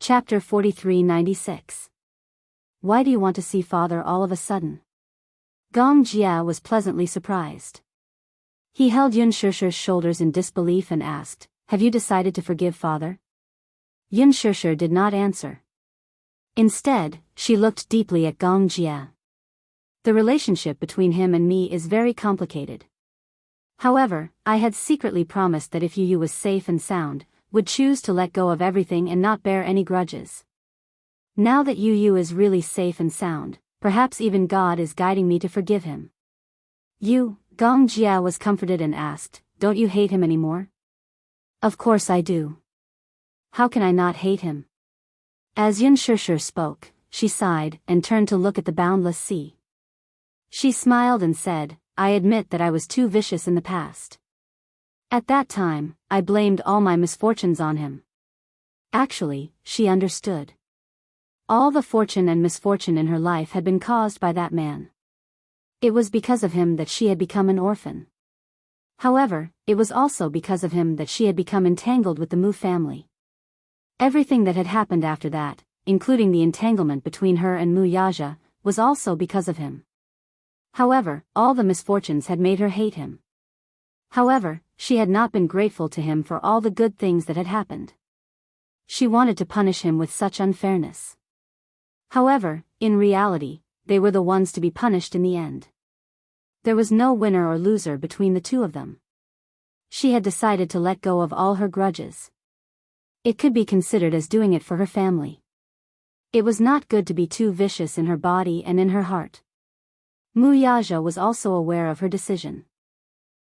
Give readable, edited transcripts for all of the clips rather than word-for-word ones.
Chapter 4396. Why do you want to see father all of a sudden? Gong Jia was pleasantly surprised. He held Yun Shishir's shoulders in disbelief and asked, "Have you decided to forgive father?" Yun Shishir did not answer. Instead, she looked deeply at Gong Jia. The relationship between him and me is very complicated. However, I had secretly promised that if Yu was safe and sound, would choose to let go of everything and not bear any grudges. Now that Yu is really safe and sound, perhaps even God is guiding me to forgive him. Gong Jia was comforted and asked, "Don't you hate him anymore?" "Of course I do. How can I not hate him?" As Yun Shishir spoke, she sighed and turned to look at the boundless sea. She smiled and said, "I admit that I was too vicious in the past. At that time, I blamed all my misfortunes on him." Actually, she understood. All the fortune and misfortune in her life had been caused by that man. It was because of him that she had become an orphan. However, it was also because of him that she had become entangled with the Mu family. Everything that had happened after that, including the entanglement between her and Mu Yaja, was also because of him. However, all the misfortunes had made her hate him. However, she had not been grateful to him for all the good things that had happened. She wanted to punish him with such unfairness. However, in reality, they were the ones to be punished in the end. There was no winner or loser between the two of them. She had decided to let go of all her grudges. It could be considered as doing it for her family. It was not good to be too vicious in her body and in her heart. Mu Yaja was also aware of her decision.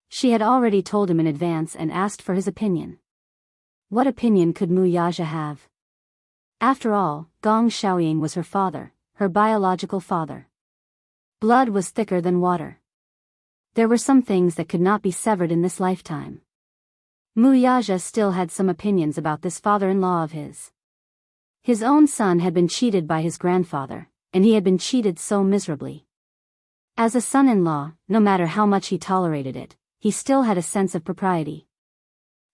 She had already told him in advance and asked for his opinion. What opinion could Mu Yaja have? After all, Gong Xiaoying was her father, her biological father. Blood was thicker than water. There were some things that could not be severed in this lifetime. Mu Yaja still had some opinions about this father-in-law of his. His own son had been cheated by his grandfather, and he had been cheated so miserably. As a son-in-law, no matter how much he tolerated it, he still had a sense of propriety.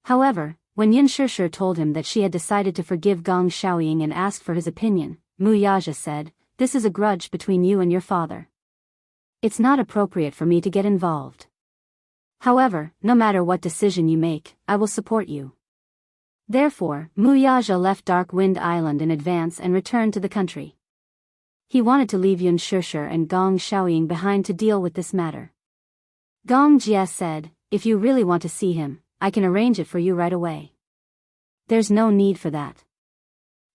However, when Yun Shishir told him that she had decided to forgive Gong Xiaoying and asked for his opinion, Mu Yaja said, "This is a grudge between you and your father. It's not appropriate for me to get involved. However, no matter what decision you make, I will support you." Therefore, Mu Yaja left Dark Wind Island in advance and returned to the country. He wanted to leave Yun Shishir and Gong Xiaoying behind to deal with this matter. Gong Jia said, "If you really want to see him, I can arrange it for you right away." "There's no need for that."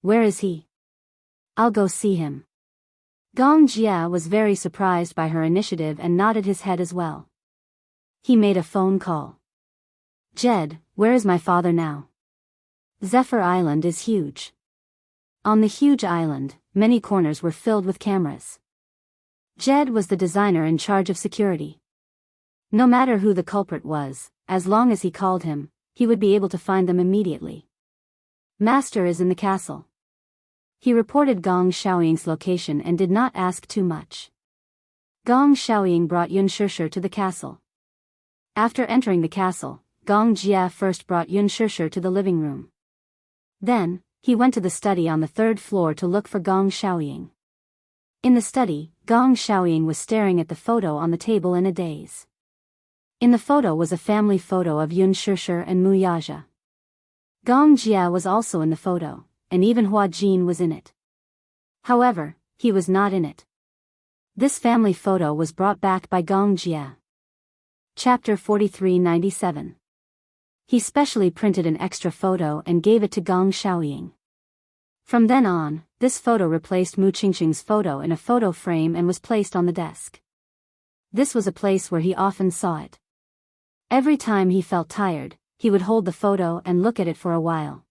"Where is he?" "I'll go see him." Gong Jia was very surprised by her initiative and nodded his head as well. He made a phone call. "Jed, where is my father now?" Zephyr Island is huge. On the huge island, many corners were filled with cameras. Jed was the designer in charge of security. No matter who the culprit was, as long as he called him, he would be able to find them immediately. "Master is in the castle." He reported Gong Xiaoying's location and did not ask too much. Gong Xiaoying brought Yun Shishir to the castle. After entering the castle, Gong Jia first brought Yun Shishir to the living room. Then, he went to the study on the third floor to look for Gong Xiaoying. In the study, Gong Xiaoying was staring at the photo on the table in a daze. In the photo was a family photo of Yun Shishir and Mu Yaja. Gong Jia was also in the photo, and even Hua Jin was in it. However, he was not in it. This family photo was brought back by Gong Jia. Chapter 4397. He specially printed an extra photo and gave it to Gong Xiaoying. From then on, this photo replaced Mu Qingqing's photo in a photo frame and was placed on the desk. This was a place where he often saw it. Every time he felt tired, he would hold the photo and look at it for a while.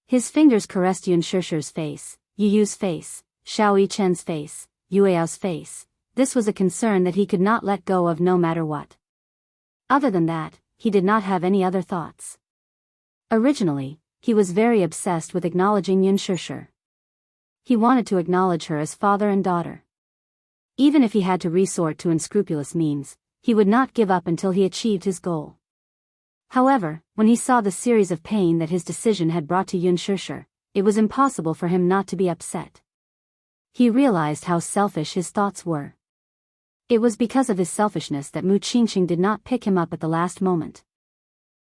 His fingers caressed Yun Shishir's face, Yu Yu's face, Xiao Yichen's face, Yueao's face. This was a concern that he could not let go of no matter what. Other than that, he did not have any other thoughts. Originally, he was very obsessed with acknowledging Yun Shishir. He wanted to acknowledge her as father and daughter. Even if he had to resort to unscrupulous means, he would not give up until he achieved his goal. However, when he saw the series of pain that his decision had brought to Yun Shishir, it was impossible for him not to be upset. He realized how selfish his thoughts were. It was because of his selfishness that Mu Qingqing did not pick him up at the last moment.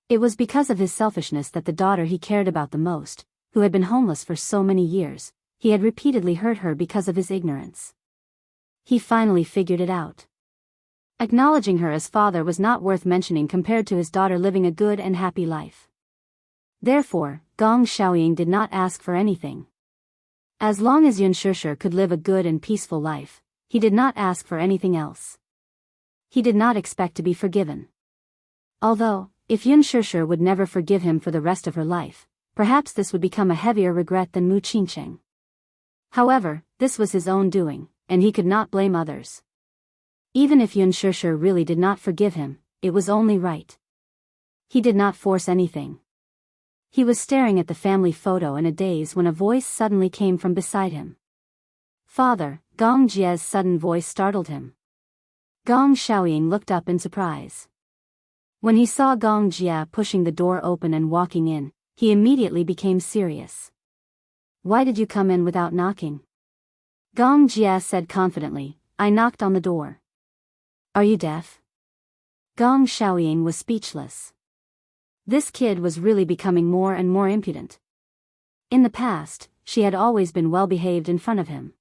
It was because of his selfishness that the daughter he cared about the most, who had been homeless for so many years, he had repeatedly hurt her because of his ignorance. He finally figured it out. Acknowledging her as father was not worth mentioning compared to his daughter living a good and happy life. Therefore, Gong Xiaoying did not ask for anything. As long as Yun Shishir could live a good and peaceful life, he did not ask for anything else. He did not expect to be forgiven. Although, if Yun Shishir would never forgive him for the rest of her life, perhaps this would become a heavier regret than Mu Qingqing. However, this was his own doing, and he could not blame others. Even if Yun Shishir really did not forgive him, it was only right. He did not force anything. He was staring at the family photo in a daze when a voice suddenly came from beside him. "Father," Gong Jie's sudden voice startled him. Gong Xiaoying looked up in surprise. When he saw Gong Jie pushing the door open and walking in, he immediately became serious. "Why did you come in without knocking?" Gong Jie said confidently, "I knocked on the door." "Are you deaf?" Gong Xiaoying was speechless. This kid was really becoming more and more impudent. In the past, she had always been well behaved in front of him.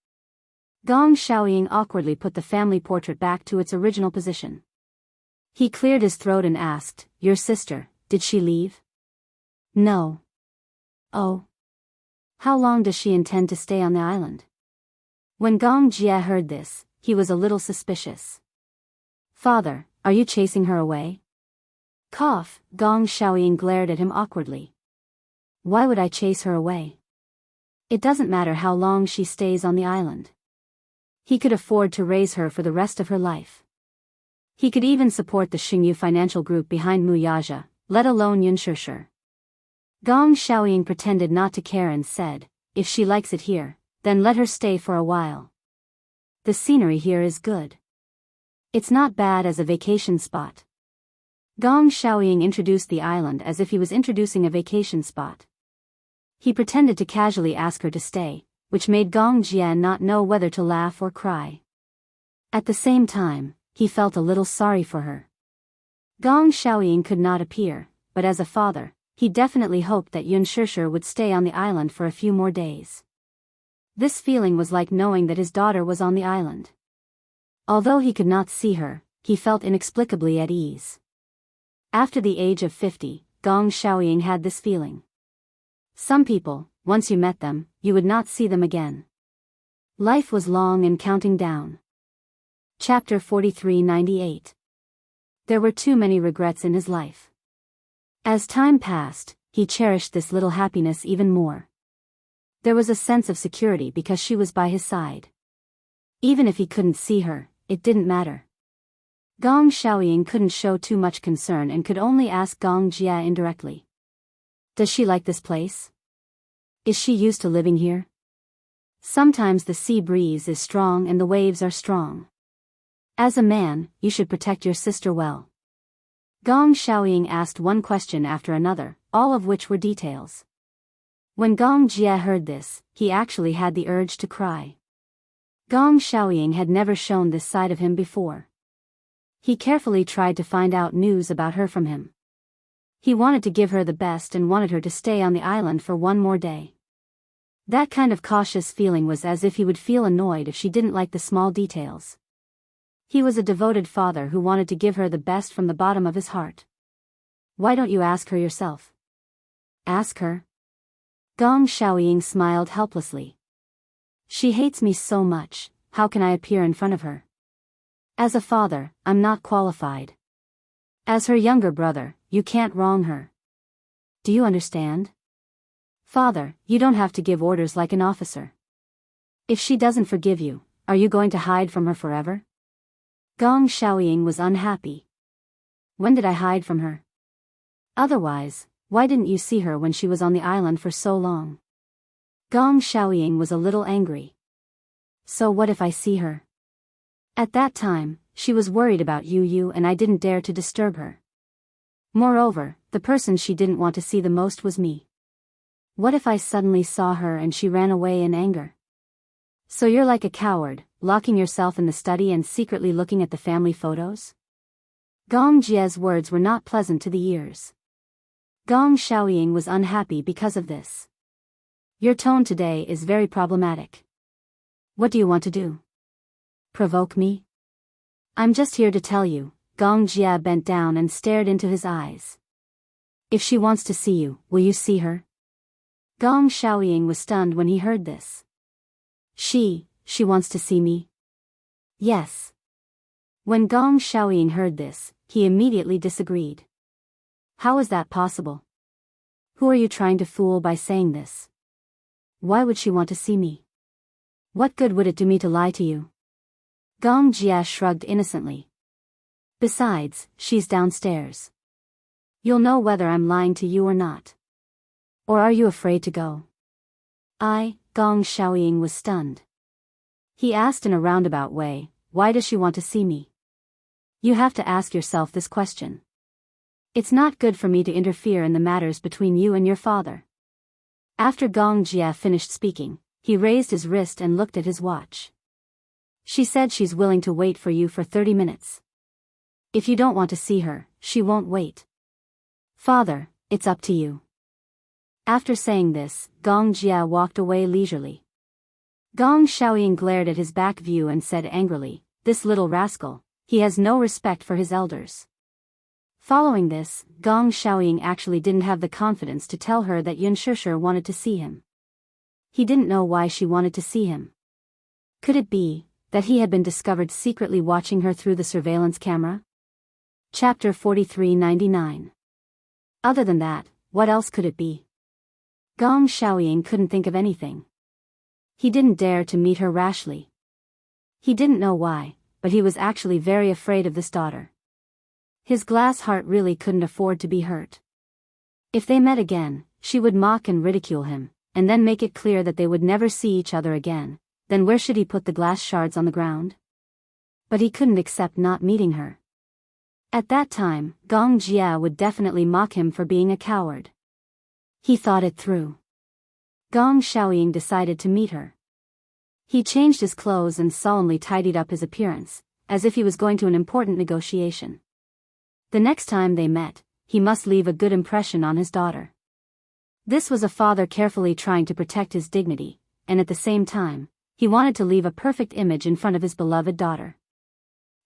Gong Xiaoying awkwardly put the family portrait back to its original position. He cleared his throat and asked, "Your sister, did she leave?" "No." "Oh. How long does she intend to stay on the island?" When Gong Jie heard this, he was a little suspicious. "Father, are you chasing her away?" Cough, Gong Xiaoying glared at him awkwardly. "Why would I chase her away? It doesn't matter how long she stays on the island. He could afford to raise her for the rest of her life. He could even support the Xingyu financial group behind Mu Yaja, let alone Yun Shishir." Gong Xiaoying pretended not to care and said, "If she likes it here, then let her stay for a while. The scenery here is good. It's not bad as a vacation spot." Gong Xiaoying introduced the island as if he was introducing a vacation spot. He pretended to casually ask her to stay, which made Gong Jie not know whether to laugh or cry. At the same time, he felt a little sorry for her. Gong Xiaoying could not appear, but as a father, he definitely hoped that Yun Shishir would stay on the island for a few more days. This feeling was like knowing that his daughter was on the island. Although he could not see her, he felt inexplicably at ease. After the age of 50, Gong Xiaoying had this feeling. Some people, once you met them, you would not see them again. Life was long and counting down. Chapter 4398. There were too many regrets in his life. As time passed, he cherished this little happiness even more. There was a sense of security because she was by his side. Even if he couldn't see her, it didn't matter. Gong Xiaoying couldn't show too much concern and could only ask Gong Jie indirectly. "Does she like this place? Is she used to living here? Sometimes the sea breeze is strong and the waves are strong. As a man, you should protect your sister well." Gong Xiaoying asked one question after another, all of which were details. When Gong Jie heard this, he actually had the urge to cry. Gong Xiaoying had never shown this side of him before. He carefully tried to find out news about her from him. He wanted to give her the best and wanted her to stay on the island for one more day. That kind of cautious feeling was as if he would feel annoyed if she didn't like the small details. He was a devoted father who wanted to give her the best from the bottom of his heart. "Why don't you ask her yourself?" "Ask her?" Gong Xiaoying smiled helplessly. "She hates me so much, how can I appear in front of her? As a father, I'm not qualified. As her younger brother, you can't wrong her. Do you understand? Father, you don't have to give orders like an officer. If she doesn't forgive you, are you going to hide from her forever?" Gong Xiaoying was unhappy. "When did I hide from her? Otherwise, why didn't you see her when she was on the island for so long?" Gong Xiaoying was a little angry. "So what if I see her? At that time, she was worried about you and I didn't dare to disturb her. Moreover, the person she didn't want to see the most was me. What if I suddenly saw her and she ran away in anger? So you're like a coward, locking yourself in the study and secretly looking at the family photos? Gong Jie's words were not pleasant to the ears. Gong Xiaoying was unhappy because of this. Your tone today is very problematic. What do you want to do? Provoke me? I'm just here to tell you. Gong Jia bent down and stared into his eyes. If she wants to see you, will you see her? Gong Xiaoying was stunned when he heard this. She wants to see me? Yes. When Gong Xiaoying heard this, he immediately disagreed. How is that possible? Who are you trying to fool by saying this? Why would she want to see me? What good would it do me to lie to you? Gong Jia shrugged innocently. Besides, she's downstairs. You'll know whether I'm lying to you or not. Or are you afraid to go? Gong Xiaoying was stunned. He asked in a roundabout way, why does she want to see me? You have to ask yourself this question. It's not good for me to interfere in the matters between you and your father. After Gong Jia finished speaking, he raised his wrist and looked at his watch. She said she's willing to wait for you for 30 minutes. If you don't want to see her, she won't wait. Father, it's up to you. After saying this, Gong Jia walked away leisurely. Gong Xiaoying glared at his back view and said angrily, this little rascal, he has no respect for his elders. Following this, Gong Xiaoying actually didn't have the confidence to tell her that Yun Shishir wanted to see him. He didn't know why she wanted to see him. Could it be that he had been discovered secretly watching her through the surveillance camera? Chapter 4399. Other than that, what else could it be? Gong Xiaoying couldn't think of anything. He didn't dare to meet her rashly. He didn't know why, but he was actually very afraid of this daughter. His glass heart really couldn't afford to be hurt. If they met again, she would mock and ridicule him, and then make it clear that they would never see each other again. Then where should he put the glass shards on the ground? But he couldn't accept not meeting her. At that time, Gong Jia would definitely mock him for being a coward. He thought it through. Gong Xiaoying decided to meet her. He changed his clothes and solemnly tidied up his appearance, as if he was going to an important negotiation. The next time they met, he must leave a good impression on his daughter. This was a father carefully trying to protect his dignity, and at the same time, he wanted to leave a perfect image in front of his beloved daughter.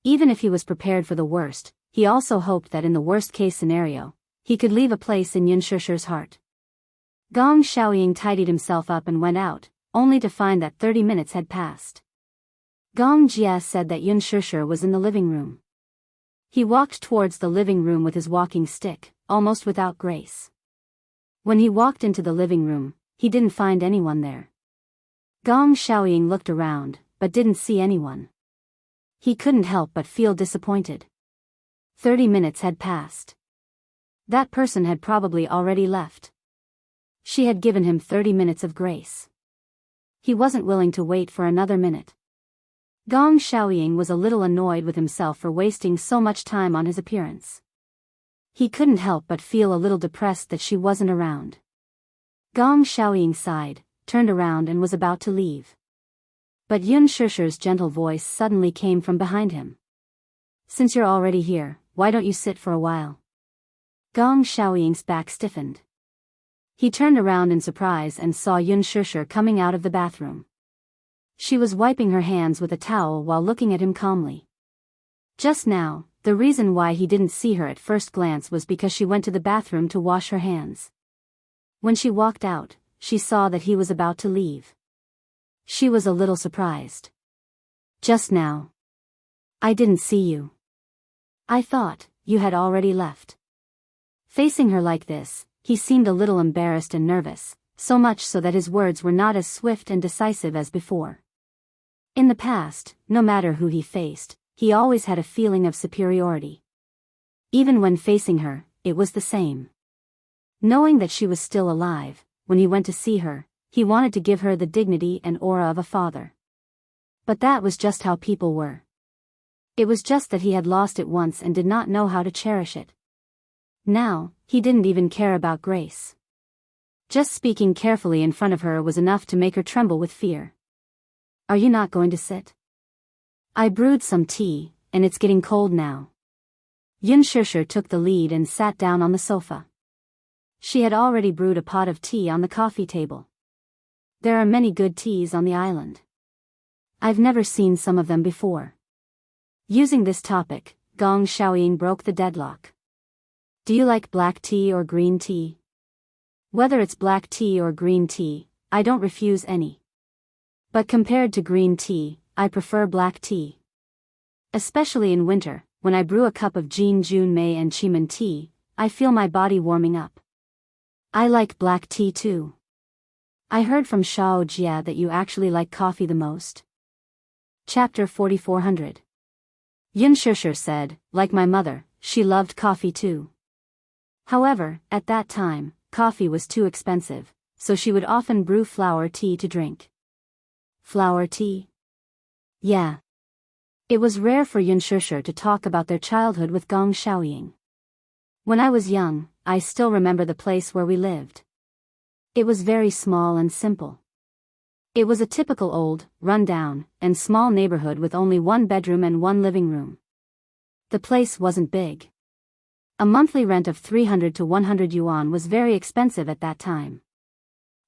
Even if he was prepared for the worst, he also hoped that in the worst-case scenario, he could leave a place in Yun Shishir's heart. Gong Xiaoying tidied himself up and went out, only to find that 30 minutes had passed. Gong Jia said that Yun Shishir was in the living room. He walked towards the living room with his walking stick, almost without grace. When he walked into the living room, he didn't find anyone there. Gong Xiaoying looked around, but didn't see anyone. He couldn't help but feel disappointed. 30 minutes had passed. That person had probably already left. She had given him 30 minutes of grace. He wasn't willing to wait for another minute. Gong Xiaoying was a little annoyed with himself for wasting so much time on his appearance. He couldn't help but feel a little depressed that she wasn't around. Gong Xiaoying sighed, turned around and was about to leave. But Yun Shishir's gentle voice suddenly came from behind him. Since you're already here, why don't you sit for a while? Gong Xiaoying's back stiffened. He turned around in surprise and saw Yun Shishir coming out of the bathroom. She was wiping her hands with a towel while looking at him calmly. Just now, the reason why he didn't see her at first glance was because she went to the bathroom to wash her hands. When she walked out, she saw that he was about to leave. She was a little surprised. Just now. I didn't see you. I thought you had already left. Facing her like this, he seemed a little embarrassed and nervous, so much so that his words were not as swift and decisive as before. In the past, no matter who he faced, he always had a feeling of superiority. Even when facing her, it was the same. Knowing that she was still alive, when he went to see her, he wanted to give her the dignity and aura of a father. But that was just how people were. It was just that he had lost it once and did not know how to cherish it. Now, he didn't even care about grace. Just speaking carefully in front of her was enough to make her tremble with fear. Are you not going to sit? I brewed some tea, and it's getting cold now. Xianxia took the lead and sat down on the sofa. She had already brewed a pot of tea on the coffee table. There are many good teas on the island. I've never seen some of them before. Using this topic, Gong Xiaoying broke the deadlock. Do you like black tea or green tea? Whether it's black tea or green tea, I don't refuse any. But compared to green tea, I prefer black tea. Especially in winter, when I brew a cup of Jianghu Mei and Chimen tea, I feel my body warming up. I like black tea too. I heard from Shao Jia that you actually like coffee the most. Chapter 4400. Xianxia said, like my mother, she loved coffee too. However, at that time, coffee was too expensive, so she would often brew flower tea to drink. Flower tea? Yeah. It was rare for Xianxia to talk about their childhood with Gong Xiaoying. When I was young, I still remember the place where we lived. It was very small and simple. It was a typical old, run-down, and small neighborhood with only one bedroom and one living room. The place wasn't big. A monthly rent of 300 to 100 yuan was very expensive at that time.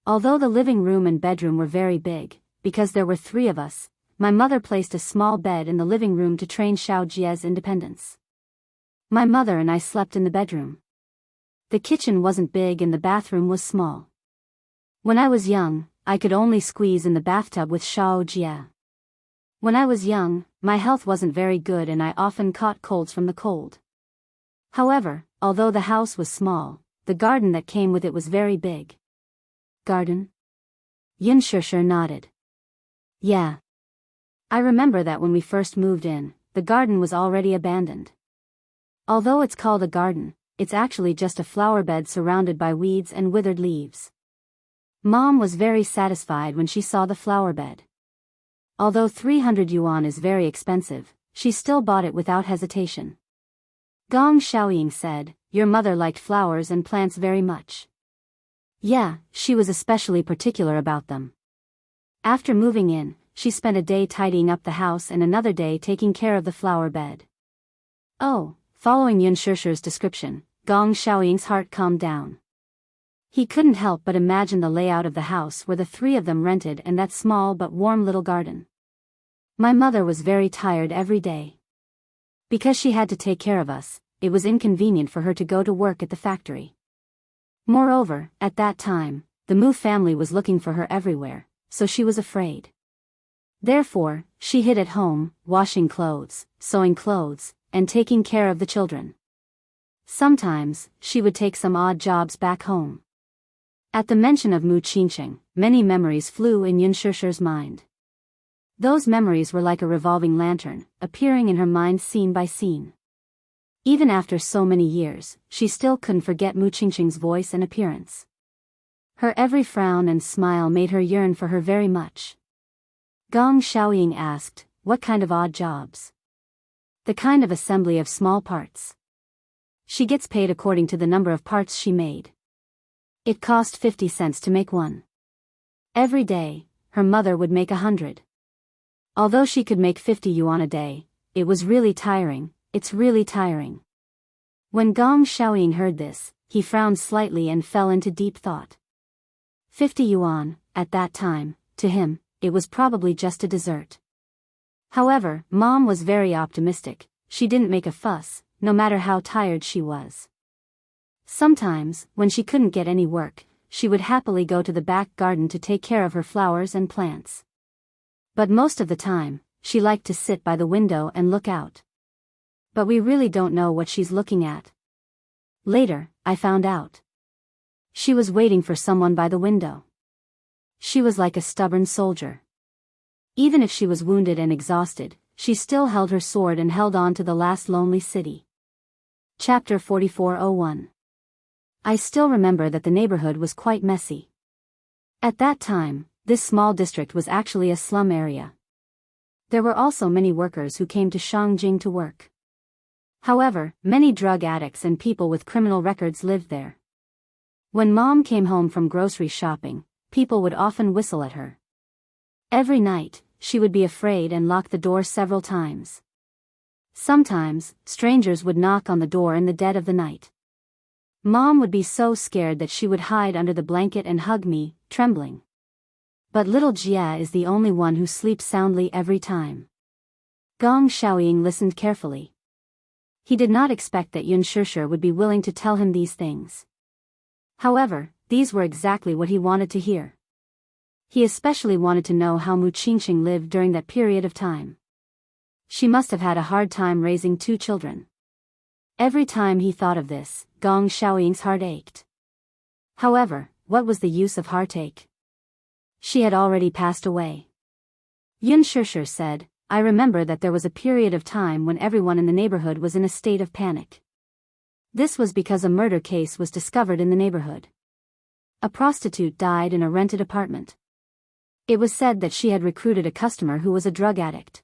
Although the living room and bedroom were very big, because there were 3 of us, my mother placed a small bed in the living room to train Shao Jia's independence. My mother and I slept in the bedroom. The kitchen wasn't big and the bathroom was small. When I was young, I could only squeeze in the bathtub with Shao Jia. When I was young, my health wasn't very good and I often caught colds from the cold. However, although the house was small, the garden that came with it was very big. Garden? Xianxia nodded. Yeah. I remember that when we first moved in, the garden was already abandoned. Although it's called a garden, it's actually just a flower bed surrounded by weeds and withered leaves. Mom was very satisfied when she saw the flower bed. Although 300 yuan is very expensive, she still bought it without hesitation. Gong Xiaoying said, your mother liked flowers and plants very much. Yeah, she was especially particular about them. After moving in, she spent a day tidying up the house and another day taking care of the flower bed. Oh, following Xianxia's description, Gong Xiaoying's heart calmed down. He couldn't help but imagine the layout of the house where the 3 of them rented and that small but warm little garden. My mother was very tired every day. Because she had to take care of us, it was inconvenient for her to go to work at the factory. Moreover, at that time, the Mu family was looking for her everywhere, so she was afraid. Therefore, she hid at home, washing clothes, sewing clothes, and taking care of the children. Sometimes, she would take some odd jobs back home. At the mention of Mu Qingqing, many memories flew in Xianxia's mind. Those memories were like a revolving lantern, appearing in her mind scene by scene. Even after so many years, she still couldn't forget Mu Qingqing's voice and appearance. Her every frown and smile made her yearn for her very much. Gong Xiaoying asked, what kind of odd jobs? The kind of assembly of small parts. She gets paid according to the number of parts she made. It cost 50 cents to make one. Every day, her mother would make 100. Although she could make 50 yuan a day, it was really tiring, it's really tiring. When Gong Xiaoying heard this, he frowned slightly and fell into deep thought. 50 yuan, at that time, to him, it was probably just a dessert. However, Mom was very optimistic, she didn't make a fuss, no matter how tired she was. Sometimes, when she couldn't get any work, she would happily go to the back garden to take care of her flowers and plants. But most of the time, she liked to sit by the window and look out. But we really don't know what she's looking at. Later, I found out. She was waiting for someone by the window. She was like a stubborn soldier. Even if she was wounded and exhausted, she still held her sword and held on to the last lonely city. Chapter 4401. I still remember that the neighborhood was quite messy. At that time, this small district was actually a slum area. There were also many workers who came to Shangjing to work. However, many drug addicts and people with criminal records lived there. When Mom came home from grocery shopping, people would often whistle at her. Every night, she would be afraid and lock the door several times. Sometimes, strangers would knock on the door in the dead of the night. Mom would be so scared that she would hide under the blanket and hug me, trembling. But little Jia is the only one who sleeps soundly every time. Gong Xiaoying listened carefully. He did not expect that Yun Shishir would be willing to tell him these things. However, these were exactly what he wanted to hear. He especially wanted to know how Mu Qingqing lived during that period of time. She must have had a hard time raising 2 children. Every time he thought of this, Gong Xiaoying's heart ached. However, what was the use of heartache? She had already passed away. Yun Shishir said, I remember that there was a period of time when everyone in the neighborhood was in a state of panic. This was because a murder case was discovered in the neighborhood. A prostitute died in a rented apartment. It was said that she had recruited a customer who was a drug addict.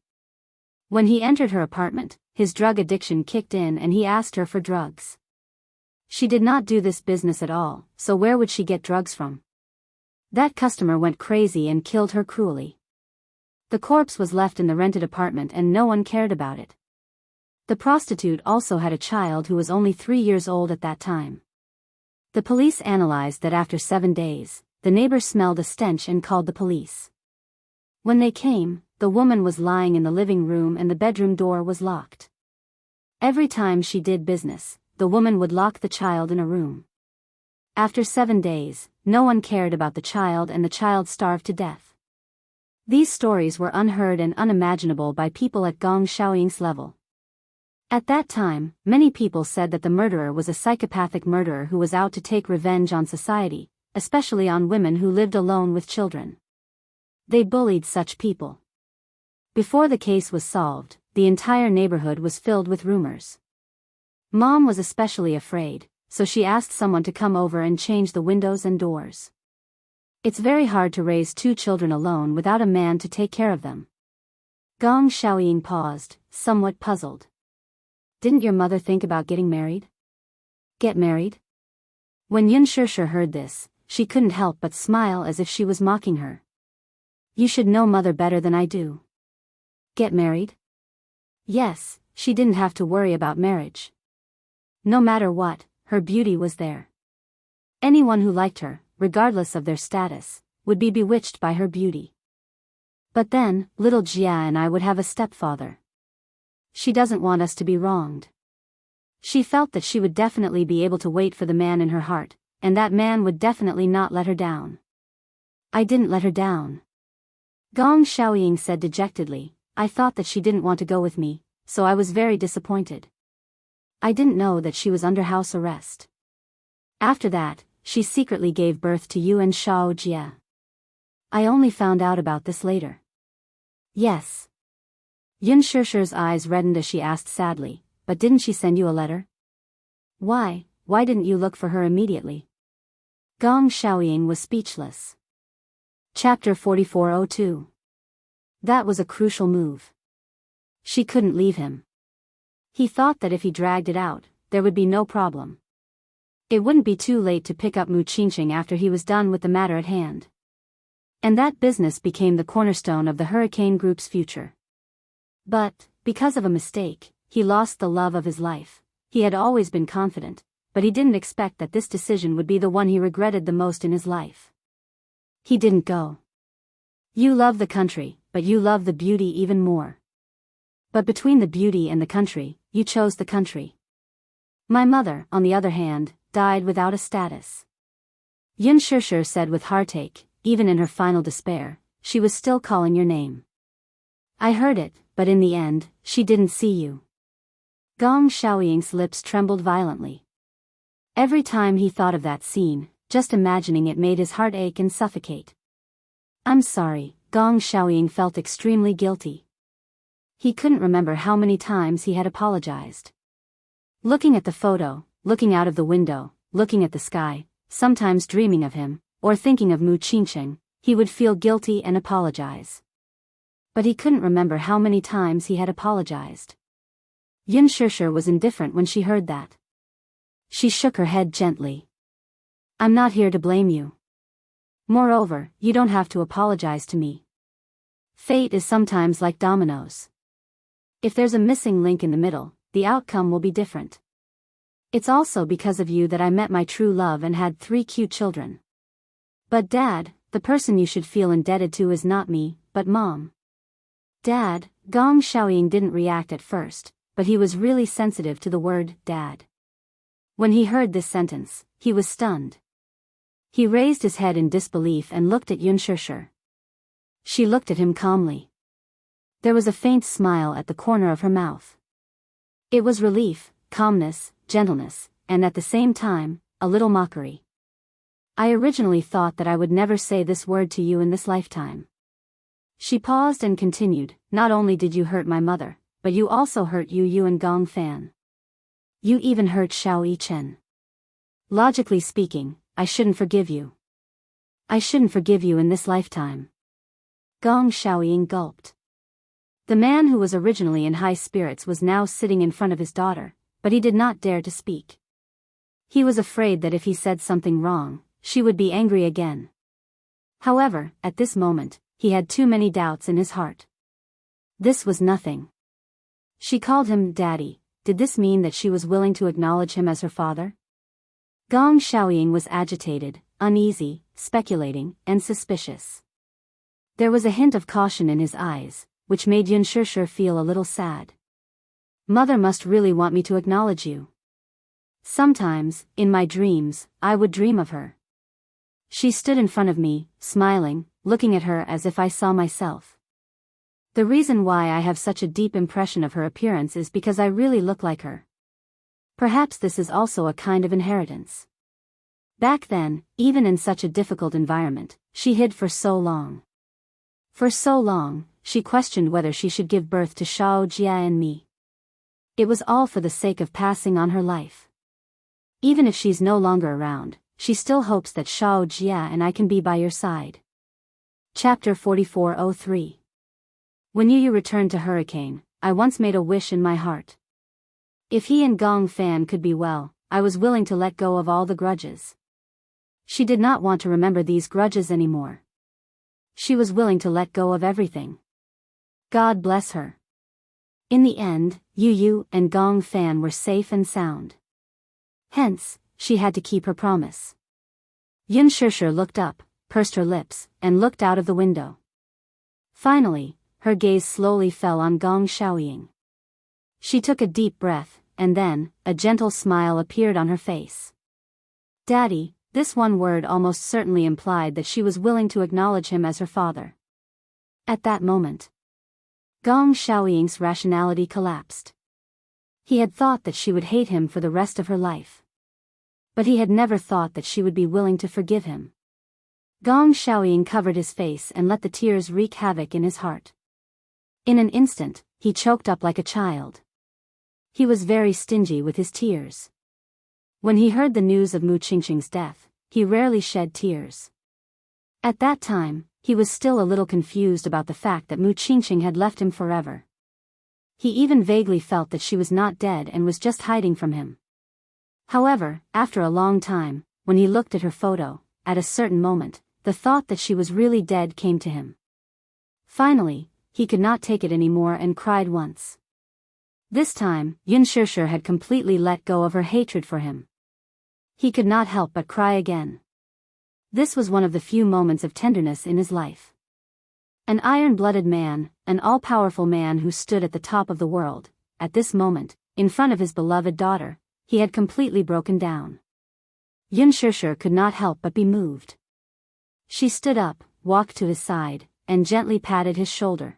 When he entered her apartment, his drug addiction kicked in and he asked her for drugs. She did not do this business at all, so where would she get drugs from? That customer went crazy and killed her cruelly. The corpse was left in the rented apartment and no one cared about it. The prostitute also had a child who was only 3 years old at that time. The police analyzed that after 7 days, the neighbors smelled a stench and called the police. When they came, the woman was lying in the living room and the bedroom door was locked. Every time she did business, the woman would lock the child in a room. After 7 days, no one cared about the child and the child starved to death. These stories were unheard and unimaginable by people at Gong Xiaoying's level. At that time, many people said that the murderer was a psychopathic murderer who was out to take revenge on society, especially on women who lived alone with children. They bullied such people. Before the case was solved, the entire neighborhood was filled with rumors. Mom was especially afraid, so she asked someone to come over and change the windows and doors. It's very hard to raise 2 children alone without a man to take care of them. Gong Xiaoying paused, somewhat puzzled. Didn't your mother think about getting married? Get married? When Yun Shishir heard this, she couldn't help but smile as if she was mocking her. You should know mother better than I do. Get married? Yes, she didn't have to worry about marriage. No matter what, her beauty was there. Anyone who liked her, regardless of their status, would be bewitched by her beauty. But then, little Jia and I would have a stepfather. She doesn't want us to be wronged. She felt that she would definitely be able to wait for the man in her heart, and that man would definitely not let her down. I didn't let her down. Gong Xiaoying said dejectedly, I thought that she didn't want to go with me, so I was very disappointed. I didn't know that she was under house arrest. After that, she secretly gave birth to you and Shao Jia. I only found out about this later. Yes. Yun Shishir's eyes reddened as she asked sadly, but didn't she send you a letter? Why didn't you look for her immediately? Gong Xiaoying was speechless. Chapter 4402. That was a crucial move. She couldn't leave him. He thought that if he dragged it out, there would be no problem. It wouldn't be too late to pick up Mu Qingqing after he was done with the matter at hand. And that business became the cornerstone of the Hurricane Group's future. But, because of a mistake, he lost the love of his life. He had always been confident, but he didn't expect that this decision would be the one he regretted the most in his life. He didn't go. You love the country, but you love the beauty even more. But between the beauty and the country, you chose the country. My mother, on the other hand, died without a status. Yun Shishir said with heartache, even in her final despair, she was still calling your name. I heard it, but in the end, she didn't see you. Gong Xiaoying's lips trembled violently. Every time he thought of that scene, just imagining it made his heart ache and suffocate. I'm sorry, Gong Xiaoying felt extremely guilty. He couldn't remember how many times he had apologized. Looking at the photo, looking out of the window, looking at the sky, sometimes dreaming of him, or thinking of Mu Qingqing, he would feel guilty and apologize. But he couldn't remember how many times he had apologized. Yun Shishir was indifferent when she heard that. She shook her head gently. I'm not here to blame you. Moreover, you don't have to apologize to me. Fate is sometimes like dominoes. If there's a missing link in the middle, the outcome will be different. It's also because of you that I met my true love and had 3 cute children. But Dad, the person you should feel indebted to is not me, but Mom. Dad, Gong Xiaoying didn't react at first, but he was really sensitive to the word, Dad. When he heard this sentence, he was stunned. He raised his head in disbelief and looked at Yunshushi. She looked at him calmly. There was a faint smile at the corner of her mouth. It was relief, calmness, gentleness, and at the same time, a little mockery. I originally thought that I would never say this word to you in this lifetime. She paused and continued, not only did you hurt my mother, but you also hurt Yu and Gong Fan. You even hurt Xiao Yichen. Logically speaking, I shouldn't forgive you. I shouldn't forgive you in this lifetime. Gong Xiaoying gulped. The man who was originally in high spirits was now sitting in front of his daughter, but he did not dare to speak. He was afraid that if he said something wrong, she would be angry again. However, at this moment, he had too many doubts in his heart. This was nothing. She called him Daddy. Did this mean that she was willing to acknowledge him as her father? Gong Xiaoying was agitated, uneasy, speculating, and suspicious. There was a hint of caution in his eyes, which made Yunshushi feel a little sad. Mother must really want me to acknowledge you. Sometimes, in my dreams, I would dream of her. She stood in front of me, smiling, looking at her as if I saw myself. The reason why I have such a deep impression of her appearance is because I really look like her. Perhaps this is also a kind of inheritance. Back then, even in such a difficult environment, she hid for so long. For so long, she questioned whether she should give birth to Shao Jia and me. It was all for the sake of passing on her life. Even if she's no longer around, she still hopes that Shao Jia and I can be by your side. Chapter 4403. When Yu returned to Hurricane, I once made a wish in my heart. If he and Gong Fan could be well, I was willing to let go of all the grudges. She did not want to remember these grudges anymore. She was willing to let go of everything. God bless her. In the end, Yu and Gong Fan were safe and sound. Hence, she had to keep her promise. Yunshushi looked up, pursed her lips, and looked out of the window. Finally, her gaze slowly fell on Gong Xiaoying. She took a deep breath, and then, a gentle smile appeared on her face. Daddy, this one word almost certainly implied that she was willing to acknowledge him as her father. At that moment, Gong Xiaoying's rationality collapsed. He had thought that she would hate him for the rest of her life. But he had never thought that she would be willing to forgive him. Gong Xiaoying covered his face and let the tears wreak havoc in his heart. In an instant, he choked up like a child. He was very stingy with his tears. When he heard the news of Mu Qingqing's death, he rarely shed tears. At that time, he was still a little confused about the fact that Mu Qingqing had left him forever. He even vaguely felt that she was not dead and was just hiding from him. However, after a long time, when he looked at her photo, at a certain moment, the thought that she was really dead came to him. Finally, he could not take it anymore and cried once. This time, Yunshushi had completely let go of her hatred for him. He could not help but cry again. This was one of the few moments of tenderness in his life. An iron-blooded man, an all-powerful man who stood at the top of the world, at this moment, in front of his beloved daughter, he had completely broken down. Yunshushi could not help but be moved. She stood up, walked to his side, and gently patted his shoulder.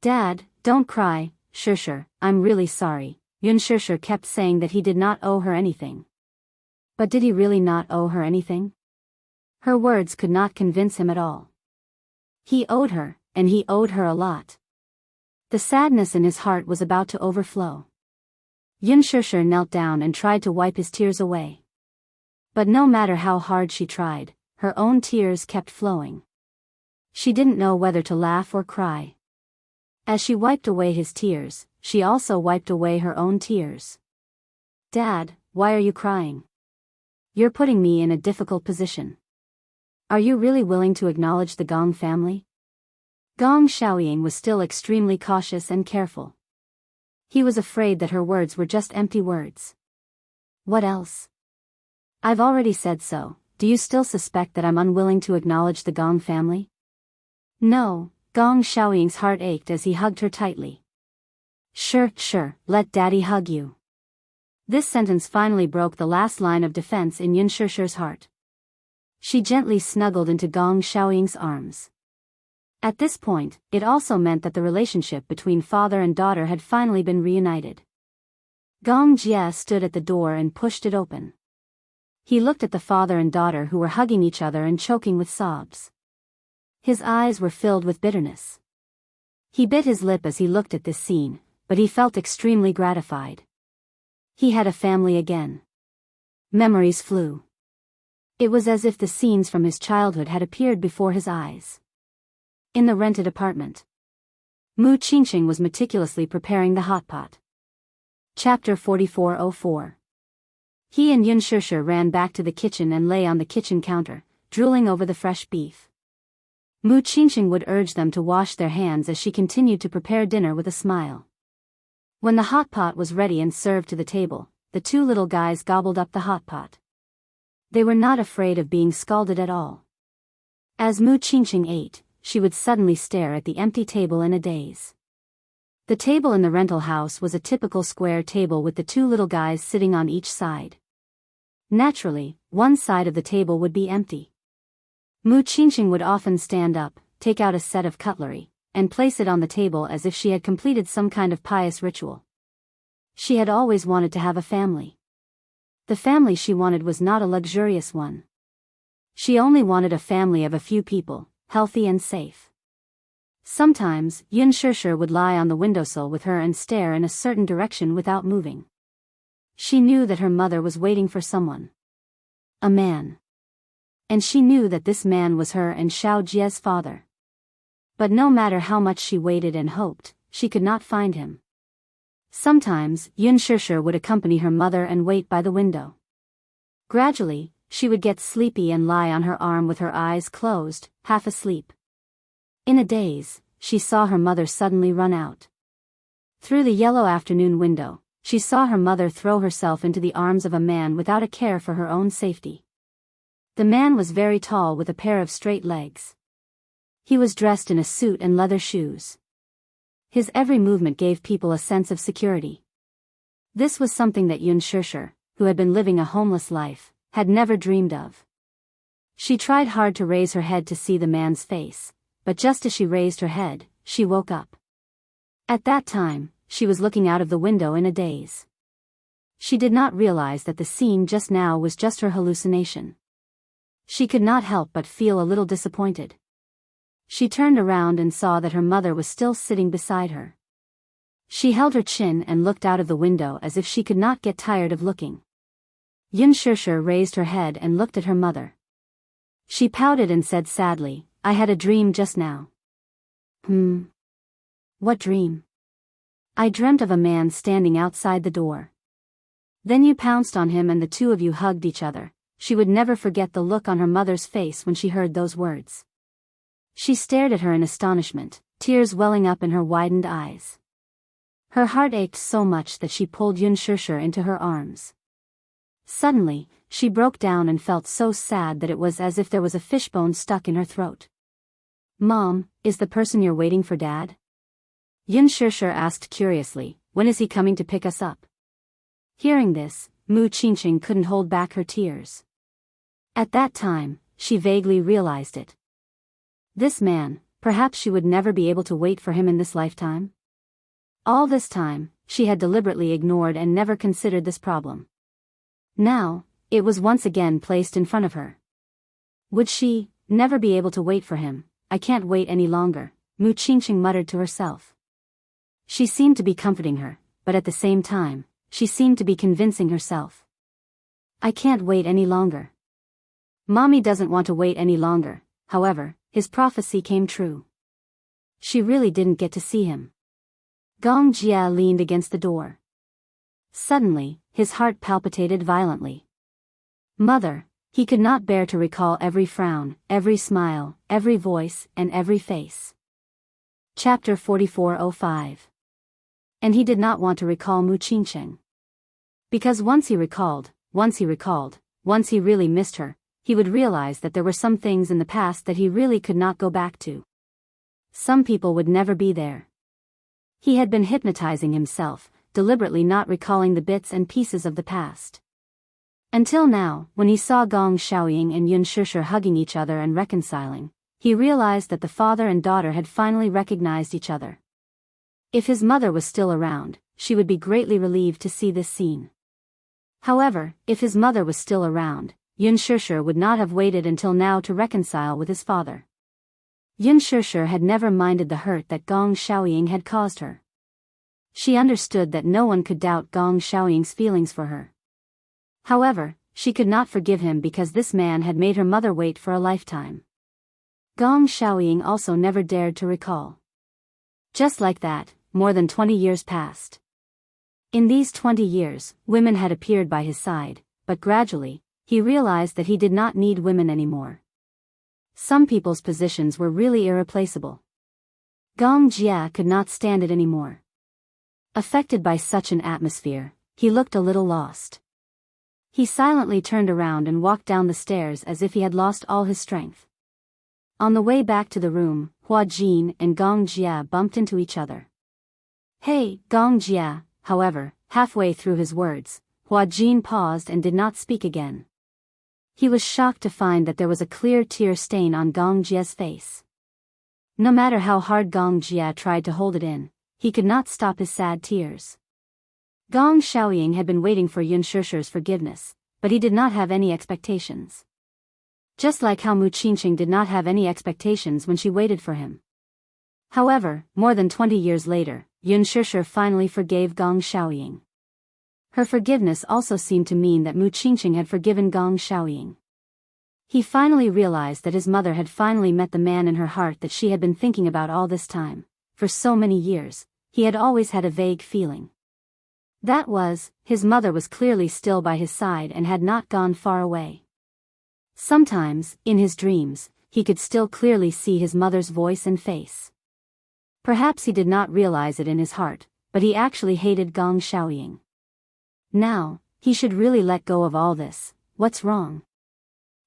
Dad, don't cry, Shushi, I'm really sorry. Yunshushi kept saying that he did not owe her anything. But did he really not owe her anything? Her words could not convince him at all. He owed her, and he owed her a lot. The sadness in his heart was about to overflow. Yunshushi knelt down and tried to wipe his tears away. But no matter how hard she tried, her own tears kept flowing. She didn't know whether to laugh or cry. As she wiped away his tears, she also wiped away her own tears. Dad, why are you crying? You're putting me in a difficult position. Are you really willing to acknowledge the Gong family? Gong Xiaoying was still extremely cautious and careful. He was afraid that her words were just empty words. What else? I've already said so. Do you still suspect that I'm unwilling to acknowledge the Gong family? No, Gong Xiaoying's heart ached as he hugged her tightly. Sure, let daddy hug you. This sentence finally broke the last line of defense in Yunshish's heart. She gently snuggled into Gong Xiaoying's arms. At this point, it also meant that the relationship between father and daughter had finally been reunited. Gong Jia stood at the door and pushed it open. He looked at the father and daughter who were hugging each other and choking with sobs. His eyes were filled with bitterness. He bit his lip as he looked at this scene, but he felt extremely gratified. He had a family again. Memories flew. It was as if the scenes from his childhood had appeared before his eyes. In the rented apartment, Mu Qingqing was meticulously preparing the hot pot. Chapter 4404. He and Yunshishi ran back to the kitchen and lay on the kitchen counter, drooling over the fresh beef. Mu Qingqing would urge them to wash their hands as she continued to prepare dinner with a smile. When the hot pot was ready and served to the table, the two little guys gobbled up the hot pot. They were not afraid of being scalded at all. As Mu Qingqing ate, she would suddenly stare at the empty table in a daze. The table in the rental house was a typical square table with the two little guys sitting on each side. Naturally, one side of the table would be empty. Mu Qingqing would often stand up, take out a set of cutlery, and place it on the table as if she had completed some kind of pious ritual. She had always wanted to have a family. The family she wanted was not a luxurious one. She only wanted a family of a few people, healthy and safe. Sometimes, Yunshishi would lie on the windowsill with her and stare in a certain direction without moving. She knew that her mother was waiting for someone. A man. And she knew that this man was her and Xiao Jie's father. But no matter how much she waited and hoped, she could not find him. Sometimes, Yunshishi would accompany her mother and wait by the window. Gradually, she would get sleepy and lie on her arm with her eyes closed, half asleep. In a daze, she saw her mother suddenly run out. Through the yellow afternoon window, she saw her mother throw herself into the arms of a man without a care for her own safety. The man was very tall with a pair of straight legs. He was dressed in a suit and leather shoes. His every movement gave people a sense of security. This was something that Yunshishi, who had been living a homeless life, had never dreamed of. She tried hard to raise her head to see the man's face, but just as she raised her head, she woke up. At that time, she was looking out of the window in a daze. She did not realize that the scene just now was just her hallucination. She could not help but feel a little disappointed. She turned around and saw that her mother was still sitting beside her. She held her chin and looked out of the window as if she could not get tired of looking. Yunshishi raised her head and looked at her mother. She pouted and said sadly, "I had a dream just now." What dream? "I dreamt of a man standing outside the door. Then you pounced on him and the two of you hugged each other." She would never forget the look on her mother's face when she heard those words. She stared at her in astonishment, tears welling up in her widened eyes. Her heart ached so much that she pulled Yunshishi into her arms. Suddenly, she broke down and felt so sad that it was as if there was a fishbone stuck in her throat. "Mom, is the person you're waiting for Dad?" Yunshishi asked curiously, "When is he coming to pick us up?" Hearing this, Mu Qingqing couldn't hold back her tears. At that time, she vaguely realized it. This man, perhaps she would never be able to wait for him in this lifetime? All this time, she had deliberately ignored and never considered this problem. Now, it was once again placed in front of her. Would she never be able to wait for him? "I can't wait any longer," Mu Qingqing muttered to herself. She seemed to be comforting her, but at the same time, she seemed to be convincing herself. "I can't wait any longer." Mommy doesn't want to wait any longer. However, his prophecy came true. She really didn't get to see him. Gong Jia leaned against the door. Suddenly, his heart palpitated violently. Mother, he could not bear to recall every frown, every smile, every voice, and every face. Chapter 4405. And he did not want to recall Muqingqing. Because once he recalled, once he really missed her, he would realize that there were some things in the past that he really could not go back to. Some people would never be there. He had been hypnotizing himself, deliberately not recalling the bits and pieces of the past. Until now, when he saw Gong Xiaoying and Yun Shishir hugging each other and reconciling, he realized that the father and daughter had finally recognized each other. If his mother was still around, she would be greatly relieved to see this scene. However, if his mother was still around, Yun Shishir would not have waited until now to reconcile with his father. Yun Shishir had never minded the hurt that Gong Xiaoying had caused her. She understood that no one could doubt Gong Xiaoying's feelings for her. However, she could not forgive him because this man had made her mother wait for a lifetime. Gong Xiaoying also never dared to recall. Just like that, more than 20 years passed. In these 20 years, women had appeared by his side, but gradually, he realized that he did not need women anymore. Some people's positions were really irreplaceable. Gong Jia could not stand it anymore. Affected by such an atmosphere, he looked a little lost. He silently turned around and walked down the stairs as if he had lost all his strength. On the way back to the room, Hua Jin and Gong Jia bumped into each other. Hey, Gong Jia, however, halfway through his words, Hua Jin paused and did not speak again. He was shocked to find that there was a clear tear stain on Gong Jia's face. No matter how hard Gong Jia tried to hold it in, he could not stop his sad tears. Gong Xiaoying had been waiting for Yun Shishir's forgiveness, but he did not have any expectations. Just like how Muqingqing did not have any expectations when she waited for him. However, more than 20 years later, Yun Shishir finally forgave Gong Xiaoying. Her forgiveness also seemed to mean that Muqingqing had forgiven Gong Xiaoying. He finally realized that his mother had finally met the man in her heart that she had been thinking about all this time. For so many years, he had always had a vague feeling. That was, his mother was clearly still by his side and had not gone far away. Sometimes, in his dreams, he could still clearly see his mother's voice and face. Perhaps he did not realize it in his heart, but he actually hated Gong Xiaoying. Now, he should really let go of all this. What's wrong?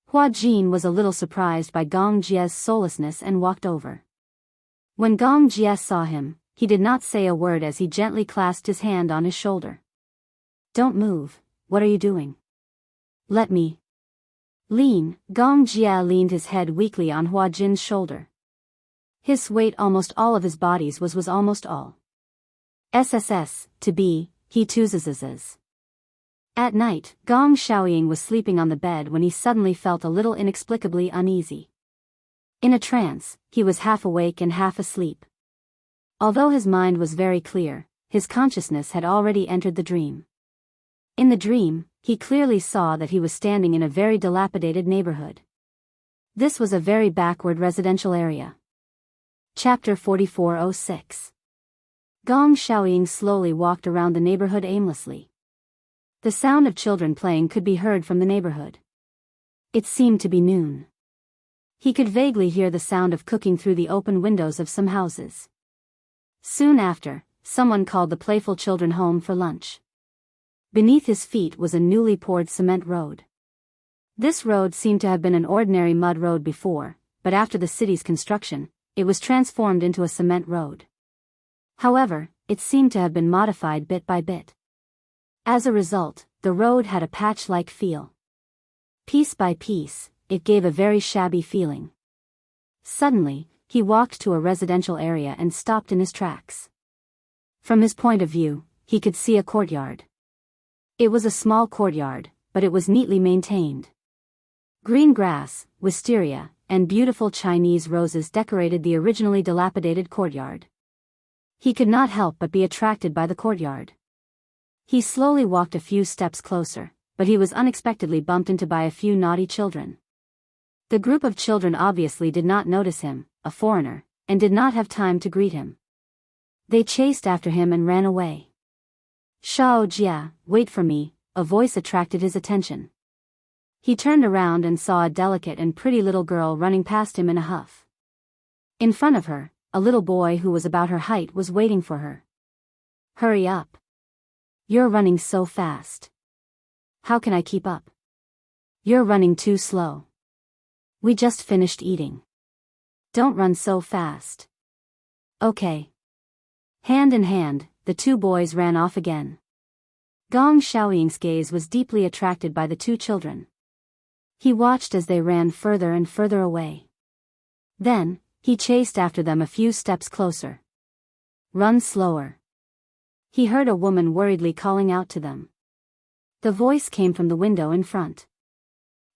Hua Jin was a little surprised by Gong Jia's soullessness and walked over. When Gong Jia saw him, he did not say a word as he gently clasped his hand on his shoulder. Don't move, what are you doing? Let me. Gong Jia leaned his head weakly on Hua Jin's shoulder. His weight almost all of his bodies was almost all. SSS, to be, he chooses. At night, Gong Xiaoying was sleeping on the bed when he suddenly felt a little inexplicably uneasy. In a trance, he was half awake and half asleep. Although his mind was very clear, his consciousness had already entered the dream. In the dream, he clearly saw that he was standing in a very dilapidated neighborhood. This was a very backward residential area. Chapter 4406. Gong Xiaoying slowly walked around the neighborhood aimlessly. The sound of children playing could be heard from the neighborhood. It seemed to be noon. He could vaguely hear the sound of cooking through the open windows of some houses. Soon after, someone called the playful children home for lunch. Beneath his feet was a newly poured cement road. This road seemed to have been an ordinary mud road before, but after the city's construction, it was transformed into a cement road. However, it seemed to have been modified bit by bit. As a result, the road had a patch-like feel. Piece by piece, it gave a very shabby feeling. Suddenly, he walked to a residential area and stopped in his tracks. From his point of view, he could see a courtyard. It was a small courtyard, but it was neatly maintained. Green grass, wisteria, and beautiful Chinese roses decorated the originally dilapidated courtyard. He could not help but be attracted by the courtyard. He slowly walked a few steps closer, but he was unexpectedly bumped into by a few naughty children. The group of children obviously did not notice him, a foreigner, and did not have time to greet him. They chased after him and ran away. Shao Jia, wait for me, a voice attracted his attention. He turned around and saw a delicate and pretty little girl running past him in a huff. In front of her, a little boy who was about her height was waiting for her. "Hurry up. You're running so fast. How can I keep up? You're running too slow. We just finished eating. Don't run so fast." "Okay." Hand in hand, the two boys ran off again. Gong Xiaoying's gaze was deeply attracted by the two children. He watched as they ran further and further away. Then, he chased after them a few steps closer. "Run slower." He heard a woman worriedly calling out to them. The voice came from the window in front.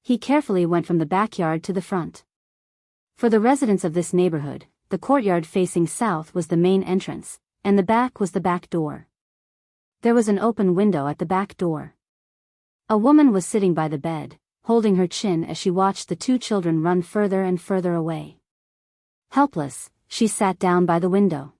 He carefully went from the backyard to the front. For the residents of this neighborhood, the courtyard facing south was the main entrance, and the back was the back door. There was an open window at the back door. A woman was sitting by the bed, holding her chin as she watched the two children run further and further away. Helpless, she sat down by the window.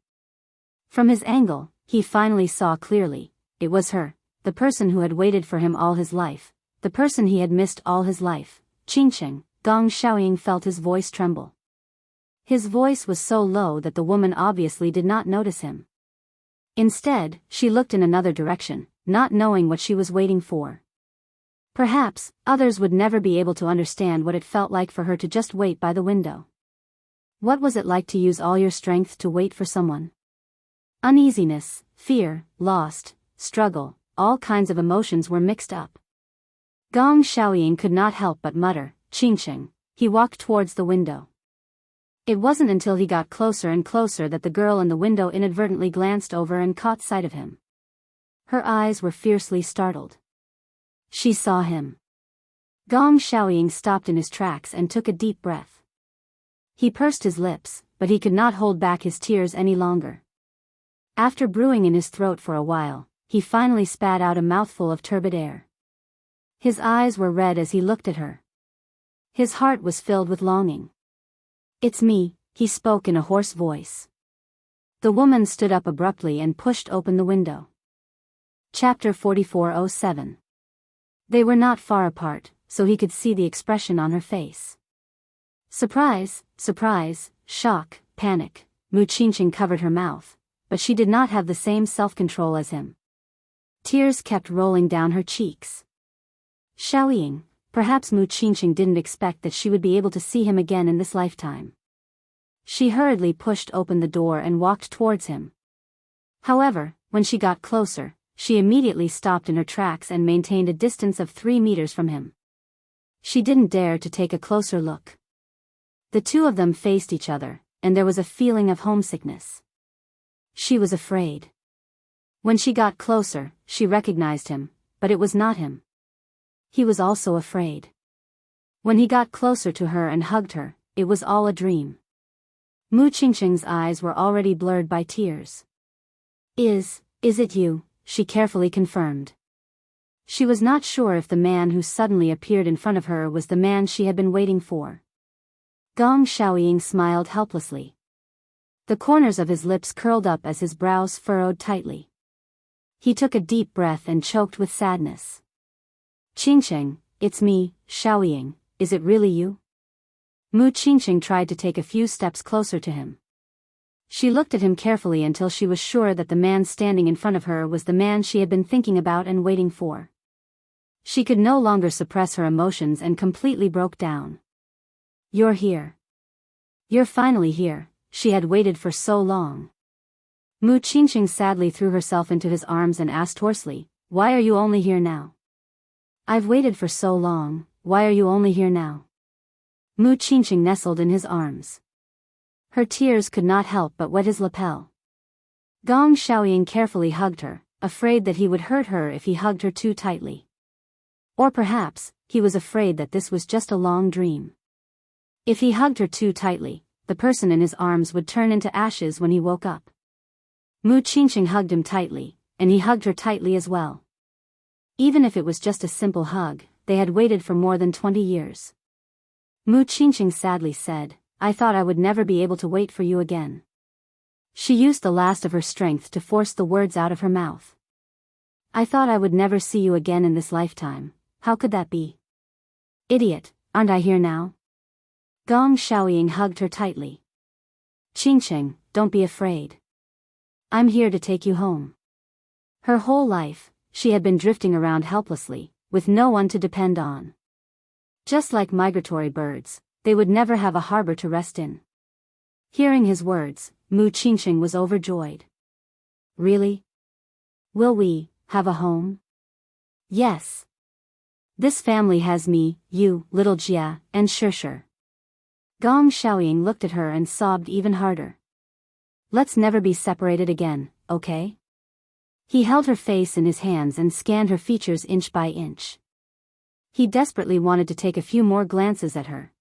From his angle, he finally saw clearly. It was her, the person who had waited for him all his life, the person he had missed all his life. "Qingqing." Gong Xiaoying felt his voice tremble. His voice was so low that the woman obviously did not notice him. Instead, she looked in another direction, not knowing what she was waiting for. Perhaps, others would never be able to understand what it felt like for her to just wait by the window. What was it like to use all your strength to wait for someone? Uneasiness, fear, lost, struggle, all kinds of emotions were mixed up. Gong Xiaoying could not help but mutter, "Qingqing." He walked towards the window. It wasn't until he got closer and closer that the girl in the window inadvertently glanced over and caught sight of him. Her eyes were fiercely startled. She saw him. Gong Xiaoying stopped in his tracks and took a deep breath. He pursed his lips, but he could not hold back his tears any longer. After brewing in his throat for a while, he finally spat out a mouthful of turbid air. His eyes were red as he looked at her. His heart was filled with longing. "It's me," he spoke in a hoarse voice. The woman stood up abruptly and pushed open the window. Chapter 4407. They were not far apart, so he could see the expression on her face. Surprise, surprise, shock, panic. Mu Qingqing covered her mouth, but she did not have the same self-control as him. Tears kept rolling down her cheeks. Xiaoying, perhaps Mu Qingqing didn't expect that she would be able to see him again in this lifetime. She hurriedly pushed open the door and walked towards him. However, when she got closer, she immediately stopped in her tracks and maintained a distance of 3 meters from him. She didn't dare to take a closer look. The two of them faced each other, and there was a feeling of homesickness. She was afraid. When she got closer, she recognized him, but it was not him. He was also afraid. When he got closer to her and hugged her, it was all a dream. Mu Qingqing's eyes were already blurred by tears. Is it you?" she carefully confirmed. She was not sure if the man who suddenly appeared in front of her was the man she had been waiting for. Gong Xiaoying smiled helplessly. The corners of his lips curled up as his brows furrowed tightly. He took a deep breath and choked with sadness. "Qingqing, it's me, Xiaoying, is it really you?" Mu Qingqing tried to take a few steps closer to him. She looked at him carefully until she was sure that the man standing in front of her was the man she had been thinking about and waiting for. She could no longer suppress her emotions and completely broke down. "You're here. You're finally here," she had waited for so long. Mu Qingqing sadly threw herself into his arms and asked hoarsely, "Why are you only here now?" "I've waited for so long, why are you only here now?" Mu Qingqing nestled in his arms. Her tears could not help but wet his lapel. Gong Xiaoying carefully hugged her, afraid that he would hurt her if he hugged her too tightly. Or perhaps, he was afraid that this was just a long dream. If he hugged her too tightly, the person in his arms would turn into ashes when he woke up. Mu Qingqing hugged him tightly, and he hugged her tightly as well. Even if it was just a simple hug, they had waited for more than 20 years. Mu Qingqing sadly said, "I thought I would never be able to wait for you again." She used the last of her strength to force the words out of her mouth. "I thought I would never see you again in this lifetime. How could that be?" Idiot, aren't I here now? Gong Xiaoying hugged her tightly. Qingqing, don't be afraid. I'm here to take you home. Her whole life, she had been drifting around helplessly, with no one to depend on. Just like migratory birds, they would never have a harbor to rest in. Hearing his words, Mu Qingqing was overjoyed. Really? Will we have a home? Yes. This family has me, you, little Jia, and Shishir. Gong Xiaoying looked at her and sobbed even harder. Let's never be separated again, okay? He held her face in his hands and scanned her features inch by inch. He desperately wanted to take a few more glances at her.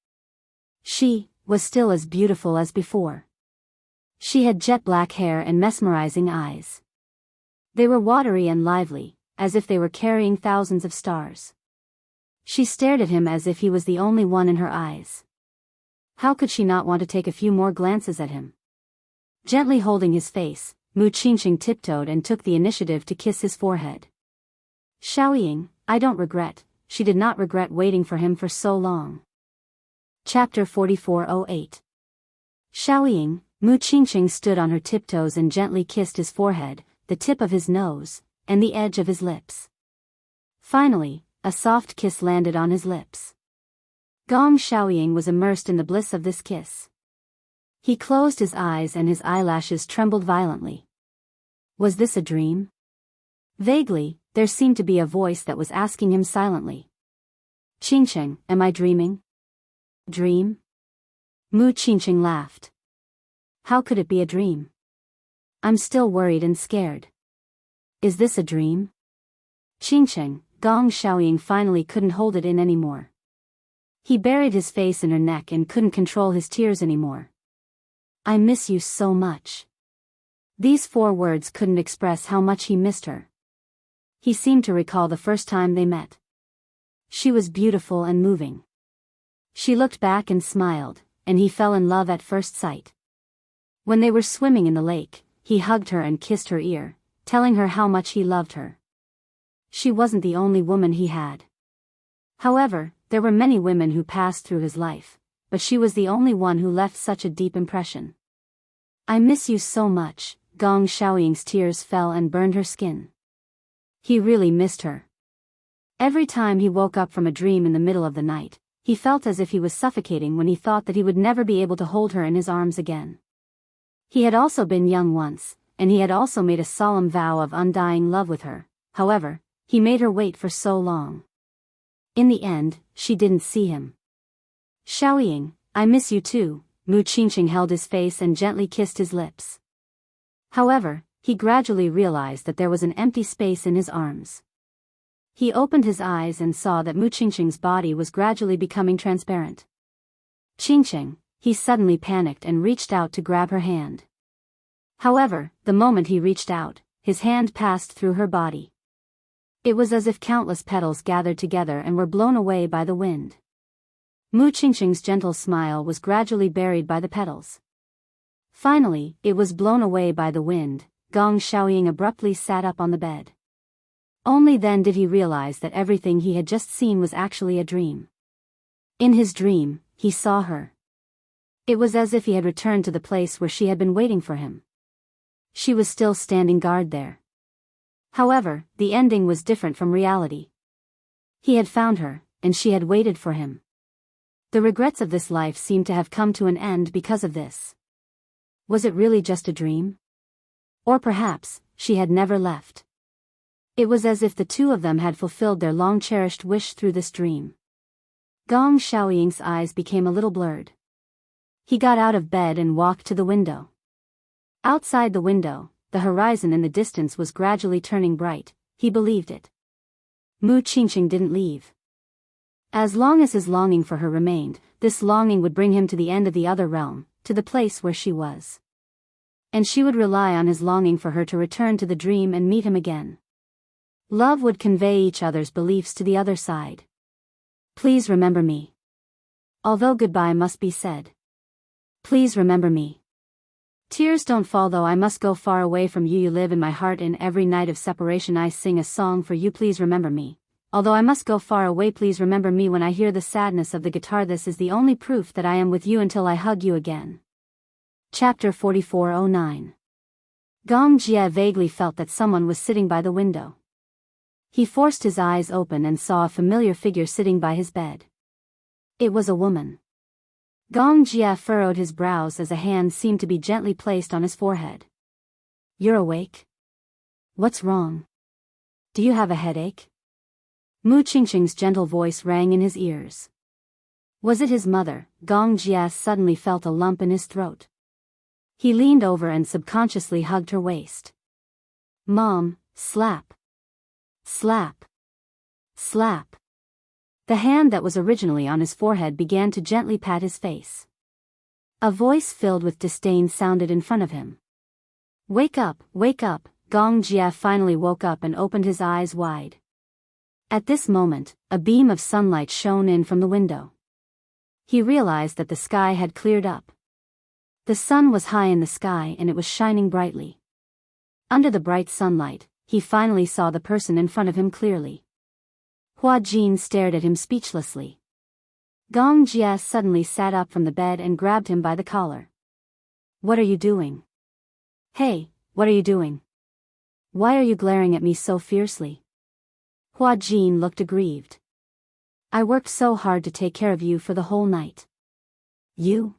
She was still as beautiful as before. She had jet black hair and mesmerizing eyes. They were watery and lively, as if they were carrying thousands of stars. She stared at him as if he was the only one in her eyes. How could she not want to take a few more glances at him? Gently holding his face, Mu Qingqing tiptoed and took the initiative to kiss his forehead. Xiaoying, I don't regret. She did not regret waiting for him for so long. Chapter 4408. Xiaoying, Mu Qingqing stood on her tiptoes and gently kissed his forehead, the tip of his nose, and the edge of his lips. Finally, a soft kiss landed on his lips. Gong Xiaoying was immersed in the bliss of this kiss. He closed his eyes and his eyelashes trembled violently. Was this a dream? Vaguely, there seemed to be a voice that was asking him silently. Qingqing, am I dreaming? Dream? Mu Qingqing laughed. How could it be a dream? I'm still worried and scared. Is this a dream? Qingqing, Gong Xiaoying finally couldn't hold it in anymore. He buried his face in her neck and couldn't control his tears anymore. I miss you so much. These 4 words couldn't express how much he missed her. He seemed to recall the first time they met. She was beautiful and moving. She looked back and smiled, and he fell in love at first sight. When they were swimming in the lake, he hugged her and kissed her ear, telling her how much he loved her. She wasn't the only woman he had. However, there were many women who passed through his life, but she was the only one who left such a deep impression. I miss you so much. Gong Xiaoying's tears fell and burned her skin. He really missed her. Every time he woke up from a dream in the middle of the night, he felt as if he was suffocating when he thought that he would never be able to hold her in his arms again. He had also been young once, and he had also made a solemn vow of undying love with her. However, he made her wait for so long. In the end, she didn't see him. Xiaoying, I miss you too. Mu Qingqing held his face and gently kissed his lips. However, he gradually realized that there was an empty space in his arms. He opened his eyes and saw that Mu Qingqing's body was gradually becoming transparent. Qingqing, he suddenly panicked and reached out to grab her hand. However, the moment he reached out, his hand passed through her body. It was as if countless petals gathered together and were blown away by the wind. Mu Qingqing's gentle smile was gradually buried by the petals. Finally, it was blown away by the wind. Gong Xiaoying abruptly sat up on the bed. Only then did he realize that everything he had just seen was actually a dream. In his dream, he saw her. It was as if he had returned to the place where she had been waiting for him. She was still standing guard there. However, the ending was different from reality. He had found her, and she had waited for him. The regrets of this life seemed to have come to an end because of this. Was it really just a dream? Or perhaps, she had never left. It was as if the two of them had fulfilled their long-cherished wish through this dream. Gong Xiaoying's eyes became a little blurred. He got out of bed and walked to the window. Outside the window, the horizon in the distance was gradually turning bright. He believed it. Mu Qingqing didn't leave. As long as his longing for her remained, this longing would bring him to the end of the other realm, to the place where she was. And she would rely on his longing for her to return to the dream and meet him again. Love would convey each other's beliefs to the other side. Please remember me. Although goodbye must be said. Please remember me. Tears don't fall though I must go far away from you. You live in my heart. In every night of separation I sing a song for you. Please remember me. Although I must go far away, please remember me when I hear the sadness of the guitar. This is the only proof that I am with you until I hug you again. Chapter 4409. Gong Jie vaguely felt that someone was sitting by the window. He forced his eyes open and saw a familiar figure sitting by his bed. It was a woman. Gong Jie furrowed his brows as a hand seemed to be gently placed on his forehead. You're awake? What's wrong? Do you have a headache? Mu Qingqing's gentle voice rang in his ears. Was it his mother? Gong Jie suddenly felt a lump in his throat. He leaned over and subconsciously hugged her waist. Mom, slap. Slap. Slap. The hand that was originally on his forehead began to gently pat his face. A voice filled with disdain sounded in front of him. Wake up, wake up. Gong Jie finally woke up and opened his eyes wide. At this moment, a beam of sunlight shone in from the window. He realized that the sky had cleared up. The sun was high in the sky and it was shining brightly. Under the bright sunlight, he finally saw the person in front of him clearly. Hua Jin stared at him speechlessly. Gong Jie suddenly sat up from the bed and grabbed him by the collar. What are you doing? Hey, what are you doing? Why are you glaring at me so fiercely? Hua Jin looked aggrieved. I worked so hard to take care of you for the whole night. You?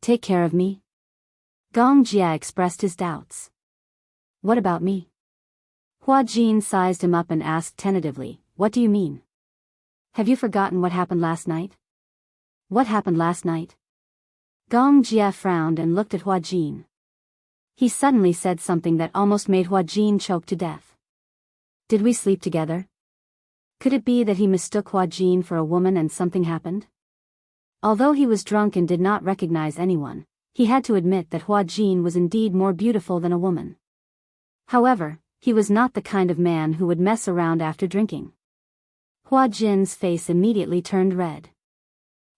Take care of me? Gong Jie expressed his doubts. What about me? Hua Jin sized him up and asked tentatively, what do you mean? Have you forgotten what happened last night? What happened last night? Gong Jie frowned and looked at Hua Jin. He suddenly said something that almost made Hua Jin choke to death. Did we sleep together? Could it be that he mistook Hua Jin for a woman and something happened? Although he was drunk and did not recognize anyone, he had to admit that Hua Jin was indeed more beautiful than a woman. However, he was not the kind of man who would mess around after drinking. Hua Jin's face immediately turned red.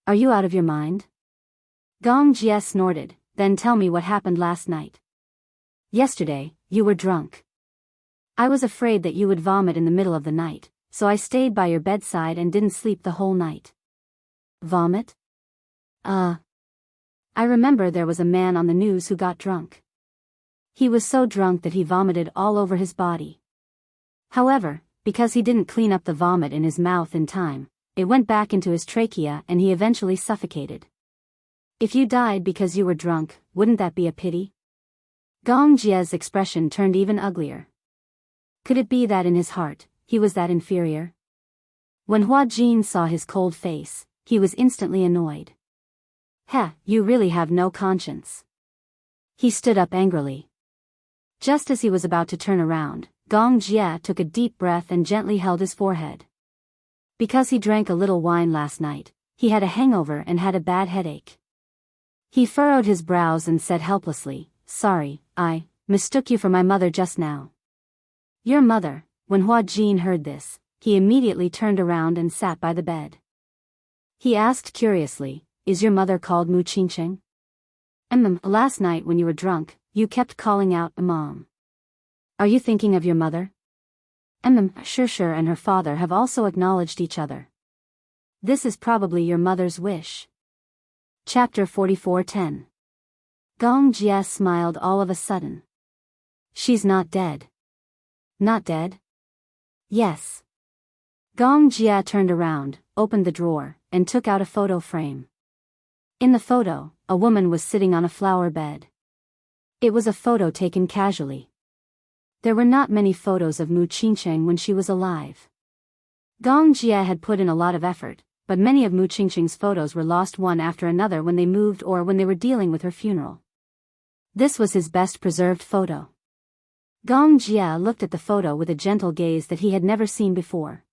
Are you out of your mind? Gong Jie snorted, then tell me what happened last night. Yesterday, you were drunk. I was afraid that you would vomit in the middle of the night, so I stayed by your bedside and didn't sleep the whole night. Vomit? I remember there was a man on the news who got drunk. He was so drunk that he vomited all over his body. However, because he didn't clean up the vomit in his mouth in time, it went back into his trachea and he eventually suffocated. If you died because you were drunk, wouldn't that be a pity? Gong Jie's expression turned even uglier. Could it be that in his heart, he was that inferior? When Hua Jin saw his cold face, he was instantly annoyed. Heh, you really have no conscience. He stood up angrily. Just as he was about to turn around, Gong Jie took a deep breath and gently held his forehead. Because he drank a little wine last night, he had a hangover and had a bad headache. He furrowed his brows and said helplessly, Sorry, I mistook you for my mother just now. Your mother. When Hua Jin heard this, he immediately turned around and sat by the bed. He asked curiously, Is your mother called Mu Qingqing? Last night when you were drunk, you kept calling out, Mom. Are you thinking of your mother? Sure and her father have also acknowledged each other. This is probably your mother's wish. Chapter 4410. Gong Jie smiled all of a sudden. She's not dead. Not dead? Yes. Gong Jie turned around, opened the drawer, and took out a photo frame. In the photo, a woman was sitting on a flower bed. It was a photo taken casually. There were not many photos of Mu Qingqing when she was alive. Gong Jie had put in a lot of effort, but many of Mu Qingqing's photos were lost one after another when they moved or when they were dealing with her funeral. This was his best preserved photo. Gong Jie looked at the photo with a gentle gaze that he had never seen before.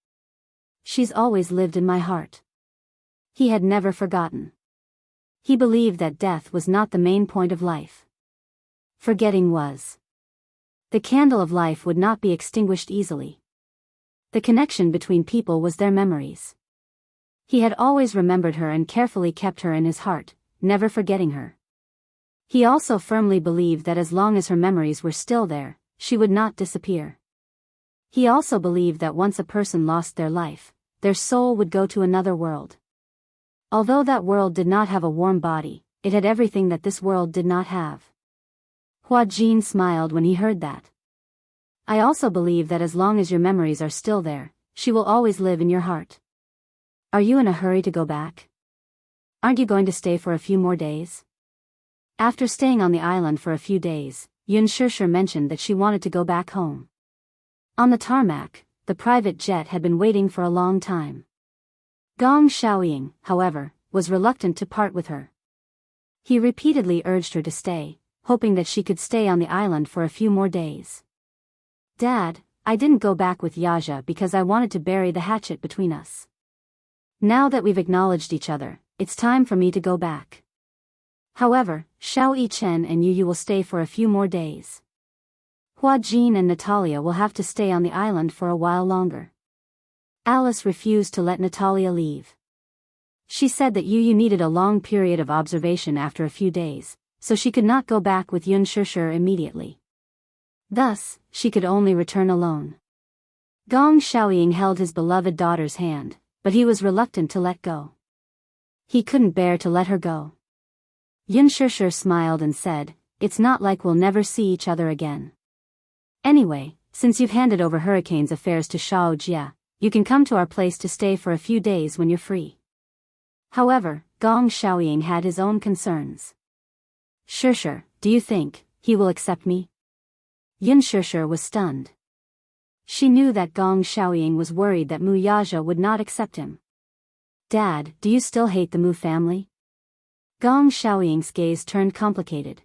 She's always lived in my heart. He had never forgotten. He believed that death was not the main point of life. Forgetting was. The candle of life would not be extinguished easily. The connection between people was their memories. He had always remembered her and carefully kept her in his heart, never forgetting her. He also firmly believed that as long as her memories were still there, she would not disappear. He also believed that once a person lost their life, their soul would go to another world. Although that world did not have a warm body, it had everything that this world did not have. Hua Jin smiled when he heard that. I also believe that as long as your memories are still there, she will always live in your heart. Are you in a hurry to go back? Aren't you going to stay for a few more days? After staying on the island for a few days, Yun Shishir mentioned that she wanted to go back home. On the tarmac, the private jet had been waiting for a long time. Gong Xiaoying, however, was reluctant to part with her. He repeatedly urged her to stay, hoping that she could stay on the island for a few more days. Dad, I didn't go back with Yaja because I wanted to bury the hatchet between us. Now that we've acknowledged each other, it's time for me to go back. However, Xiao Yichen and Yu will stay for a few more days. Hua Jin and Natalia will have to stay on the island for a while longer. Alice refused to let Natalia leave. She said that Yu needed a long period of observation after a few days, so she could not go back with Yun Shishir immediately. Thus, she could only return alone. Gong Xiaoying held his beloved daughter's hand, but he was reluctant to let go. He couldn't bear to let her go. Yun Shishir smiled and said, "It's not like we'll never see each other again. Anyway, since you've handed over Hurricane's affairs to Shao Jia, you can come to our place to stay for a few days when you're free." However, Gong Xiaoying had his own concerns. "Shishir, do you think he will accept me?" Yun Shishir was stunned. She knew that Gong Xiaoying was worried that Mu Yaja would not accept him. "Dad, do you still hate the Mu family?" Gong Xiaoying's gaze turned complicated.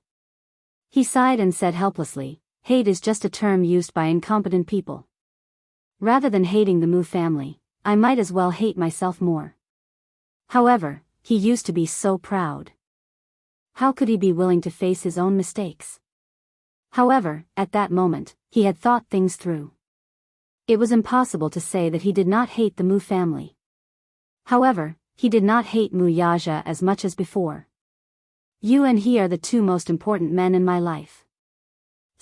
He sighed and said helplessly, "Hate is just a term used by incompetent people. Rather than hating the Mu family, I might as well hate myself more." However, he used to be so proud. How could he be willing to face his own mistakes? However, at that moment, he had thought things through. It was impossible to say that he did not hate the Mu family. However, he did not hate Mu Yaja as much as before. "You and he are the two most important men in my life.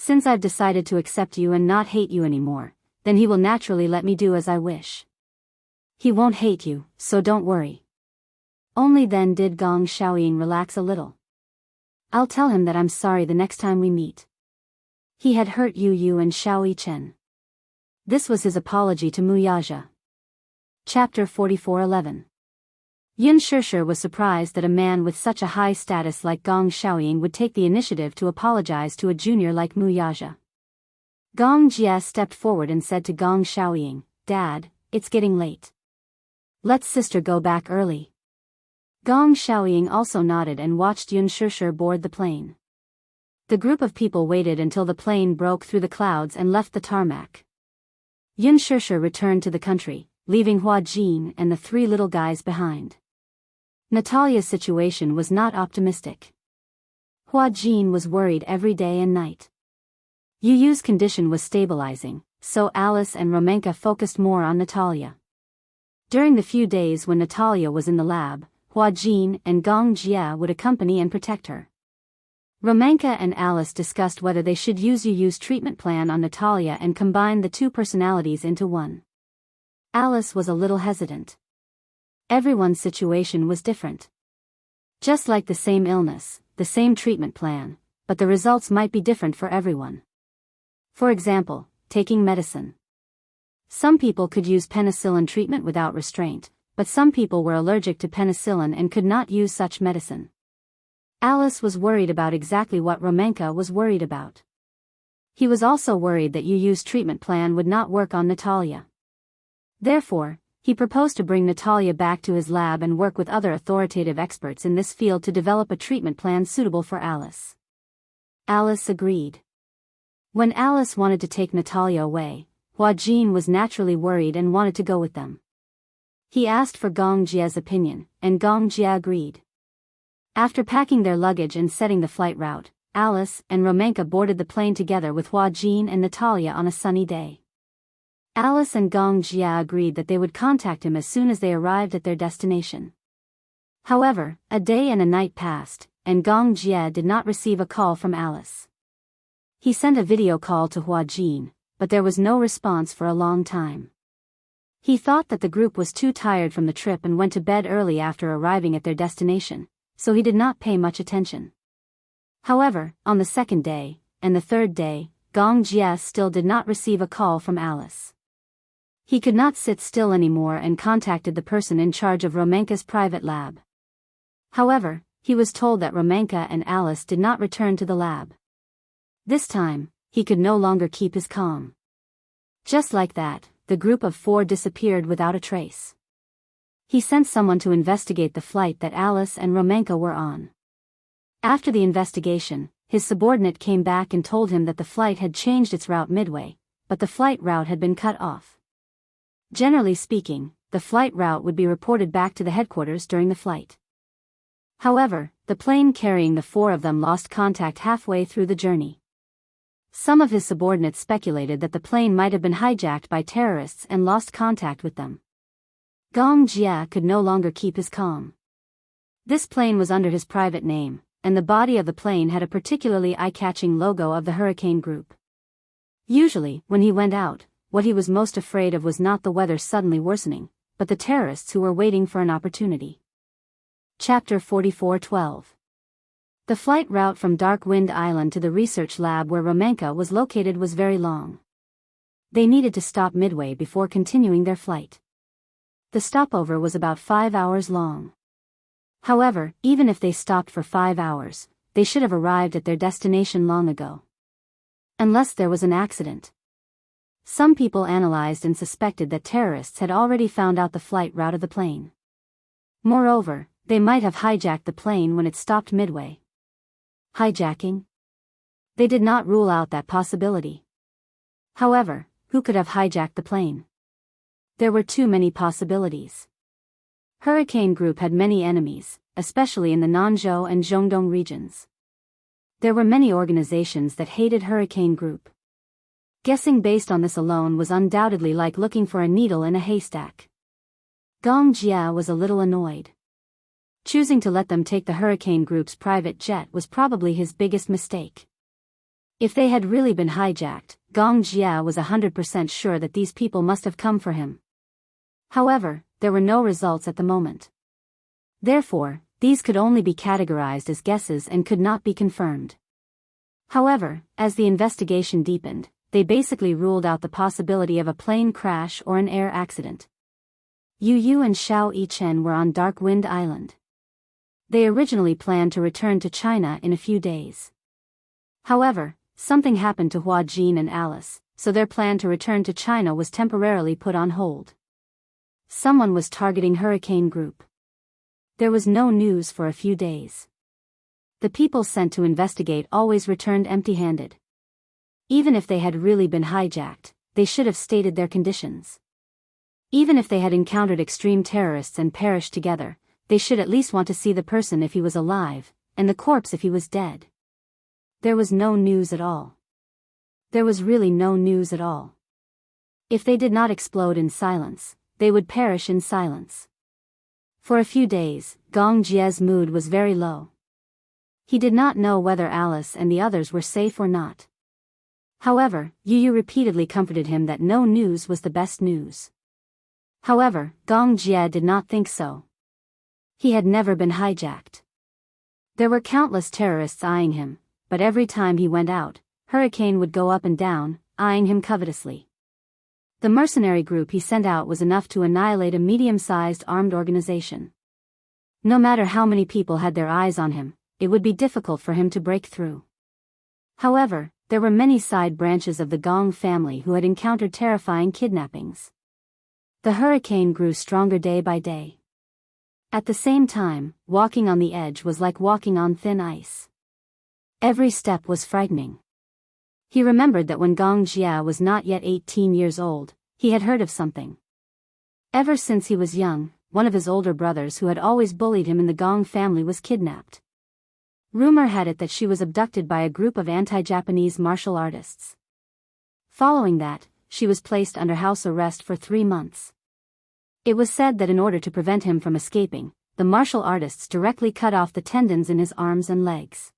Since I've decided to accept you and not hate you anymore, then he will naturally let me do as I wish. He won't hate you, so don't worry." Only then did Gong Xiaoying relax a little. "I'll tell him that I'm sorry the next time we meet. He had hurt Yu and Xiao Yichen." This was his apology to Mu Yaja. Chapter 44:11. Yun Shishir was surprised that a man with such a high status like Gong Xiaoying would take the initiative to apologize to a junior like Mu Yaja. Gong Jia stepped forward and said to Gong Xiaoying, "Dad, it's getting late. Let sister go back early." Gong Xiaoying also nodded and watched Yun Shishir board the plane. The group of people waited until the plane broke through the clouds and left the tarmac. Yun Shishir returned to the country, leaving Hua Jin and the three little guys behind. Natalia's situation was not optimistic. Hua Jin was worried every day and night. Yu's condition was stabilizing, so Alice and Romenka focused more on Natalia. During the few days when Natalia was in the lab, Hua Jin and Gong Jia would accompany and protect her. Romenka and Alice discussed whether they should use Yu's treatment plan on Natalia and combine the two personalities into one. Alice was a little hesitant. Everyone's situation was different. Just like the same illness, the same treatment plan, but the results might be different for everyone. For example, taking medicine. Some people could use penicillin treatment without restraint, but some people were allergic to penicillin and could not use such medicine. Alice was worried about exactly what Romenka was worried about. He was also worried that Yu's treatment plan would not work on Natalia. Therefore, he proposed to bring Natalia back to his lab and work with other authoritative experts in this field to develop a treatment plan suitable for Alice. Alice agreed. When Alice wanted to take Natalia away, Hua Jin was naturally worried and wanted to go with them. He asked for Gong Jia's opinion, and Gong Jia agreed. After packing their luggage and setting the flight route, Alice and Romenka boarded the plane together with Hua Jin and Natalia on a sunny day. Alice and Gong Jia agreed that they would contact him as soon as they arrived at their destination. However, a day and a night passed, and Gong Jia did not receive a call from Alice. He sent a video call to Hua Jin, but there was no response for a long time. He thought that the group was too tired from the trip and went to bed early after arriving at their destination, so he did not pay much attention. However, on the second day, and the third day, Gong Jia still did not receive a call from Alice. He could not sit still anymore and contacted the person in charge of Romanka's private lab. However, he was told that Romanka and Alice did not return to the lab. This time, he could no longer keep his calm. Just like that, the group of 4 disappeared without a trace. He sent someone to investigate the flight that Alice and Romanka were on. After the investigation, his subordinate came back and told him that the flight had changed its route midway, but the flight route had been cut off. Generally speaking, the flight route would be reported back to the headquarters during the flight. However, the plane carrying the 4 of them lost contact halfway through the journey. Some of his subordinates speculated that the plane might have been hijacked by terrorists and lost contact with them. Gong Jia could no longer keep his calm. This plane was under his private name, and the body of the plane had a particularly eye-catching logo of the Hurricane Group. Usually, when he went out, what he was most afraid of was not the weather suddenly worsening, but the terrorists who were waiting for an opportunity. Chapter 44:12. The flight route from Dark Wind Island to the research lab where Romanka was located was very long. They needed to stop midway before continuing their flight. The stopover was about 5 hours long. However, even if they stopped for 5 hours, they should have arrived at their destination long ago. Unless there was an accident. Some people analyzed and suspected that terrorists had already found out the flight route of the plane. Moreover, they might have hijacked the plane when it stopped midway. Hijacking? They did not rule out that possibility. However, who could have hijacked the plane? There were too many possibilities. Hurricane Group had many enemies, especially in the Nanzhou and Zhongdong regions. There were many organizations that hated Hurricane Group. Guessing based on this alone was undoubtedly like looking for a needle in a haystack. Gong Jia was a little annoyed. Choosing to let them take the Hurricane Group's private jet was probably his biggest mistake. If they had really been hijacked, Gong Jia was 100% sure that these people must have come for him. However, there were no results at the moment. Therefore, these could only be categorized as guesses and could not be confirmed. However, as the investigation deepened, they basically ruled out the possibility of a plane crash or an air accident. Yu Yu and Xiao Yichen were on Dark Wind Island. They originally planned to return to China in a few days. However, something happened to Hua Jin and Alice, so their plan to return to China was temporarily put on hold. Someone was targeting Hurricane Group. There was no news for a few days. The people sent to investigate always returned empty-handed. Even if they had really been hijacked, they should have stated their conditions. Even if they had encountered extreme terrorists and perished together, they should at least want to see the person if he was alive, and the corpse if he was dead. There was no news at all. There was really no news at all. If they did not explode in silence, they would perish in silence. For a few days, Gong Jia's mood was very low. He did not know whether Alice and the others were safe or not. However, Yu Yu repeatedly comforted him that no news was the best news. However, Gong Jia did not think so. He had never been hijacked. There were countless terrorists eyeing him, but every time he went out, Hurricane would go up and down, eyeing him covetously. The mercenary group he sent out was enough to annihilate a medium-sized armed organization. No matter how many people had their eyes on him, it would be difficult for him to break through. However, there were many side branches of the Gong family who had encountered terrifying kidnappings. The hurricane grew stronger day by day. At the same time, walking on the edge was like walking on thin ice. Every step was frightening. He remembered that when Gong Jia was not yet 18 years old, he had heard of something. Ever since he was young, one of his older brothers who had always bullied him in the Gong family was kidnapped. Rumor had it that she was abducted by a group of anti-Japanese martial artists. Following that, she was placed under house arrest for 3 months. It was said that in order to prevent him from escaping, the martial artists directly cut off the tendons in his arms and legs.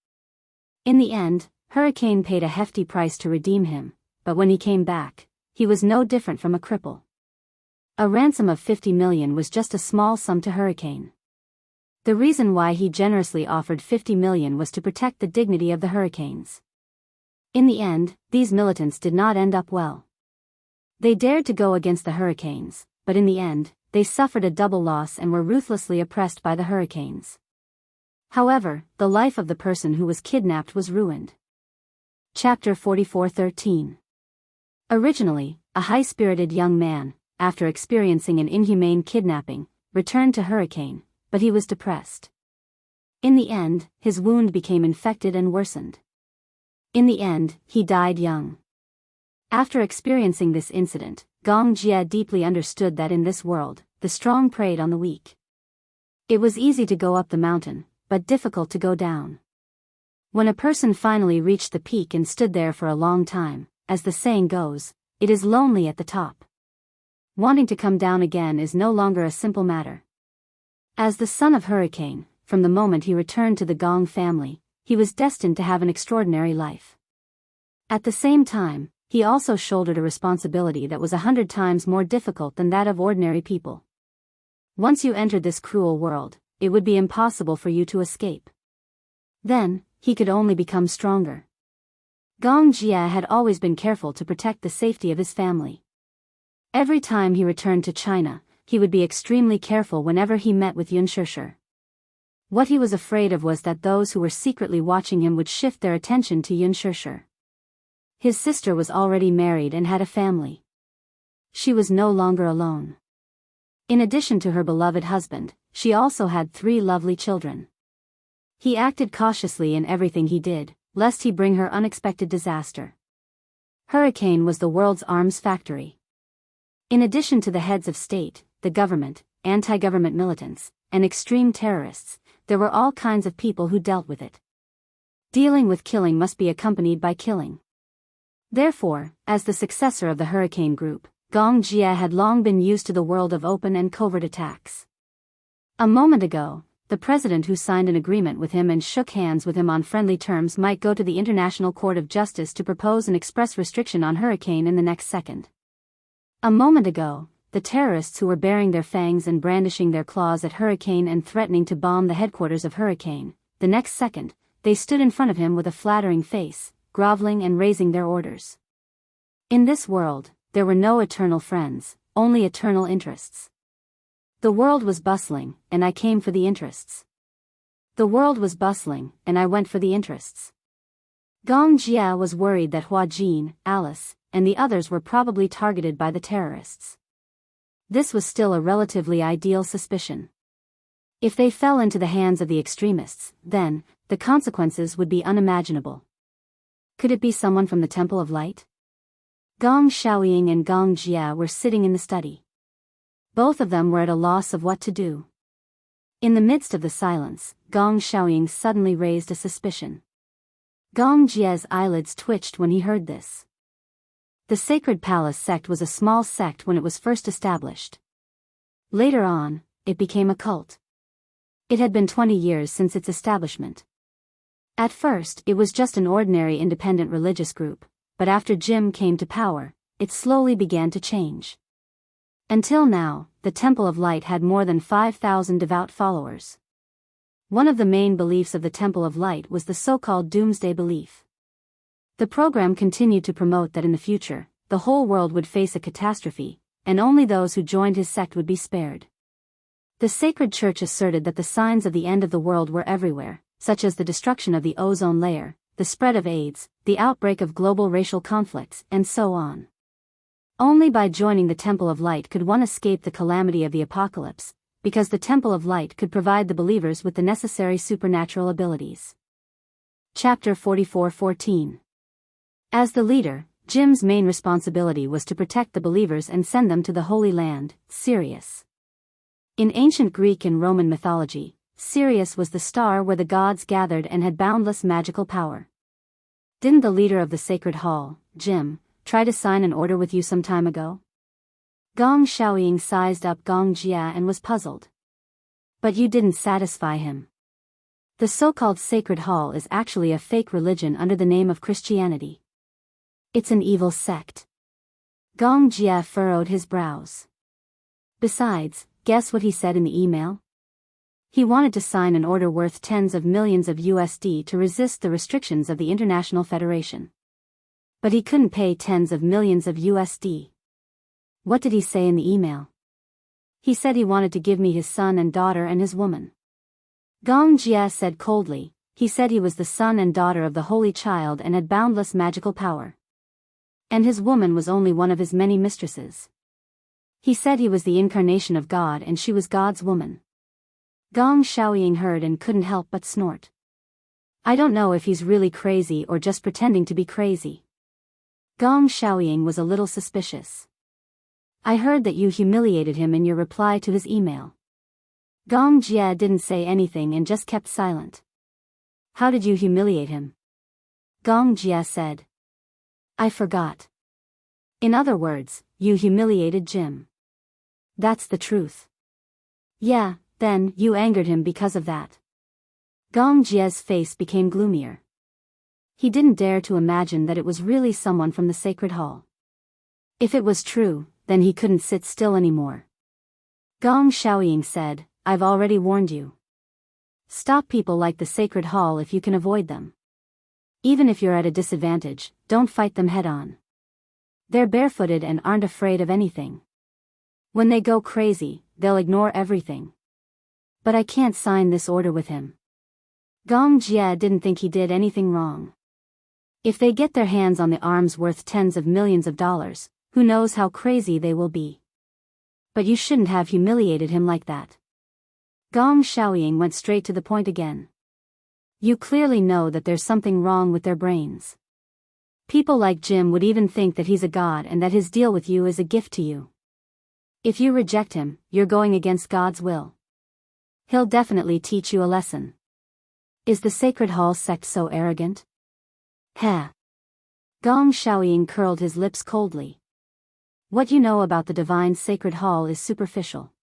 In the end, Hurricane paid a hefty price to redeem him, but when he came back, he was no different from a cripple. A ransom of 50 million was just a small sum to Hurricane. The reason why he generously offered 50 million was to protect the dignity of the Hurricanes. In the end, these militants did not end up well. They dared to go against the Hurricanes, but in the end, they suffered a double loss and were ruthlessly oppressed by the Hurricanes. However, the life of the person who was kidnapped was ruined. Chapter 44:13. Originally, a high-spirited young man, after experiencing an inhumane kidnapping, returned to Hurricane, but he was depressed. In the end, his wound became infected and worsened. In the end, he died young. After experiencing this incident, Gong Jia deeply understood that in this world, the strong preyed on the weak. It was easy to go up the mountain, but difficult to go down. When a person finally reached the peak and stood there for a long time, as the saying goes, it is lonely at the top. Wanting to come down again is no longer a simple matter. As the son of Hurricane, from the moment he returned to the Gong family, he was destined to have an extraordinary life. At the same time, he also shouldered a responsibility that was 100 times more difficult than that of ordinary people. Once you entered this cruel world, it would be impossible for you to escape. Then, he could only become stronger. Gong Jia had always been careful to protect the safety of his family. Every time he returned to China, he would be extremely careful whenever he met with Yunshishi. What he was afraid of was that those who were secretly watching him would shift their attention to Yunshishi. His sister was already married and had a family. She was no longer alone. In addition to her beloved husband, she also had 3 lovely children. He acted cautiously in everything he did, lest he bring her unexpected disaster. Hurricane was the world's arms factory. In addition to the heads of state, the government, anti-government militants, and extreme terrorists, there were all kinds of people who dealt with it. Dealing with killing must be accompanied by killing. Therefore, as the successor of the Hurricane Group, Gong Jia had long been used to the world of open and covert attacks. A moment ago, the president who signed an agreement with him and shook hands with him on friendly terms might go to the International Court of Justice to propose an express restriction on Hurricane in the next second. A moment ago, the terrorists who were baring their fangs and brandishing their claws at Hurricane and threatening to bomb the headquarters of Hurricane, the next second, they stood in front of him with a flattering face, groveling and raising their orders. In this world, there were no eternal friends, only eternal interests. The world was bustling, and I came for the interests. The world was bustling, and I went for the interests. Gong Jia was worried that Hua Jin, Alice, and the others were probably targeted by the terrorists. This was still a relatively ideal suspicion. If they fell into the hands of the extremists, then, the consequences would be unimaginable. Could it be someone from the Temple of Light? Gong Xiaoying and Gong Jia were sitting in the study. Both of them were at a loss of what to do. In the midst of the silence, Gong Xiaoying suddenly raised a suspicion. Gong Jia's eyelids twitched when he heard this. The Sacred Palace sect was a small sect when it was first established. Later on, it became a cult. It had been 20 years since its establishment. At first, it was just an ordinary independent religious group, but after Jim came to power, it slowly began to change. Until now, the Temple of Light had more than 5,000 devout followers. One of the main beliefs of the Temple of Light was the so-called Doomsday belief. The program continued to promote that in the future, the whole world would face a catastrophe, and only those who joined his sect would be spared. The sacred church asserted that the signs of the end of the world were everywhere, such as the destruction of the ozone layer, the spread of AIDS, the outbreak of global racial conflicts, and so on. Only by joining the Temple of Light could one escape the calamity of the apocalypse, because the Temple of Light could provide the believers with the necessary supernatural abilities. Chapter 44:14. As the leader, Jim's main responsibility was to protect the believers and send them to the Holy Land, Sirius. In ancient Greek and Roman mythology, Sirius was the star where the gods gathered and had boundless magical power. Didn't the leader of the Sacred Hall, Jim, try to sign an order with you some time ago? Gong Xiaoying sized up Gong Jia and was puzzled. But you didn't satisfy him. The so-called Sacred Hall is actually a fake religion under the name of Christianity. It's an evil sect. Gong Jia furrowed his brows. Besides, guess what he said in the email? He wanted to sign an order worth tens of millions of USD to resist the restrictions of the International Federation. But he couldn't pay tens of millions of USD. What did he say in the email? He said he wanted to give me his son and daughter and his woman. Gong Jia said coldly, he said he was the son and daughter of the Holy Child and had boundless magical power. And his woman was only one of his many mistresses. He said he was the incarnation of God and she was God's woman. Gong Xiaoying heard and couldn't help but snort. I don't know if he's really crazy or just pretending to be crazy. Gong Xiaoying was a little suspicious. I heard that you humiliated him in your reply to his email. Gong Jia didn't say anything and just kept silent. How did you humiliate him? Gong Jia said. I forgot. In other words, you humiliated Jim. That's the truth. Yeah, then, you angered him because of that. Gong Jia's face became gloomier. He didn't dare to imagine that it was really someone from the sacred hall. If it was true, then he couldn't sit still anymore. Gong Xiaoying said, I've already warned you. Stop people like the sacred hall if you can avoid them. Even if you're at a disadvantage, don't fight them head-on. They're barefooted and aren't afraid of anything. When they go crazy, they'll ignore everything. But I can't sign this order with him. Gong Jia didn't think he did anything wrong. If they get their hands on the arms worth tens of millions of dollars, who knows how crazy they will be. But you shouldn't have humiliated him like that. Gong Xiaoying went straight to the point again. You clearly know that there's something wrong with their brains. People like Jim would even think that he's a god and that his deal with you is a gift to you. If you reject him, you're going against God's will. He'll definitely teach you a lesson. Is the Sacred Hall sect so arrogant? Heh. Gong Xiaoying curled his lips coldly. What you know about the divine Sacred Hall is superficial.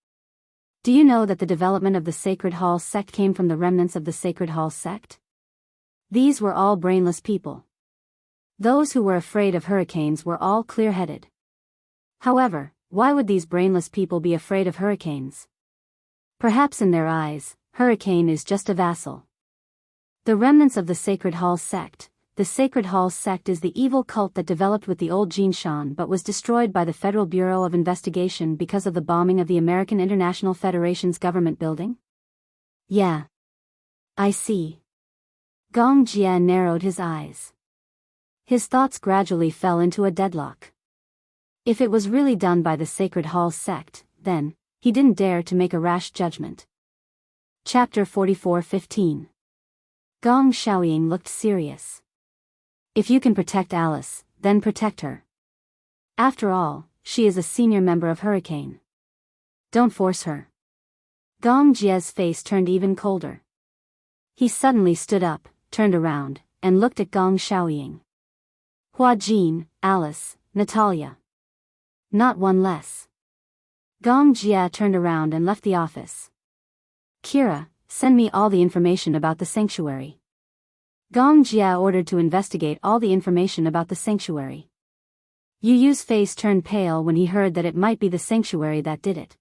Do you know that the development of the Sacred Hall sect came from the remnants of the Sacred Hall sect? These were all brainless people. Those who were afraid of hurricanes were all clear-headed. However, why would these brainless people be afraid of hurricanes? Perhaps in their eyes, hurricane is just a vassal. The remnants of the Sacred Hall sect. The Sacred Hall sect is the evil cult that developed with the old Jinshan but was destroyed by the Federal Bureau of Investigation because of the bombing of the American International Federation's government building? Yeah. I see. Gong Jia narrowed his eyes. His thoughts gradually fell into a deadlock. If it was really done by the Sacred Hall sect, then, he didn't dare to make a rash judgment. Chapter 44:15. Gong Xiaoying looked serious. If you can protect Alice, then protect her. After all, she is a senior member of Hurricane. Don't force her. Gong Jia's face turned even colder. He suddenly stood up, turned around, and looked at Gong Xiaoying. Hua Jin, Alice, Natalia. Not one less. Gong Jia turned around and left the office. Kira, send me all the information about the sanctuary. Gong Jia ordered to investigate all the information about the sanctuary. Yu Yu's face turned pale when he heard that it might be the sanctuary that did it.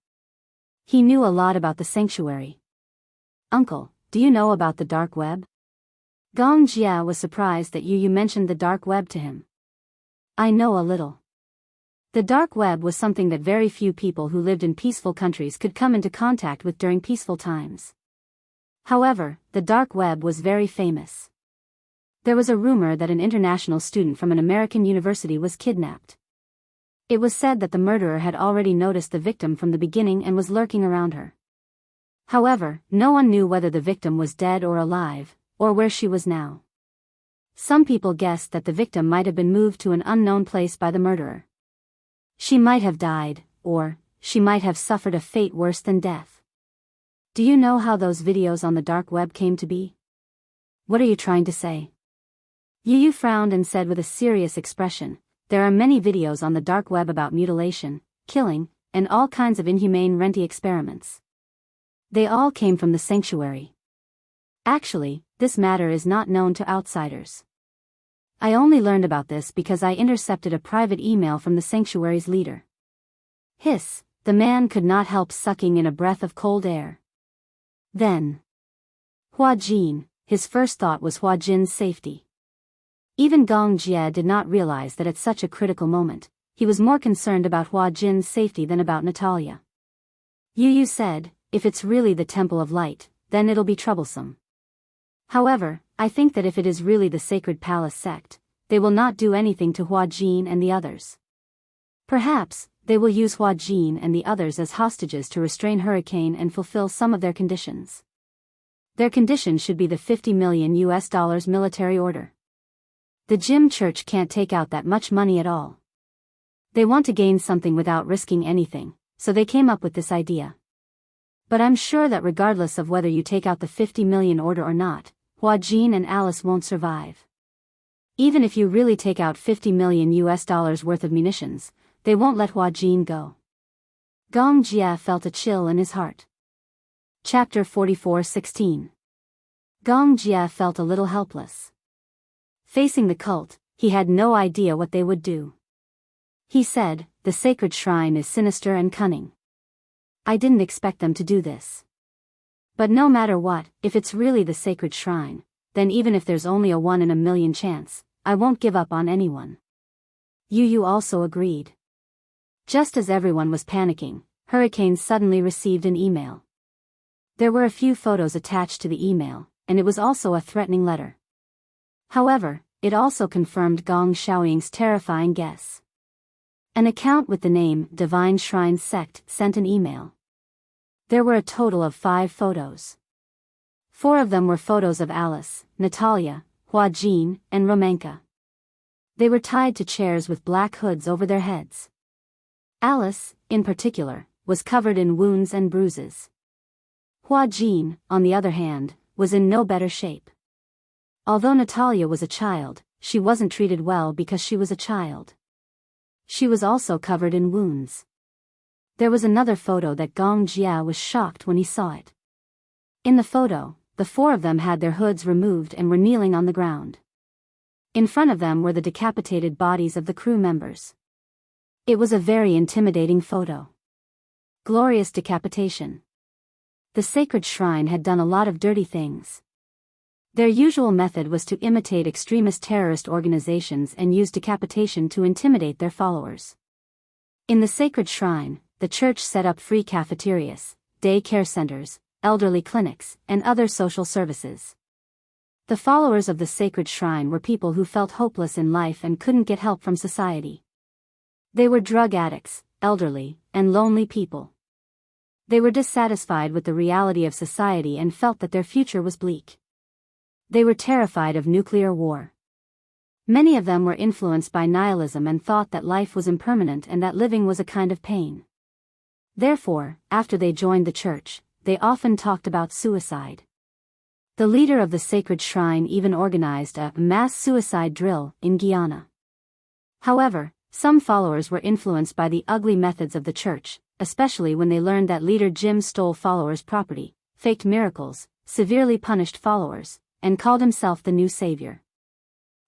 He knew a lot about the sanctuary. Uncle, do you know about the dark web? Gong Jia was surprised that Yu Yu mentioned the dark web to him. I know a little. The dark web was something that very few people who lived in peaceful countries could come into contact with during peaceful times. However, the dark web was very famous. There was a rumor that an international student from an American university was kidnapped. It was said that the murderer had already noticed the victim from the beginning and was lurking around her. However, no one knew whether the victim was dead or alive, or where she was now. Some people guessed that the victim might have been moved to an unknown place by the murderer. She might have died, or she might have suffered a fate worse than death. Do you know how those videos on the dark web came to be? What are you trying to say? Yu Yu frowned and said with a serious expression, there are many videos on the dark web about mutilation, killing, and all kinds of inhumane Renti experiments. They all came from the sanctuary. Actually, this matter is not known to outsiders. I only learned about this because I intercepted a private email from the sanctuary's leader. Hiss, the man could not help sucking in a breath of cold air. Then. Hua Jin, his first thought was Hua Jin's safety. Even Gong Jie did not realize that at such a critical moment, he was more concerned about Hua Jin's safety than about Natalia. Yu said, if it's really the Temple of Light, then it'll be troublesome. However, I think that if it is really the Sacred Palace sect, they will not do anything to Hua Jin and the others. Perhaps, they will use Hua Jin and the others as hostages to restrain Hurricane and fulfill some of their conditions. Their condition should be the $50 million military order. The Jim Church can't take out that much money at all. They want to gain something without risking anything, so they came up with this idea. But I'm sure that regardless of whether you take out the $50 million order or not, Hua Jin and Alice won't survive. Even if you really take out $50 million worth of munitions, they won't let Hua Jin go. Gong Jie felt a chill in his heart. Chapter 44:16. Gong Jie felt a little helpless. Facing the cult, he had no idea what they would do. He said, the sacred shrine is sinister and cunning. I didn't expect them to do this. But no matter what, if it's really the sacred shrine, then even if there's only a 1 in a million chance, I won't give up on anyone. Yu also agreed. Just as everyone was panicking, Hurricane suddenly received an email. There were a few photos attached to the email, and it was also a threatening letter. However, it also confirmed Gong Xiaoying's terrifying guess. An account with the name Divine Shrine Sect sent an email. There were a total of 5 photos. 4 of them were photos of Alice, Natalia, Hua Jin, and Romanka. They were tied to chairs with black hoods over their heads. Alice, in particular, was covered in wounds and bruises. Hua Jin, on the other hand, was in no better shape. Although Natalia was a child, she wasn't treated well because she was a child. She was also covered in wounds. There was another photo that Gong Jie was shocked when he saw it. In the photo, the 4 of them had their hoods removed and were kneeling on the ground. In front of them were the decapitated bodies of the crew members. It was a very intimidating photo. Glorious decapitation. The sacred shrine had done a lot of dirty things. Their usual method was to imitate extremist terrorist organizations and use decapitation to intimidate their followers. In the sacred shrine, the church set up free cafeterias, day care centers, elderly clinics, and other social services. The followers of the sacred shrine were people who felt hopeless in life and couldn't get help from society. They were drug addicts, elderly, and lonely people. They were dissatisfied with the reality of society and felt that their future was bleak. They were terrified of nuclear war. Many of them were influenced by nihilism and thought that life was impermanent and that living was a kind of pain. Therefore, after they joined the church, they often talked about suicide. The leader of the sacred shrine even organized a mass suicide drill in Guyana. However, some followers were influenced by the ugly methods of the church, especially when they learned that leader Jim stole followers' property, faked miracles, severely punished followers, and called himself the new savior.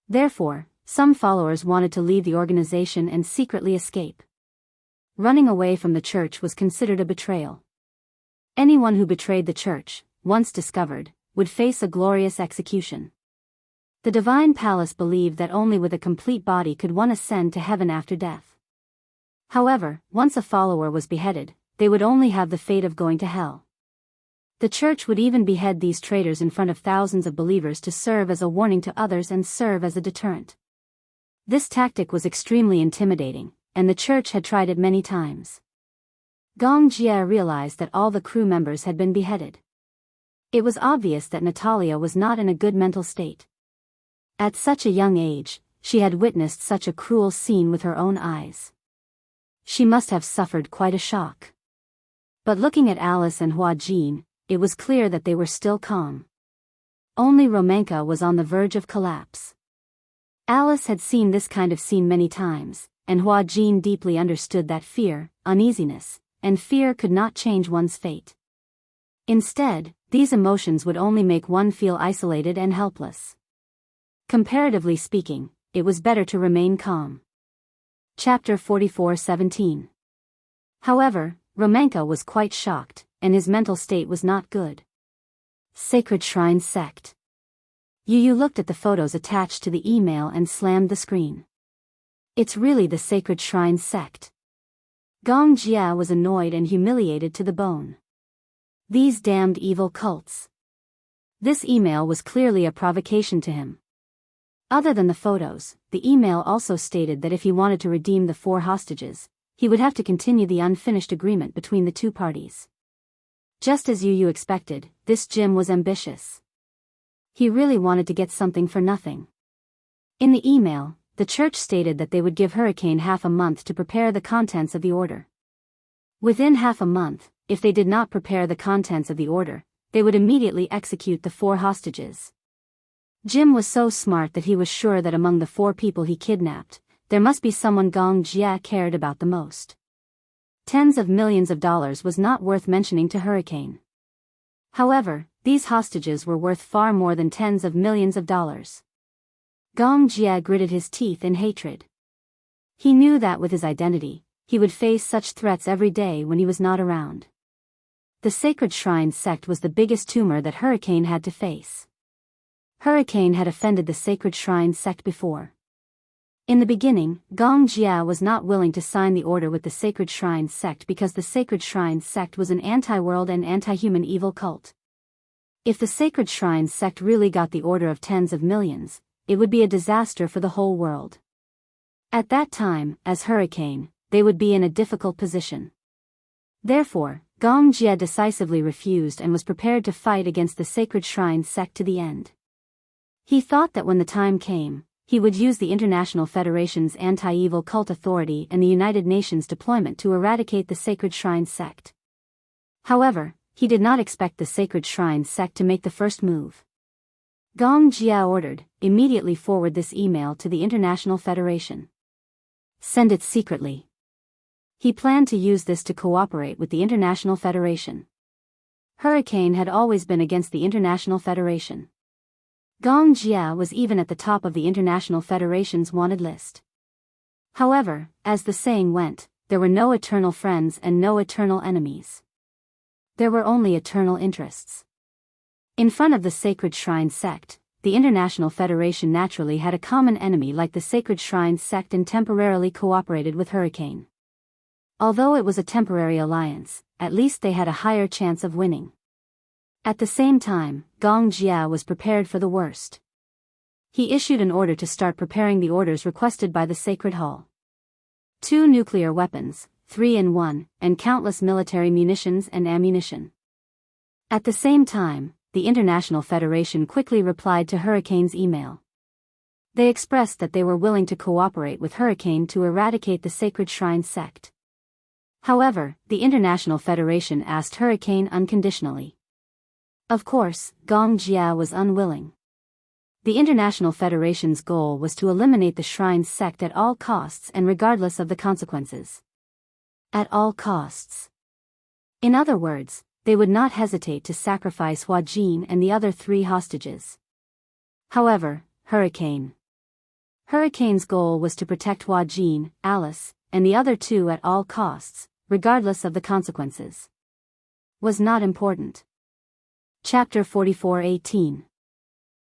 Therefore, some followers wanted to leave the organization and secretly escape. Running away from the church was considered a betrayal. Anyone who betrayed the church, once discovered, would face a glorious execution. The Divine Palace believed that only with a complete body could one ascend to heaven after death. However, once a follower was beheaded, they would only have the fate of going to hell. The church would even behead these traitors in front of thousands of believers to serve as a warning to others and serve as a deterrent. This tactic was extremely intimidating, and the church had tried it many times. Gong Jie realized that all the crew members had been beheaded. It was obvious that Natalia was not in a good mental state. At such a young age, she had witnessed such a cruel scene with her own eyes. She must have suffered quite a shock. But looking at Alice and Hua Jin, it was clear that they were still calm. Only Romanka was on the verge of collapse. Alice had seen this kind of scene many times, and Hua Jin deeply understood that fear, uneasiness, and fear could not change one's fate. Instead, these emotions would only make one feel isolated and helpless. Comparatively speaking, it was better to remain calm. Chapter 44:17. However, Romanka was quite shocked, and his mental state was not good. Sacred Shrine Sect. Yu looked at the photos attached to the email and slammed the screen. It's really the Sacred Shrine Sect. Gong Jia was annoyed and humiliated to the bone. These damned evil cults. This email was clearly a provocation to him. Other than the photos, the email also stated that if he wanted to redeem the 4 hostages, he would have to continue the unfinished agreement between the 2 parties. Just as Yu expected, this Jim was ambitious. He really wanted to get something for nothing. In the email, the church stated that they would give Hurricane half a month to prepare the contents of the order. Within half a month, if they did not prepare the contents of the order, they would immediately execute the 4 hostages. Jim was so smart that he was sure that among the 4 people he kidnapped, there must be someone Gong Jia cared about the most. Tens of millions of dollars was not worth mentioning to Hurricane. However, these hostages were worth far more than tens of millions of dollars. Gong Jia gritted his teeth in hatred. He knew that with his identity, he would face such threats every day when he was not around. The Sacred Shrine Sect was the biggest tumor that Hurricane had to face. Hurricane had offended the Sacred Shrine Sect before. In the beginning, Gong Jia was not willing to sign the order with the Sacred Shrine Sect because the Sacred Shrine Sect was an anti-world and anti-human evil cult. If the Sacred Shrine Sect really got the order of tens of millions, it would be a disaster for the whole world. At that time, as Hurricane, they would be in a difficult position. Therefore, Gong Jia decisively refused and was prepared to fight against the Sacred Shrine Sect to the end. He thought that when the time came, he would use the International Federation's anti-evil cult authority and the United Nations deployment to eradicate the Sacred Shrine Sect. However, he did not expect the Sacred Shrine Sect to make the first move. Gong Jia ordered, immediately forward this email to the International Federation. Send it secretly. He planned to use this to cooperate with the International Federation. Hurricane had always been against the International Federation. Gong Jia was even at the top of the International Federation's wanted list. However, as the saying went, there were no eternal friends and no eternal enemies. There were only eternal interests. In front of the Sacred Shrine Sect, the International Federation naturally had a common enemy like the Sacred Shrine Sect and temporarily cooperated with Hurricane. Although it was a temporary alliance, at least they had a higher chance of winning. At the same time, Gong Jia was prepared for the worst. He issued an order to start preparing the orders requested by the Sacred Hall. 2 nuclear weapons, 3 in 1, and countless military munitions and ammunition. At the same time, the International Federation quickly replied to Hurricane's email. They expressed that they were willing to cooperate with Hurricane to eradicate the Sacred Shrine Sect. However, the International Federation asked Hurricane unconditionally. Of course, Gong Jia was unwilling. The International Federation's goal was to eliminate the Shrine Sect at all costs and regardless of the consequences. At all costs. In other words, they would not hesitate to sacrifice Hua Jin and the other 3 hostages. However, Hurricane's goal was to protect Hua Jin, Alice, and the other 2 at all costs, regardless of the consequences. Was not important. Chapter 44:18.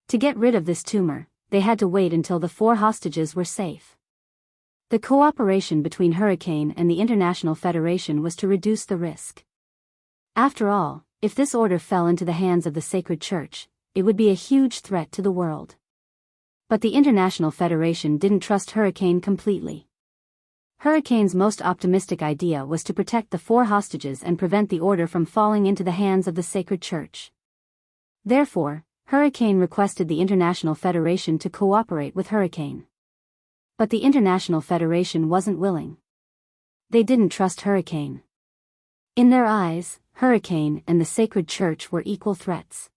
To get rid of this tumor, they had to wait until the 4 hostages were safe. The cooperation between Hurricane and the International Federation was to reduce the risk. After all, if this order fell into the hands of the Sacred Church, it would be a huge threat to the world. But the International Federation didn't trust Hurricane completely. Hurricane's most optimistic idea was to protect the 4 hostages and prevent the order from falling into the hands of the Sacred Church. Therefore, Hurricane requested the International Federation to cooperate with Hurricane. But the International Federation wasn't willing. They didn't trust Hurricane. In their eyes, Hurricane and the Sacred Church were equal threats.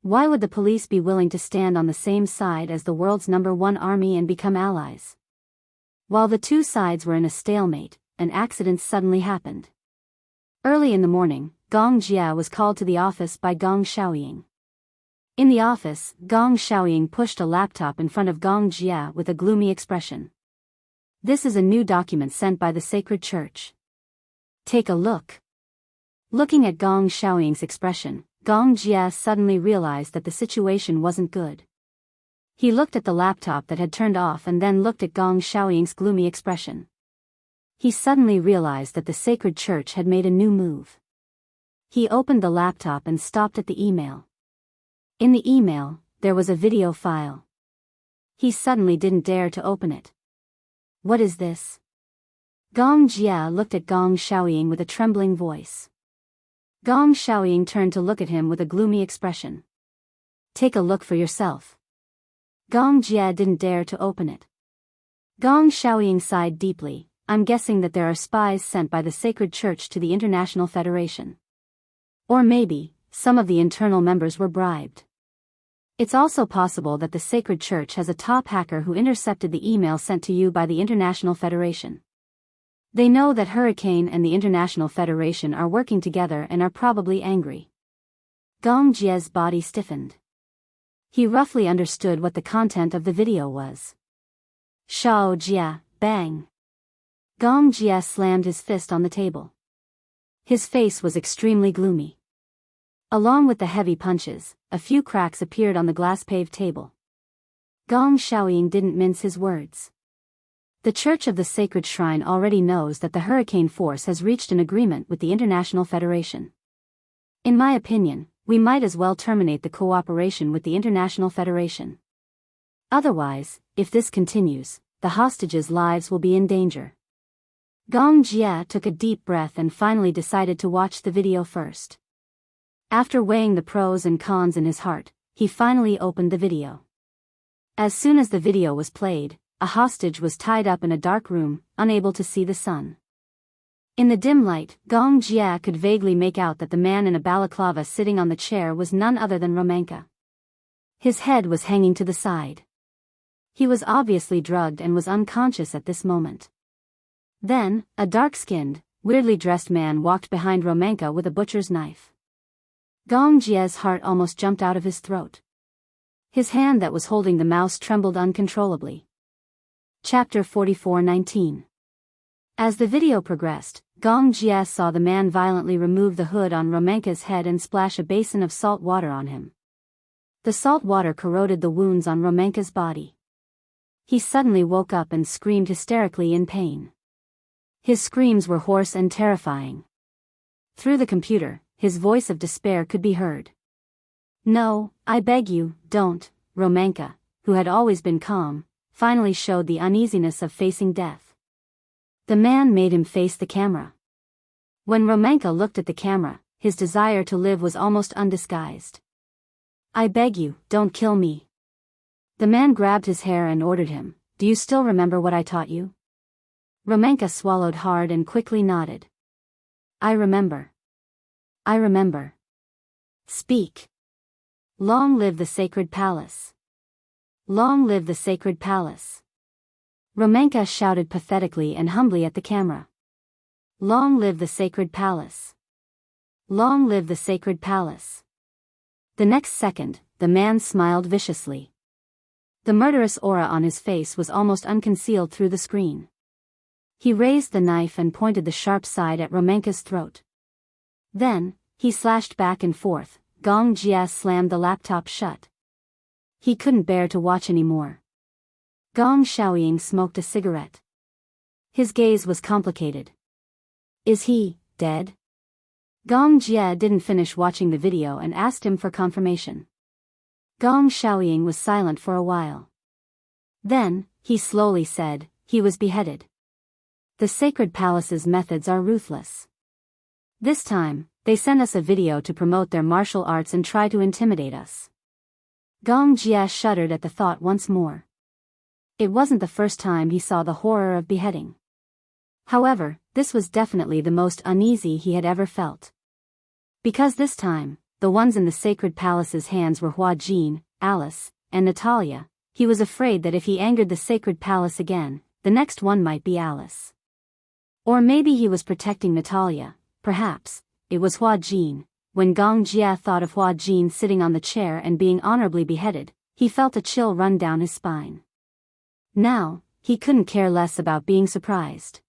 Why would the police be willing to stand on the same side as the world's #1 army and become allies? While the 2 sides were in a stalemate, an accident suddenly happened. Early in the morning, Gong Jia was called to the office by Gong Shaoying. In the office, Gong Xiaoying pushed a laptop in front of Gong Jia with a gloomy expression. This is a new document sent by the sacred church. Take a look. Looking at Gong Xiaoying's expression, Gong Jia suddenly realized that the situation wasn't good. He looked at the laptop that had turned off and then looked at Gong Xiaoying's gloomy expression. He suddenly realized that the sacred church had made a new move. He opened the laptop and stopped at the email. In the email, there was a video file. He suddenly didn't dare to open it. What is this? Gong Jia looked at Gong Xiaoying with a trembling voice. Gong Xiaoying turned to look at him with a gloomy expression. Take a look for yourself. Gong Jia didn't dare to open it. Gong Xiaoying sighed deeply. I'm guessing that there are spies sent by the sacred church to the International Federation. Or maybe, some of the internal members were bribed. It's also possible that the sacred church has a top hacker who intercepted the email sent to you by the International Federation. They know that Hurricane and the International Federation are working together and are probably angry. Gong Jia's body stiffened. He roughly understood what the content of the video was. Shao Jia, bang. Gong Jia slammed his fist on the table. His face was extremely gloomy. Along with the heavy punches, a few cracks appeared on the glass-paved table. Gong Xiaoying didn't mince his words. The Church of the Sacred Shrine already knows that the Hurricane Force has reached an agreement with the International Federation. In my opinion, we might as well terminate the cooperation with the International Federation. Otherwise, if this continues, the hostages' lives will be in danger. Gong Jia took a deep breath and finally decided to watch the video first. After weighing the pros and cons in his heart, he finally opened the video. As soon as the video was played, a hostage was tied up in a dark room, unable to see the sun. In the dim light, Gong Jia could vaguely make out that the man in a balaclava sitting on the chair was none other than Romanka. His head was hanging to the side. He was obviously drugged and was unconscious at this moment. Then, a dark-skinned, weirdly dressed man walked behind Romanka with a butcher's knife. Gong Jia's heart almost jumped out of his throat. His hand that was holding the mouse trembled uncontrollably. Chapter 44:19. As the video progressed, Gong Jia saw the man violently remove the hood on Romanka's head and splash a basin of salt water on him. The salt water corroded the wounds on Romanka's body. He suddenly woke up and screamed hysterically in pain. His screams were hoarse and terrifying. Through the computer, his voice of despair could be heard. No, I beg you, don't. Romanka, who had always been calm, finally showed the uneasiness of facing death. The man made him face the camera. When Romanka looked at the camera, his desire to live was almost undisguised. I beg you, don't kill me. The man grabbed his hair and ordered him, do you still remember what I taught you? Romanka swallowed hard and quickly nodded. I remember. I remember. Speak. Long live the sacred palace. Long live the sacred palace. Romanka shouted pathetically and humbly at the camera. Long live the sacred palace. Long live the sacred palace. The next second, the man smiled viciously. The murderous aura on his face was almost unconcealed through the screen. He raised the knife and pointed the sharp side at Romanka's throat. Then, he slashed back and forth. Gong Jia slammed the laptop shut. He couldn't bear to watch anymore. Gong Xiaoying smoked a cigarette. His gaze was complicated. Is he dead? Gong Jia didn't finish watching the video and asked him for confirmation. Gong Xiaoying was silent for a while. Then, he slowly said, he was beheaded. The sacred palace's methods are ruthless. This time, they sent us a video to promote their martial arts and try to intimidate us. Gong Jia shuddered at the thought once more. It wasn't the first time he saw the horror of beheading. However, this was definitely the most uneasy he had ever felt. Because this time, the ones in the sacred palace's hands were Hua Jin, Alice, and Natalia, he was afraid that if he angered the sacred palace again, the next one might be Alice. Or maybe he was protecting Natalia, perhaps, it was Hua Jin, when Gong Jia thought of Hua Jin sitting on the chair and being honorably beheaded, he felt a chill run down his spine. Now, he couldn't care less about being surprised.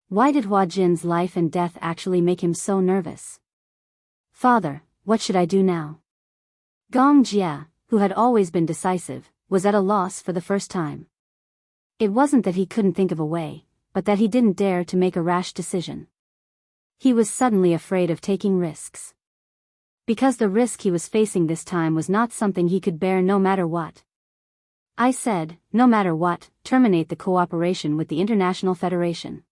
Why did Hua Jin's life and death actually make him so nervous? Father, what should I do now? Gong Jia, who had always been decisive, was at a loss for the first time. It wasn't that he couldn't think of a way, but that he didn't dare to make a rash decision. He was suddenly afraid of taking risks. Because the risk he was facing this time was not something he could bear no matter what. I said, no matter what, terminate the cooperation with the International Federation.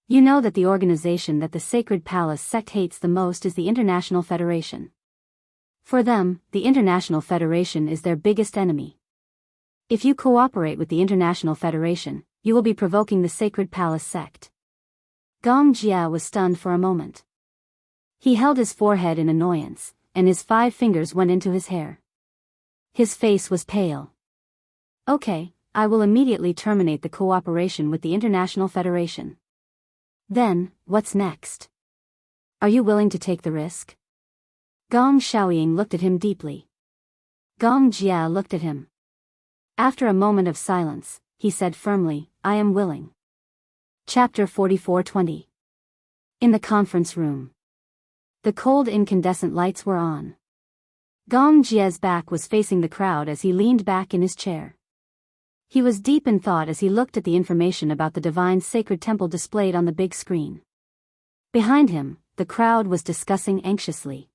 You know that the organization that the Sacred Palace sect hates the most is the International Federation. For them, the International Federation is their biggest enemy. If you cooperate with the International Federation, you will be provoking the Sacred Palace sect. Gong Jia was stunned for a moment. He held his forehead in annoyance, and his 5 fingers went into his hair. His face was pale. Okay, I will immediately terminate the cooperation with the International Federation. Then, what's next? Are you willing to take the risk? Gong Xiaoying looked at him deeply. Gong Jia looked at him. After a moment of silence, he said firmly, I am willing. Chapter 44:20. In the conference room. The cold incandescent lights were on. Gong Jia's back was facing the crowd as he leaned back in his chair. He was deep in thought as he looked at the information about the divine sacred temple displayed on the big screen. Behind him, the crowd was discussing anxiously.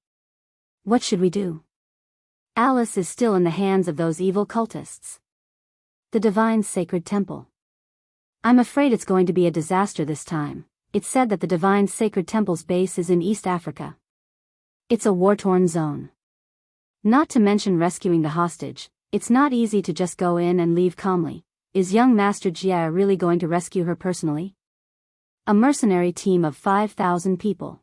What should we do? Alice is still in the hands of those evil cultists. The divine sacred temple. I'm afraid it's going to be a disaster this time. It's said that the divine sacred temple's base is in East Africa. It's a war-torn zone. Not to mention rescuing the hostage, it's not easy to just go in and leave calmly. Is young Master Jia really going to rescue her personally? A mercenary team of 5,000 people.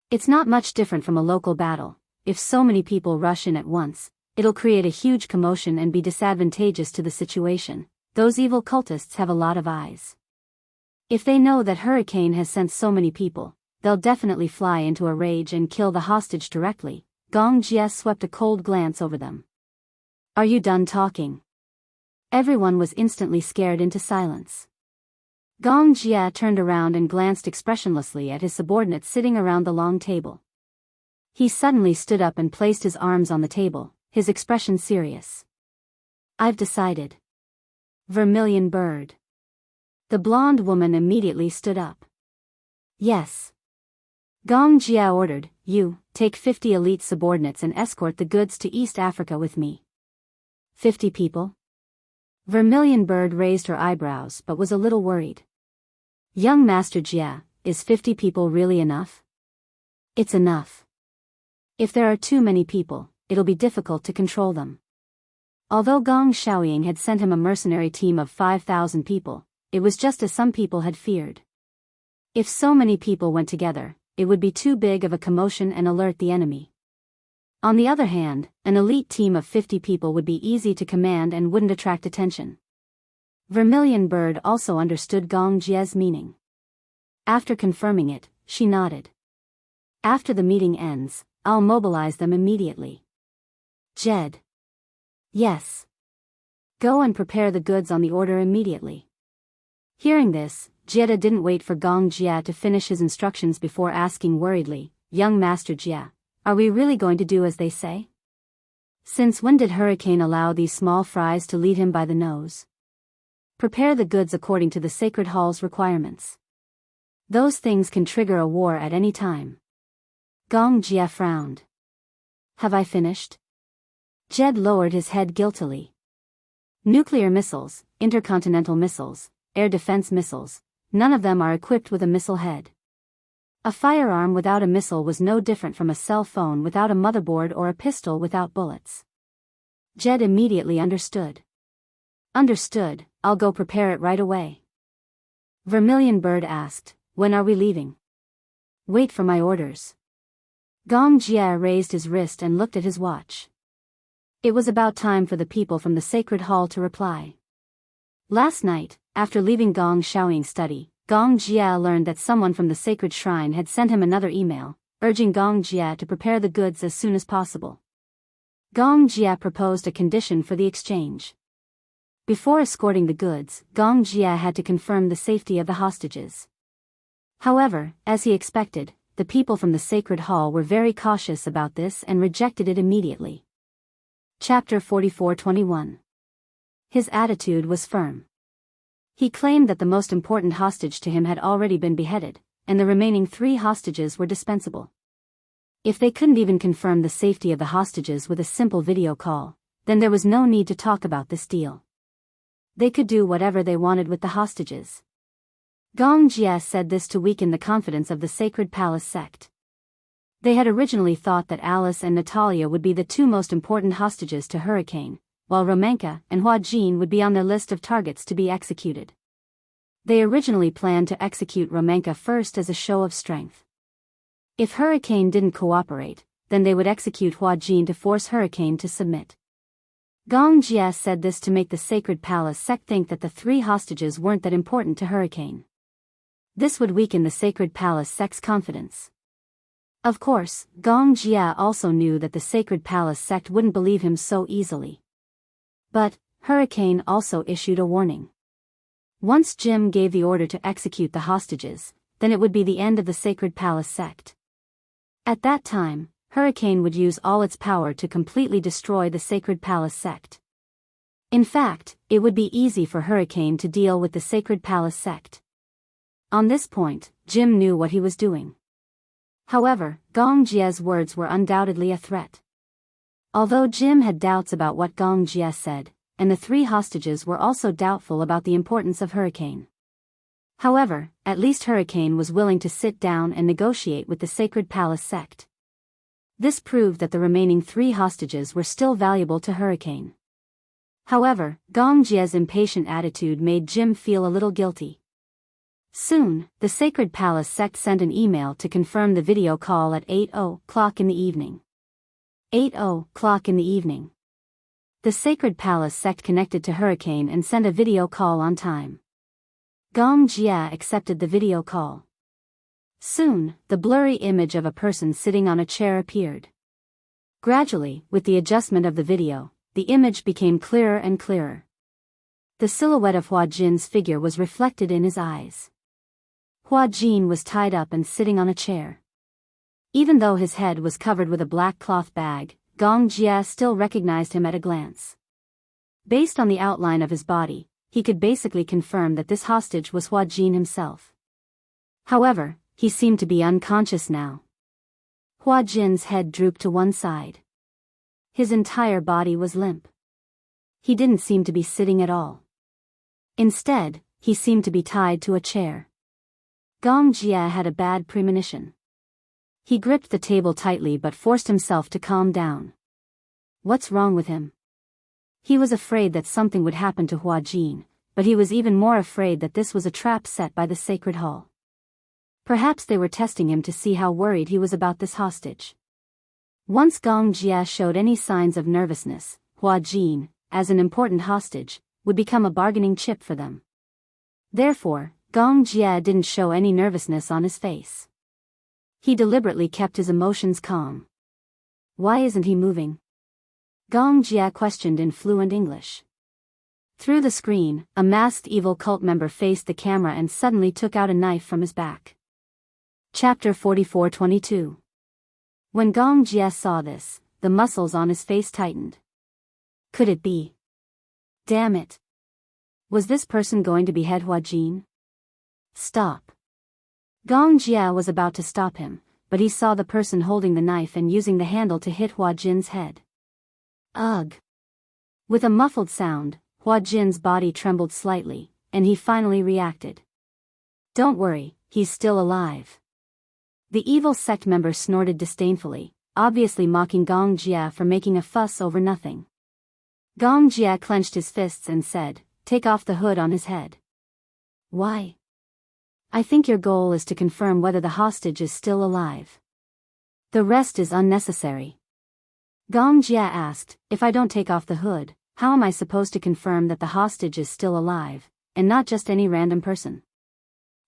It's not much different from a local battle. If so many people rush in at once, it'll create a huge commotion and be disadvantageous to the situation. Those evil cultists have a lot of eyes. If they know that Hurricane has sent so many people, they'll definitely fly into a rage and kill the hostage directly. Gong Jia swept a cold glance over them. Are you done talking? Everyone was instantly scared into silence. Gong Jia turned around and glanced expressionlessly at his subordinates sitting around the long table. He suddenly stood up and placed his arms on the table, his expression serious. I've decided. Vermilion Bird. The blonde woman immediately stood up. Yes. Gong Jia ordered, you, take 50 elite subordinates and escort the goods to East Africa with me. 50 people? Vermilion Bird raised her eyebrows but was a little worried. Young Master Jia, is 50 people really enough? It's enough. If there are too many people, it'll be difficult to control them. Although Gong Xiaoying had sent him a mercenary team of 5,000 people, it was just as some people had feared. If so many people went together, it would be too big of a commotion and alert the enemy. On the other hand, an elite team of 50 people would be easy to command and wouldn't attract attention. Vermilion Bird also understood Gong Jia's meaning. After confirming it, she nodded. After the meeting ends, I'll mobilize them immediately. Jed. Yes. Go and prepare the goods on the order immediately. Hearing this, Jeda didn't wait for Gong Jia to finish his instructions before asking worriedly, Young Master Jia, are we really going to do as they say? Since when did Hurricane allow these small fries to lead him by the nose? Prepare the goods according to the Sacred Hall's requirements. Those things can trigger a war at any time. Gong Jia frowned. Have I finished? Jed lowered his head guiltily. Nuclear missiles, intercontinental missiles, air defense missiles, none of them are equipped with a missile head. A firearm without a missile was no different from a cell phone without a motherboard or a pistol without bullets. Jed immediately understood. Understood, I'll go prepare it right away. Vermilion Bird asked, when are we leaving? Wait for my orders. Gong Jia raised his wrist and looked at his watch. It was about time for the people from the Sacred Hall to reply. Last night, after leaving Gong Xiaoying's study, Gong Jia learned that someone from the sacred shrine had sent him another email, urging Gong Jia to prepare the goods as soon as possible. Gong Jia proposed a condition for the exchange. Before escorting the goods, Gong Jia had to confirm the safety of the hostages. However, as he expected, the people from the sacred hall were very cautious about this and rejected it immediately. Chapter 44:21. His attitude was firm. He claimed that the most important hostage to him had already been beheaded, and the remaining 3 hostages were dispensable. If they couldn't even confirm the safety of the hostages with a simple video call, then there was no need to talk about this deal. They could do whatever they wanted with the hostages. Gong Jia said this to weaken the confidence of the Sacred Palace sect. They had originally thought that Alice and Natalia would be the 2 most important hostages to Hurricane, while Romanka and Hua Jin would be on their list of targets to be executed. They originally planned to execute Romanka first as a show of strength. If Hurricane didn't cooperate, then they would execute Hua Jin to force Hurricane to submit. Gong Jia said this to make the Sacred Palace sect think that the 3 hostages weren't that important to Hurricane. This would weaken the Sacred Palace sect's confidence. Of course, Gong Jia also knew that the Sacred Palace sect wouldn't believe him so easily. But, Hurricane also issued a warning. Once Jim gave the order to execute the hostages, then it would be the end of the Sacred Palace sect. At that time, Hurricane would use all its power to completely destroy the Sacred Palace sect. In fact, it would be easy for Hurricane to deal with the Sacred Palace sect. On this point, Jim knew what he was doing. However, Gong Jia's words were undoubtedly a threat. Although Jim had doubts about what Gong Jia said, and the 3 hostages were also doubtful about the importance of Hurricane. However, at least Hurricane was willing to sit down and negotiate with the Sacred Palace sect. This proved that the remaining 3 hostages were still valuable to Hurricane. However, Gong Jia's impatient attitude made Jim feel a little guilty. Soon, the Sacred Palace sect sent an email to confirm the video call at 8:00 in the evening. 8:00 in the evening. The Sacred Palace sect connected to Hurricane and sent a video call on time. Gong Jia accepted the video call. Soon, the blurry image of a person sitting on a chair appeared. Gradually, with the adjustment of the video, the image became clearer and clearer. The silhouette of Hua Jin's figure was reflected in his eyes. Hua Jin was tied up and sitting on a chair. Even though his head was covered with a black cloth bag, Gong Jia still recognized him at a glance. Based on the outline of his body, he could basically confirm that this hostage was Hua Jin himself. However, he seemed to be unconscious now. Hua Jin's head drooped to one side. His entire body was limp. He didn't seem to be sitting at all. Instead, he seemed to be tied to a chair. Gong Jia had a bad premonition. He gripped the table tightly but forced himself to calm down. What's wrong with him? He was afraid that something would happen to Hua Jin, but he was even more afraid that this was a trap set by the Sacred Hall. Perhaps they were testing him to see how worried he was about this hostage. Once Gong Jia showed any signs of nervousness, Hua Jin, as an important hostage, would become a bargaining chip for them. Therefore, Gong Jia didn't show any nervousness on his face. He deliberately kept his emotions calm. Why isn't he moving? Gong Jia questioned in fluent English. Through the screen, a masked evil cult member faced the camera and suddenly took out a knife from his back. Chapter 44:22. When Gong Jia saw this, the muscles on his face tightened. Could it be? Damn it. Was this person going to behead Hua Jin? Stop. Gong Jia was about to stop him, but he saw the person holding the knife and using the handle to hit Hua Jin's head. Ugh. With a muffled sound, Hua Jin's body trembled slightly, and he finally reacted. Don't worry, he's still alive. The evil sect member snorted disdainfully, obviously mocking Gong Jia for making a fuss over nothing. Gong Jia clenched his fists and said, "Take off the hood on his head." Why? I think your goal is to confirm whether the hostage is still alive. The rest is unnecessary. Gong Jia asked, if I don't take off the hood, how am I supposed to confirm that the hostage is still alive, and not just any random person?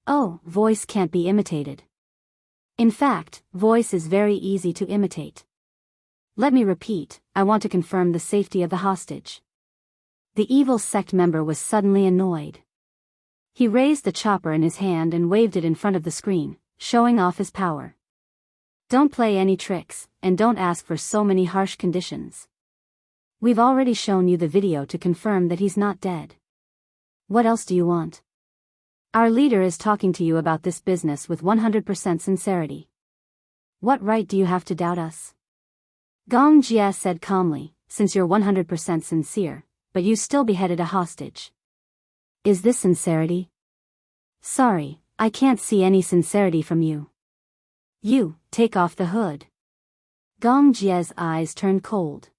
Oh, voice can't be imitated. In fact, voice is very easy to imitate. Let me repeat, I want to confirm the safety of the hostage. The evil sect member was suddenly annoyed. He raised the chopper in his hand and waved it in front of the screen, showing off his power. Don't play any tricks, and don't ask for so many harsh conditions. We've already shown you the video to confirm that he's not dead. What else do you want? Our leader is talking to you about this business with 100% sincerity. What right do you have to doubt us? Gong Jia said calmly, since you're 100% sincere, but you still beheaded a hostage. Is this sincerity? Sorry, I can't see any sincerity from you. You, take off the hood. Gong Jia's eyes turned cold.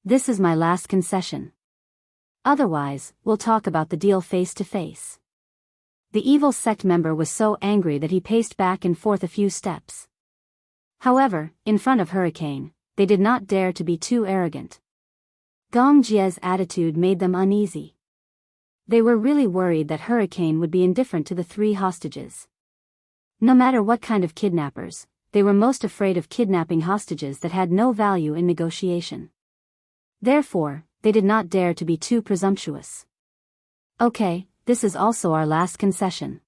This is my last concession. Otherwise, we'll talk about the deal face to face. The evil sect member was so angry that he paced back and forth a few steps. However, in front of Hurricane, they did not dare to be too arrogant. Gong Jia's attitude made them uneasy. They were really worried that Hurricane would be indifferent to the three hostages. No matter what kind of kidnappers, they were most afraid of kidnapping hostages that had no value in negotiation. Therefore, they did not dare to be too presumptuous. Okay, this is also our last concession.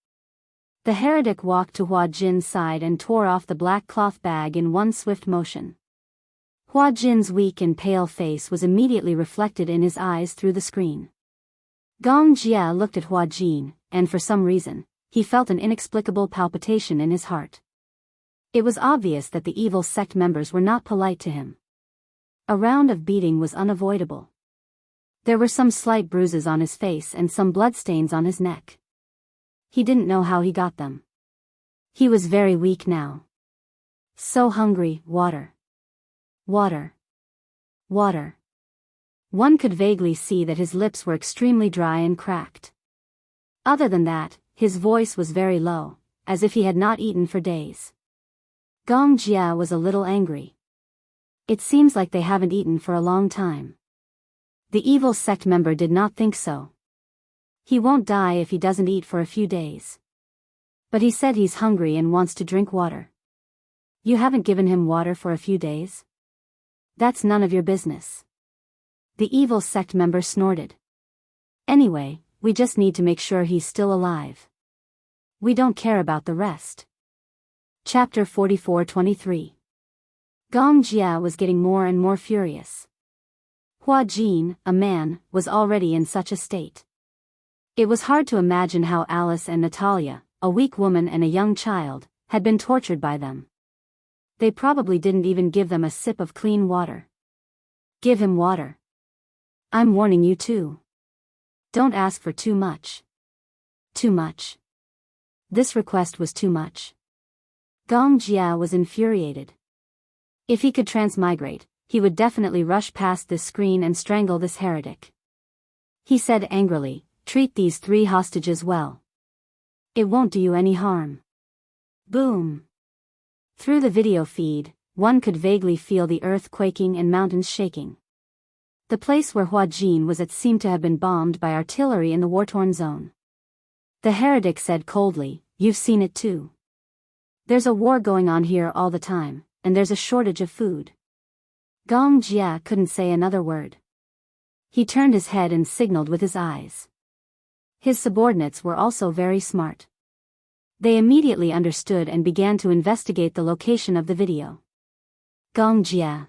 The heretic walked to Hua Jin's side and tore off the black cloth bag in one swift motion. Hua Jin's weak and pale face was immediately reflected in his eyes through the screen. Gong Jia looked at Hua Jin, and for some reason, he felt an inexplicable palpitation in his heart. It was obvious that the evil sect members were not polite to him. A round of beating was unavoidable. There were some slight bruises on his face and some bloodstains on his neck. He didn't know how he got them. He was very weak now. So hungry, water. Water. Water. One could vaguely see that his lips were extremely dry and cracked. Other than that, his voice was very low, as if he had not eaten for days. Gong Jia was a little angry. It seems like they haven't eaten for a long time. The evil sect member did not think so. He won't die if he doesn't eat for a few days. But he said he's hungry and wants to drink water. You haven't given him water for a few days? That's none of your business. The evil sect member snorted. Anyway, we just need to make sure he's still alive. We don't care about the rest. Chapter 44-23. Gong Jia was getting more and more furious. Hua Jin, a man, was already in such a state. It was hard to imagine how Alice and Natalia, a weak woman and a young child, had been tortured by them. They probably didn't even give them a sip of clean water. Give him water. I'm warning you too. Don't ask for too much. Too much. This request was too much. Gong Jia was infuriated. If he could transmigrate, he would definitely rush past this screen and strangle this heretic. He said angrily, treat these three hostages well. It won't do you any harm. Boom. Through the video feed, one could vaguely feel the earth quaking and mountains shaking. The place where Hua Jin was at seemed to have been bombed by artillery in the war-torn zone. The heretic said coldly, you've seen it too. There's a war going on here all the time, and there's a shortage of food. Gong Jia couldn't say another word. He turned his head and signaled with his eyes. His subordinates were also very smart. They immediately understood and began to investigate the location of the video. Gong Jia.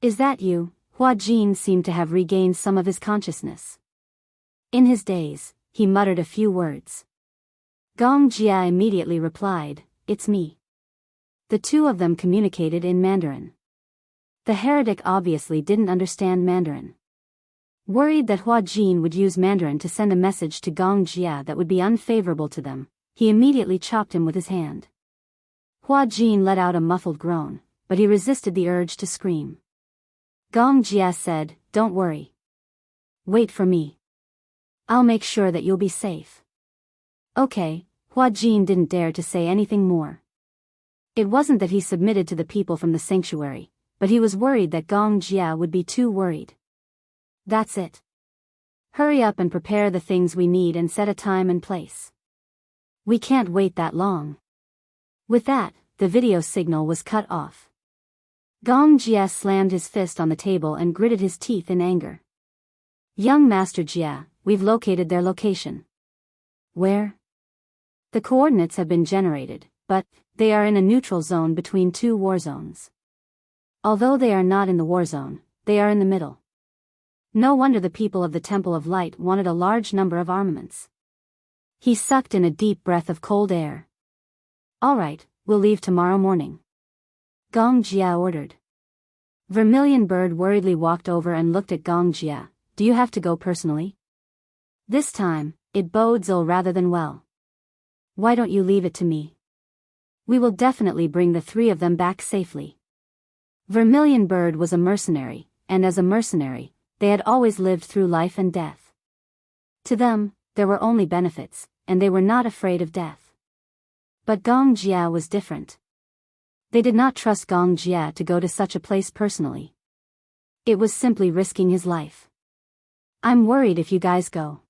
Is that you? Hua Jin seemed to have regained some of his consciousness. In his daze, he muttered a few words. Gong Jia immediately replied, it's me. The two of them communicated in Mandarin. The heretic obviously didn't understand Mandarin. Worried that Hua Jin would use Mandarin to send a message to Gong Jia that would be unfavorable to them, he immediately chopped him with his hand. Hua Jin let out a muffled groan, but he resisted the urge to scream. Gong Jia said, don't worry. Wait for me. I'll make sure that you'll be safe. Okay, Hua Jin didn't dare to say anything more. It wasn't that he submitted to the people from the sanctuary, but he was worried that Gong Jia would be too worried. That's it. Hurry up and prepare the things we need and set a time and place. We can't wait that long. With that, the video signal was cut off. Gong Jia slammed his fist on the table and gritted his teeth in anger. Young Master Jia, we've located their location. Where? The coordinates have been generated, but they are in a neutral zone between two war zones. Although they are not in the war zone, they are in the middle. No wonder the people of the Temple of Light wanted a large number of armaments. He sucked in a deep breath of cold air. All right, we'll leave tomorrow morning. Gong Jia ordered. Vermilion Bird worriedly walked over and looked at Gong Jia. Do you have to go personally? This time, it bodes ill rather than well. Why don't you leave it to me? We will definitely bring the three of them back safely. Vermilion Bird was a mercenary, and as a mercenary, they had always lived through life and death. To them, there were only benefits, and they were not afraid of death. But Gong Jia was different. They did not trust Gong Jia to go to such a place personally. It was simply risking his life. I'm worried if you guys go.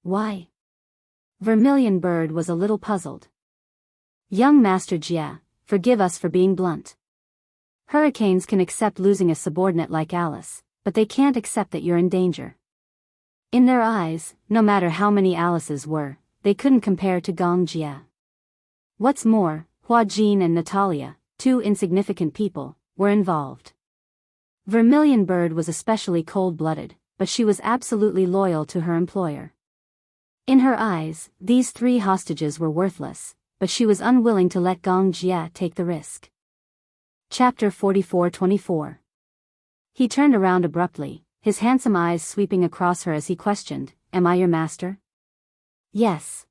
Why? Vermilion Bird was a little puzzled. Young Master Jia, forgive us for being blunt. Hurricanes can accept losing a subordinate like Alice, but they can't accept that you're in danger. In their eyes, no matter how many Alices were, they couldn't compare to Gong Jia. What's more, Hua Jin and Natalia, two insignificant people, were involved. Vermilion Bird was especially cold-blooded, but she was absolutely loyal to her employer. In her eyes, these three hostages were worthless, but she was unwilling to let Gong Jia take the risk. Chapter 44-24. He turned around abruptly, his handsome eyes sweeping across her as he questioned, Am I your master? Yes.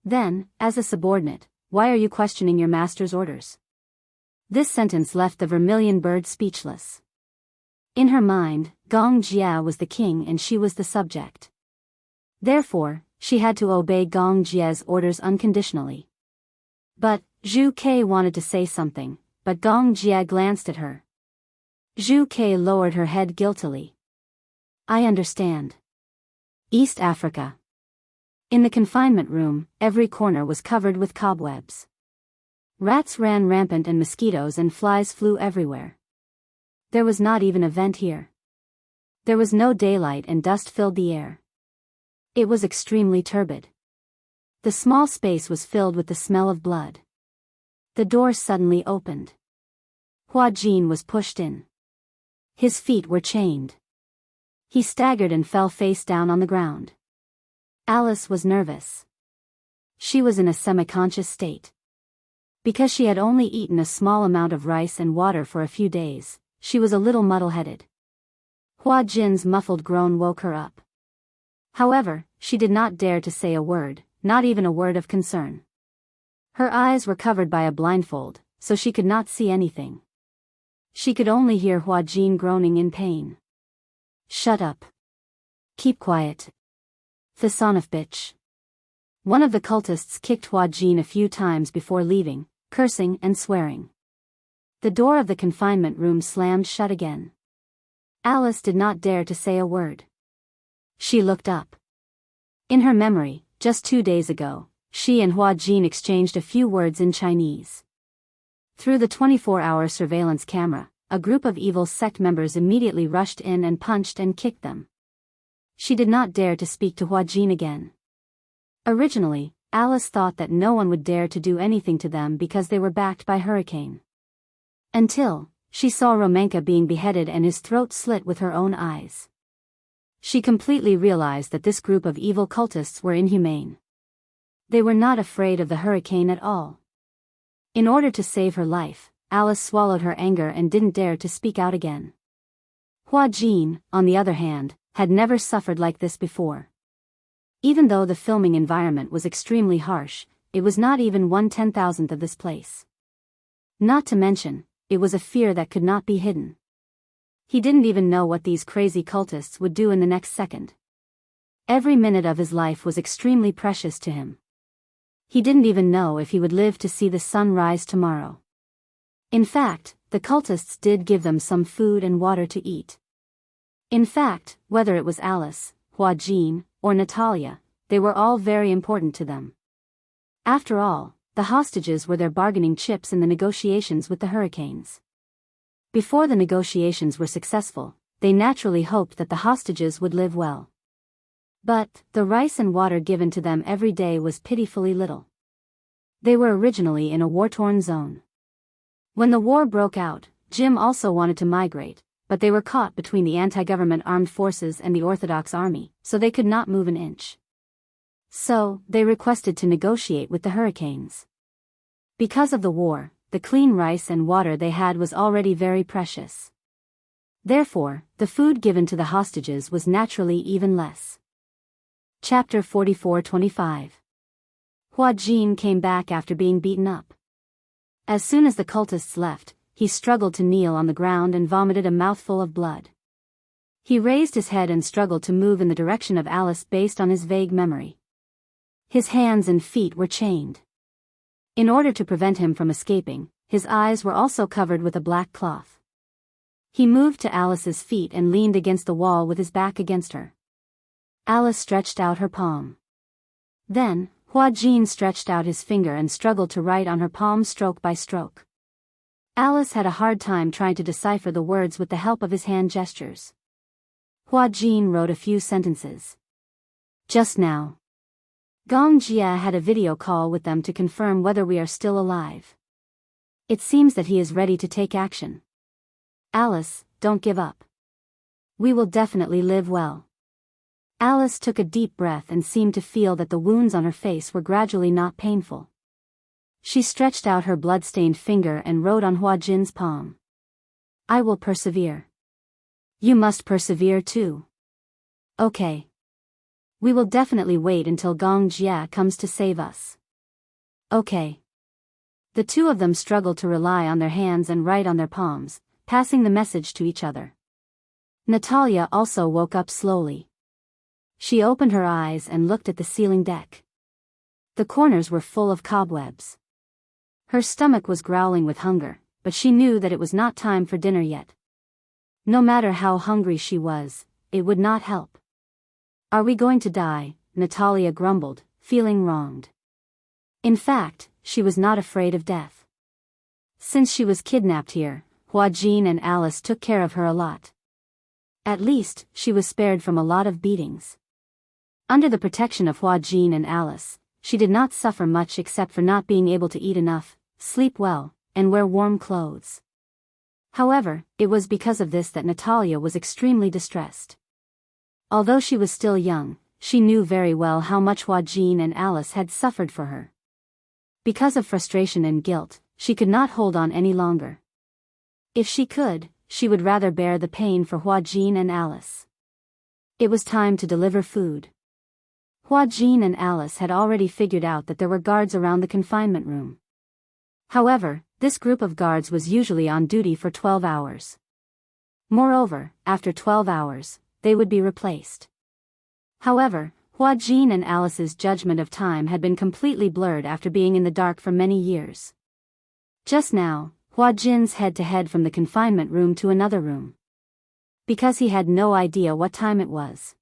Then, as a subordinate, why are you questioning your master's orders? This sentence left the Vermilion Bird speechless. In her mind, Gong Jia was the king and she was the subject. Therefore, she had to obey Gong Jia's orders unconditionally. But, Zhu Ke wanted to say something, but Gong Jia glanced at her. Zhu Ke lowered her head guiltily. I understand. East Africa. In the confinement room, every corner was covered with cobwebs. Rats ran rampant and mosquitoes and flies flew everywhere. There was not even a vent here. There was no daylight and dust filled the air. It was extremely turbid. The small space was filled with the smell of blood. The door suddenly opened. Hua Jin was pushed in. His feet were chained. He staggered and fell face down on the ground. Alice was nervous. She was in a semi-conscious state. Because she had only eaten a small amount of rice and water for a few days, she was a little muddle-headed. Hua Jin's muffled groan woke her up. However, she did not dare to say a word, not even a word of concern. Her eyes were covered by a blindfold, so she could not see anything. She could only hear Hua Jin groaning in pain. Shut up. Keep quiet. The son of bitch. One of the cultists kicked Hua Jin a few times before leaving, cursing and swearing. The door of the confinement room slammed shut again. Alice did not dare to say a word. She looked up. In her memory, just 2 days ago, she and Hua Jin exchanged a few words in Chinese. Through the 24-hour surveillance camera, a group of evil sect members immediately rushed in and punched and kicked them. She did not dare to speak to Hua Jin again. Originally, Alice thought that no one would dare to do anything to them because they were backed by Hurricane. Until she saw Romanka being beheaded and his throat slit with her own eyes. She completely realized that this group of evil cultists were inhumane. They were not afraid of the Hurricane at all. In order to save her life, Alice swallowed her anger and didn't dare to speak out again. Hua Jin, on the other hand, had never suffered like this before. Even though the filming environment was extremely harsh, it was not even 1/10,000th of this place. Not to mention, it was a fear that could not be hidden. He didn't even know what these crazy cultists would do in the next second. Every minute of his life was extremely precious to him. He didn't even know if he would live to see the sun rise tomorrow. In fact, the cultists did give them some food and water to eat. In fact, whether it was Alice, Hua Jin, or Natalia, they were all very important to them. After all, the hostages were their bargaining chips in the negotiations with the hurricanes. Before the negotiations were successful, they naturally hoped that the hostages would live well. But the rice and water given to them every day was pitifully little. They were originally in a war-torn zone. When the war broke out, Jim also wanted to migrate, but they were caught between the anti-government armed forces and the Orthodox army, so they could not move an inch. So, they requested to negotiate with the hurricanes. Because of the war, the clean rice and water they had was already very precious. Therefore, the food given to the hostages was naturally even less. Chapter 44-25. Hua Jin came back after being beaten up. As soon as the cultists left, he struggled to kneel on the ground and vomited a mouthful of blood. He raised his head and struggled to move in the direction of Alice based on his vague memory. His hands and feet were chained. In order to prevent him from escaping, his eyes were also covered with a black cloth. He moved to Alice's feet and leaned against the wall with his back against her. Alice stretched out her palm. Then, Hua Jin stretched out his finger and struggled to write on her palm stroke by stroke. Alice had a hard time trying to decipher the words with the help of his hand gestures. Hua Jin wrote a few sentences. Just now. Gong Jia had a video call with them to confirm whether we are still alive. It seems that he is ready to take action. Alice, don't give up. We will definitely live well. Alice took a deep breath and seemed to feel that the wounds on her face were gradually not painful. She stretched out her blood-stained finger and wrote on Hua Jin's palm. I will persevere. You must persevere too. Okay. We will definitely wait until Gong Jia comes to save us. Okay. The two of them struggled to rely on their hands and write on their palms, passing the message to each other. Natalia also woke up slowly. She opened her eyes and looked at the ceiling deck. The corners were full of cobwebs. Her stomach was growling with hunger, but she knew that it was not time for dinner yet. No matter how hungry she was, it would not help. Are we going to die? Natalia grumbled, feeling wronged. In fact, she was not afraid of death. Since she was kidnapped here, Hua Jin and Alice took care of her a lot. At least, she was spared from a lot of beatings. Under the protection of Hua Jin and Alice, she did not suffer much except for not being able to eat enough, sleep well, and wear warm clothes. However, it was because of this that Natalia was extremely distressed. Although she was still young, she knew very well how much Hua Jin and Alice had suffered for her. Because of frustration and guilt, she could not hold on any longer. If she could, she would rather bear the pain for Hua Jin and Alice. It was time to deliver food. Hua Jin and Alice had already figured out that there were guards around the confinement room. However, this group of guards was usually on duty for 12 hours. Moreover, after 12 hours, they would be replaced. However, Hua Jin and Alice's judgment of time had been completely blurred after being in the dark for many years. Just now, Hua Jin's head-to-head from the confinement room to another room. Because he had no idea what time it was.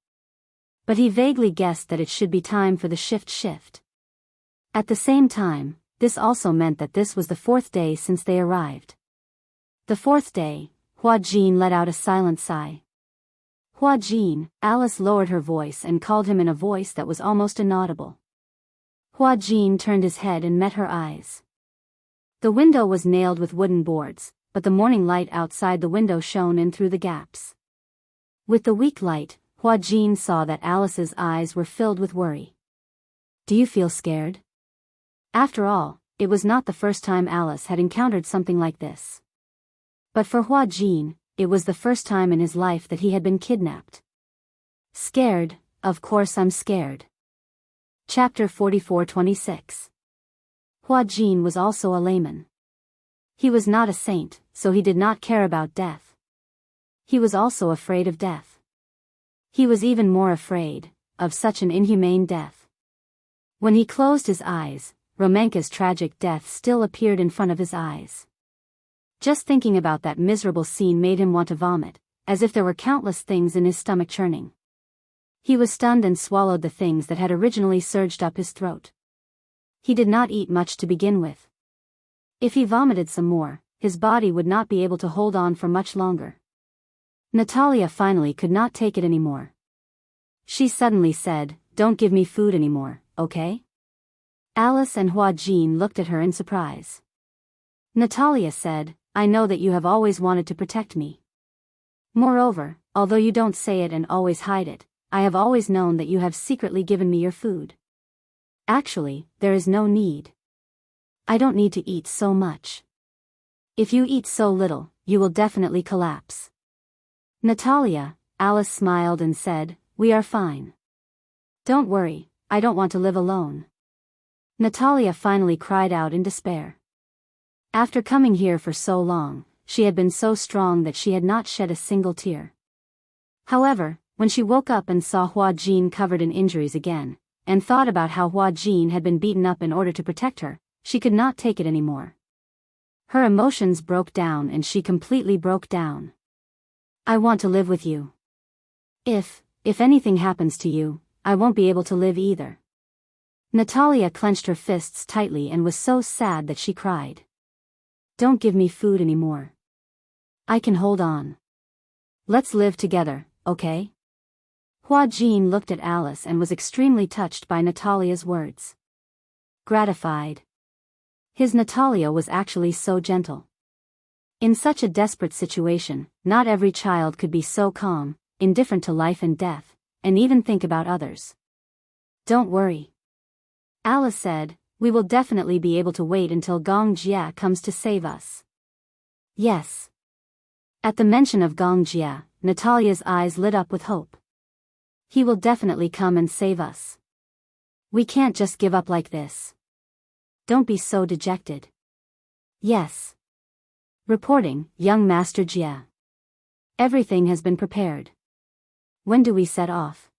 But he vaguely guessed that it should be time for the shift. At the same time, this also meant that this was the 4th day since they arrived. The 4th day, Hua Jin let out a silent sigh. Hua Jin, Alice lowered her voice and called him in a voice that was almost inaudible. Hua Jin turned his head and met her eyes. The window was nailed with wooden boards, but the morning light outside the window shone in through the gaps. With the weak light, Hua Jin saw that Alice's eyes were filled with worry. Do you feel scared? After all, it was not the first time Alice had encountered something like this. But for Hua Jin, it was the first time in his life that he had been kidnapped. Scared, of course I'm scared. Chapter 44-26. Hua Jin was also a layman. He was not a saint, so he did not care about death. He was also afraid of death. He was even more afraid of such an inhumane death. When he closed his eyes, Romanka's tragic death still appeared in front of his eyes. Just thinking about that miserable scene made him want to vomit, as if there were countless things in his stomach churning. He was stunned and swallowed the things that had originally surged up his throat. He did not eat much to begin with. If he vomited some more, his body would not be able to hold on for much longer. Natalia finally could not take it anymore. She suddenly said, "Don't give me food anymore, okay?" Alice and Hua Jin looked at her in surprise. Natalia said, "I know that you have always wanted to protect me. Moreover, although you don't say it and always hide it, I have always known that you have secretly given me your food. Actually, there is no need. I don't need to eat so much. If you eat so little, you will definitely collapse." Natalia, Alice smiled and said, "We are fine. Don't worry, I don't want to live alone." Natalia finally cried out in despair. After coming here for so long, she had been so strong that she had not shed a single tear. However, when she woke up and saw Hua Jin covered in injuries again, and thought about how Hua Jin had been beaten up in order to protect her, she could not take it anymore. Her emotions broke down and she completely broke down. "I want to live with you. If anything happens to you, I won't be able to live either." Natalia clenched her fists tightly and was so sad that she cried. "Don't give me food anymore. I can hold on. Let's live together, okay?" Hua Jin looked at Alice and was extremely touched by Natalia's words. Gratified. His Natalia was actually so gentle. In such a desperate situation, not every child could be so calm, indifferent to life and death, and even think about others. "Don't worry," Alice said, "we will definitely be able to wait until Gong Jia comes to save us." Yes. At the mention of Gong Jia, Natalia's eyes lit up with hope. He will definitely come and save us. We can't just give up like this. Don't be so dejected. Yes. Reporting, young Master Jia. Everything has been prepared. When do we set off?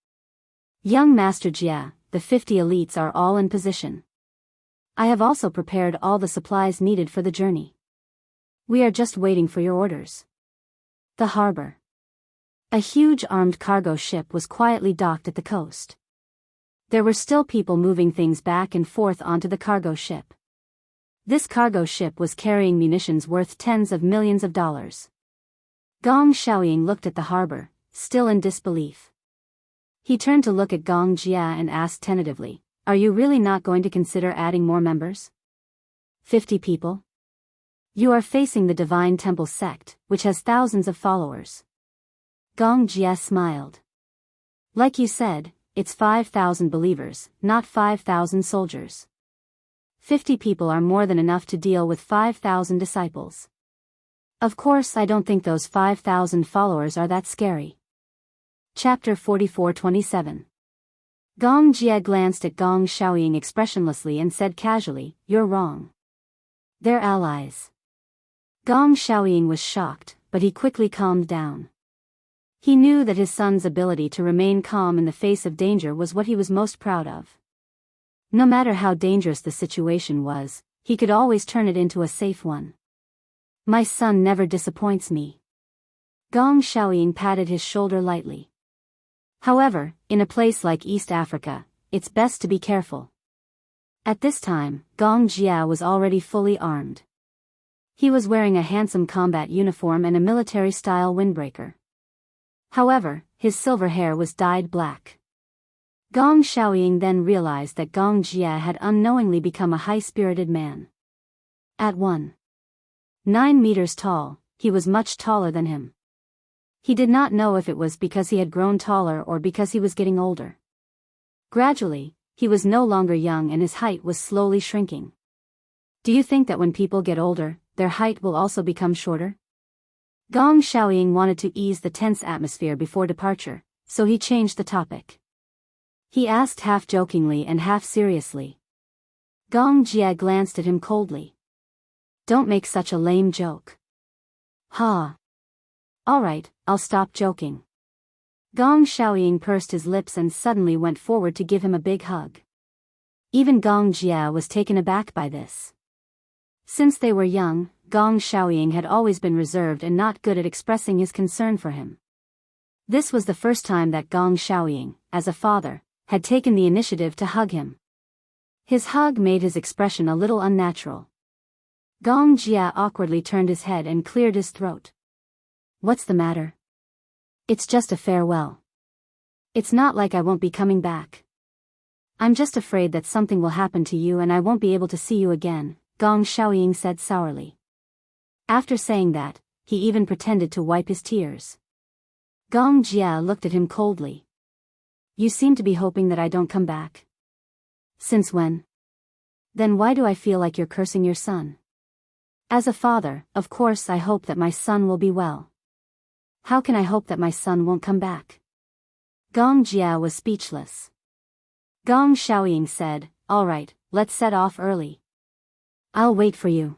Young Master Jia, the 50 elites are all in position. I have also prepared all the supplies needed for the journey. We are just waiting for your orders. The harbor. A huge armed cargo ship was quietly docked at the coast. There were still people moving things back and forth onto the cargo ship. This cargo ship was carrying munitions worth tens of millions of dollars. Gong Xiaoying looked at the harbor, still in disbelief. He turned to look at Gong Jia and asked tentatively, "Are you really not going to consider adding more members? 50 people? You are facing the Divine Temple sect, which has thousands of followers." Gong Jia smiled. "Like you said, it's 5,000 believers, not 5,000 soldiers. 50 people are more than enough to deal with 5,000 disciples. Of course, I don't think those 5,000 followers are that scary." Chapter 44-27. Gong Jia glanced at Gong Xiaoying expressionlessly and said casually, "You're wrong. They're allies." Gong Xiaoying was shocked, but he quickly calmed down. He knew that his son's ability to remain calm in the face of danger was what he was most proud of. No matter how dangerous the situation was, he could always turn it into a safe one. "My son never disappoints me." Gong Xiaoying patted his shoulder lightly. However, in a place like East Africa, it's best to be careful. At this time, Gong Jia was already fully armed. He was wearing a handsome combat uniform and a military-style windbreaker. However, his silver hair was dyed black. Gong Xiaoying then realized that Gong Jia had unknowingly become a high-spirited man. At 1.9 meters tall, he was much taller than him. He did not know if it was because he had grown taller or because he was getting older. Gradually, he was no longer young and his height was slowly shrinking. Do you think that when people get older, their height will also become shorter? Gong Xiaoying wanted to ease the tense atmosphere before departure, so he changed the topic. He asked half jokingly and half seriously. Gong Jia glanced at him coldly. "Don't make such a lame joke." "Ha. Alright, I'll stop joking." Gong Xiaoying pursed his lips and suddenly went forward to give him a big hug. Even Gong Jia was taken aback by this. Since they were young, Gong Xiaoying had always been reserved and not good at expressing his concern for him. This was the first time that Gong Xiaoying, as a father, had taken the initiative to hug him. His hug made his expression a little unnatural. Gong Jia awkwardly turned his head and cleared his throat. What's the matter? It's just a farewell. It's not like I won't be coming back. I'm just afraid that something will happen to you and I won't be able to see you again, Gong Xiaoying said sourly. After saying that, he even pretended to wipe his tears. Gong Jia looked at him coldly. You seem to be hoping that I don't come back. Since when? Then why do I feel like you're cursing your son? As a father, of course I hope that my son will be well. How can I hope that my son won't come back? Gong Jia was speechless. Gong Xiaoying said, All right, let's set off early. I'll wait for you.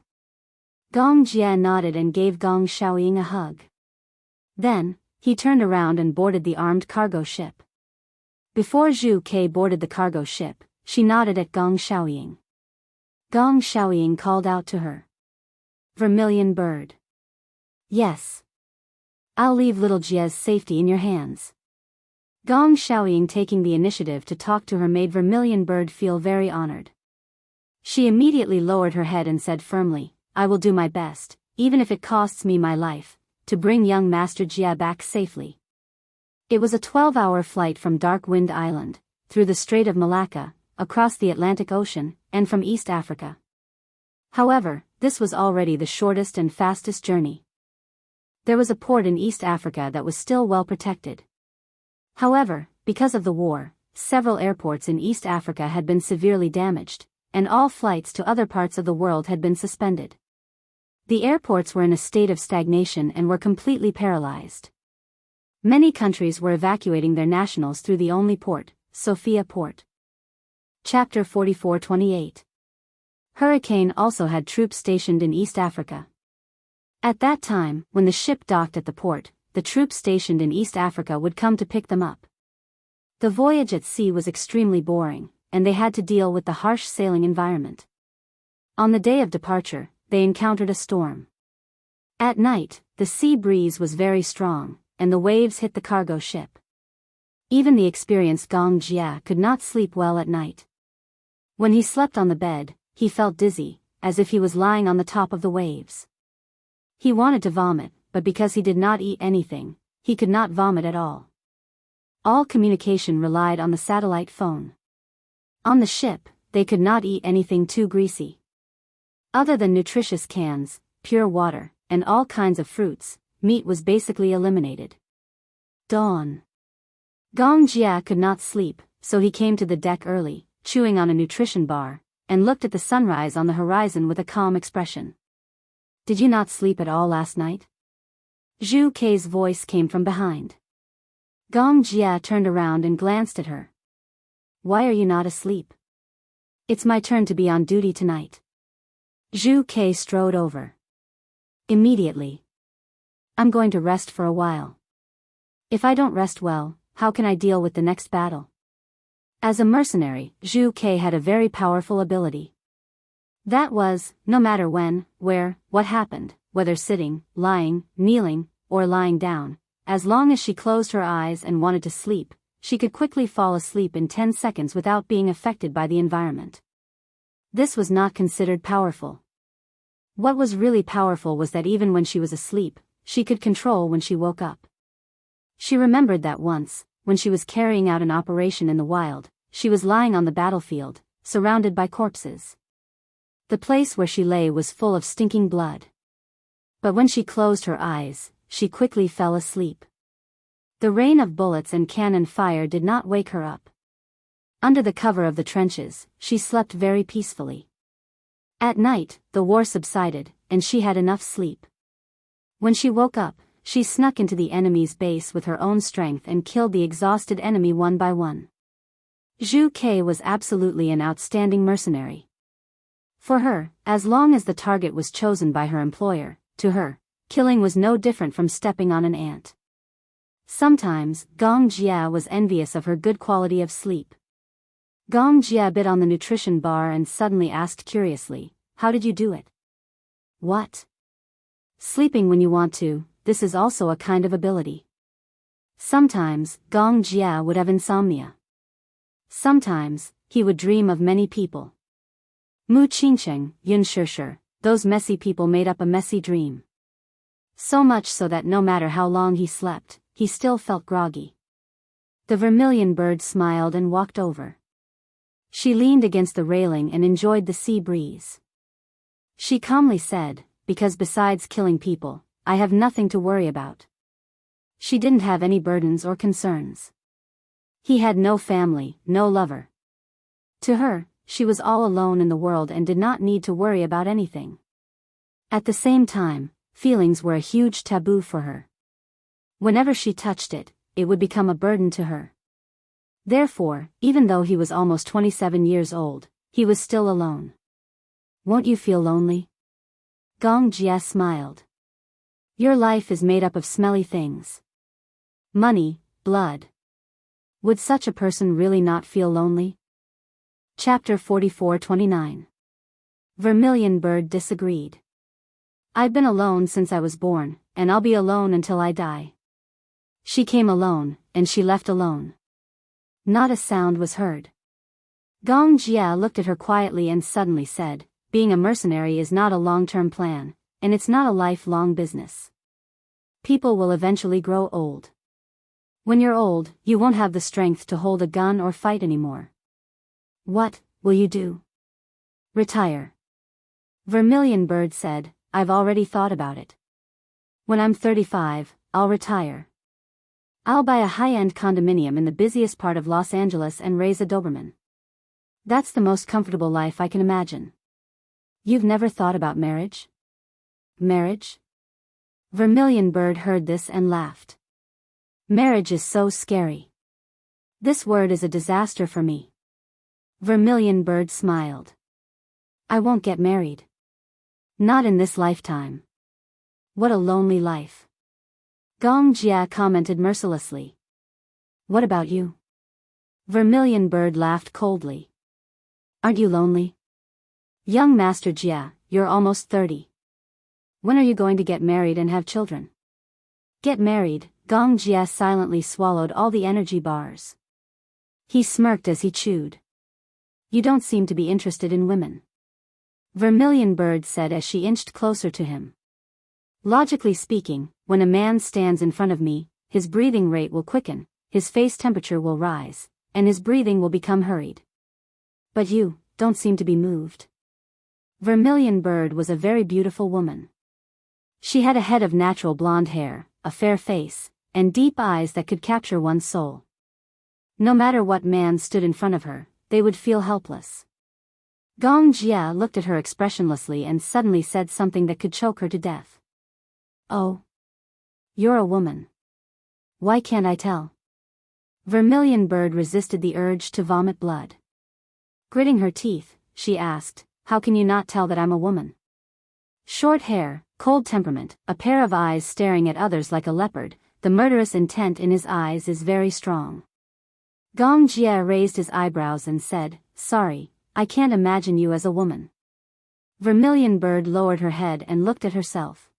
Gong Jia nodded and gave Gong Xiaoying a hug. Then, he turned around and boarded the armed cargo ship. Before Zhu Ke boarded the cargo ship, she nodded at Gong Xiaoying. Gong Xiaoying called out to her. Vermilion bird. Yes. I'll leave little Jia's safety in your hands. Gong Xiaoying taking the initiative to talk to her made Vermilion bird feel very honored. She immediately lowered her head and said firmly, I will do my best, even if it costs me my life, to bring young Master Jia back safely. It was a 12-hour flight from Dark Wind Island, through the Strait of Malacca, across the Atlantic Ocean, and from East Africa. However, this was already the shortest and fastest journey. There was a port in East Africa that was still well protected. However, because of the war, several airports in East Africa had been severely damaged, and all flights to other parts of the world had been suspended. The airports were in a state of stagnation and were completely paralyzed. Many countries were evacuating their nationals through the only port, Sofia Port. Chapter 44-28. Hurricane also had troops stationed in East Africa. At that time, when the ship docked at the port, the troops stationed in East Africa would come to pick them up. The voyage at sea was extremely boring, and they had to deal with the harsh sailing environment. On the day of departure, they encountered a storm. At night, the sea breeze was very strong, and the waves hit the cargo ship. Even the experienced Gong Jia could not sleep well at night. When he slept on the bed, he felt dizzy, as if he was lying on the top of the waves. He wanted to vomit, but because he did not eat anything, he could not vomit at all. All communication relied on the satellite phone. On the ship, they could not eat anything too greasy. Other than nutritious cans, pure water, and all kinds of fruits, meat was basically eliminated. Dawn. Gong Jia could not sleep, so he came to the deck early, chewing on a nutrition bar, and looked at the sunrise on the horizon with a calm expression. Did you not sleep at all last night? Zhu Ke's voice came from behind. Gong Jia turned around and glanced at her. Why are you not asleep? It's my turn to be on duty tonight. Zhu Ke strode over. Immediately. I'm going to rest for a while. If I don't rest well, how can I deal with the next battle? As a mercenary, Zhu Ke had a very powerful ability. That was, no matter when, where, what happened, whether sitting, lying, kneeling, or lying down, as long as she closed her eyes and wanted to sleep, she could quickly fall asleep in 10 seconds without being affected by the environment. This was not considered powerful. What was really powerful was that even when she was asleep, she could control when she woke up. She remembered that once, when she was carrying out an operation in the wild, she was lying on the battlefield, surrounded by corpses. The place where she lay was full of stinking blood. But when she closed her eyes, she quickly fell asleep. The rain of bullets and cannon fire did not wake her up. Under the cover of the trenches, she slept very peacefully. At night, the war subsided, and she had enough sleep. When she woke up, she snuck into the enemy's base with her own strength and killed the exhausted enemy one by one. Zhu Ke was absolutely an outstanding mercenary. For her, as long as the target was chosen by her employer, to her, killing was no different from stepping on an ant. Sometimes, Gong Jia was envious of her good quality of sleep. Gong Jia bit on the nutrition bar and suddenly asked curiously, "How did you do it?" "What?" "Sleeping when you want to, this is also a kind of ability." Sometimes, Gong Jia would have insomnia. Sometimes, he would dream of many people, Mu Qingsheng, Yun Shishir, those messy people made up a messy dream. So much so that no matter how long he slept, he still felt groggy. The vermilion bird smiled and walked over. She leaned against the railing and enjoyed the sea breeze. She calmly said, because besides killing people, I have nothing to worry about. She didn't have any burdens or concerns. He had no family, no lover. To her, she was all alone in the world and did not need to worry about anything. At the same time, feelings were a huge taboo for her. Whenever she touched it, it would become a burden to her. Therefore, even though he was almost 27 years old, he was still alone. Won't you feel lonely? Gong Jia smiled. Your life is made up of smelly things. Money, blood. Would such a person really not feel lonely? Chapter 44-29. Vermilion Bird disagreed. I've been alone since I was born, and I'll be alone until I die. She came alone, and she left alone. Not a sound was heard. Gong Jia looked at her quietly and suddenly said, being a mercenary is not a long-term plan, and it's not a lifelong business. People will eventually grow old. When you're old, you won't have the strength to hold a gun or fight anymore. What will you do? Retire. Vermilion Bird said, I've already thought about it. When I'm 35, I'll retire. I'll buy a high-end condominium in the busiest part of Los Angeles and raise a Doberman. That's the most comfortable life I can imagine. You've never thought about marriage? Marriage? Vermilion Bird heard this and laughed. Marriage is so scary. This word is a disaster for me. Vermilion Bird smiled. I won't get married. Not in this lifetime. What a lonely life. Gong Jia commented mercilessly. What about you? Vermilion Bird laughed coldly. Aren't you lonely? Young Master Jia, you're almost 30. When are you going to get married and have children? Get married, Gong Jia silently swallowed all the energy bars. He smirked as he chewed. You don't seem to be interested in women. Vermilion Bird said as she inched closer to him. Logically speaking, when a man stands in front of me, his breathing rate will quicken, his face temperature will rise, and his breathing will become hurried. But you don't seem to be moved. Vermilion Bird was a very beautiful woman. She had a head of natural blonde hair, a fair face, and deep eyes that could capture one's soul. No matter what man stood in front of her, they would feel helpless. Gong Jia looked at her expressionlessly and suddenly said something that could choke her to death. Oh. You're a woman. Why can't I tell? Vermilion Bird resisted the urge to vomit blood. Gritting her teeth, she asked, how can you not tell that I'm a woman? Short hair, cold temperament, a pair of eyes staring at others like a leopard, the murderous intent in his eyes is very strong. Gong Jia raised his eyebrows and said, sorry, I can't imagine you as a woman. Vermilion Bird lowered her head and looked at herself.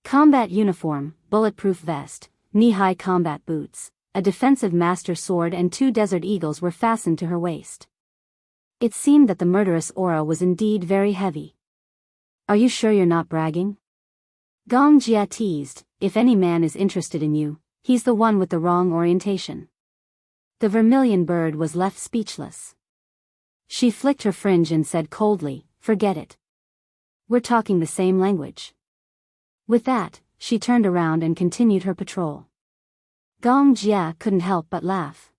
Combat uniform, bulletproof vest, knee-high combat boots, a defensive master sword and 2 desert eagles were fastened to her waist. It seemed that the murderous aura was indeed very heavy. Are you sure you're not bragging? Gong Jia teased, if any man is interested in you, he's the one with the wrong orientation. The Vermilion Bird was left speechless. She flicked her fringe and said coldly, forget it. We're talking the same language. With that, she turned around and continued her patrol. Gong Jia couldn't help but laugh.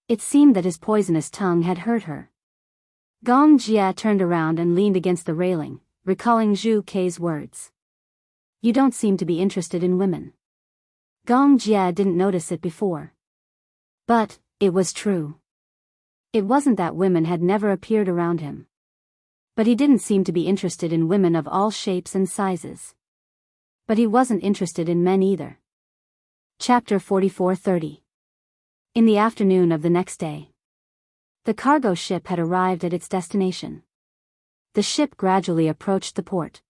It seemed that his poisonous tongue had hurt her. Gong Jia turned around and leaned against the railing, recalling Zhu Kei's words. You don't seem to be interested in women. Gong Jia didn't notice it before. But it was true. It wasn't that women had never appeared around him. But he didn't seem to be interested in women of all shapes and sizes. But he wasn't interested in men either. Chapter 44-30. In the afternoon of the next day, the cargo ship had arrived at its destination. The ship gradually approached the port.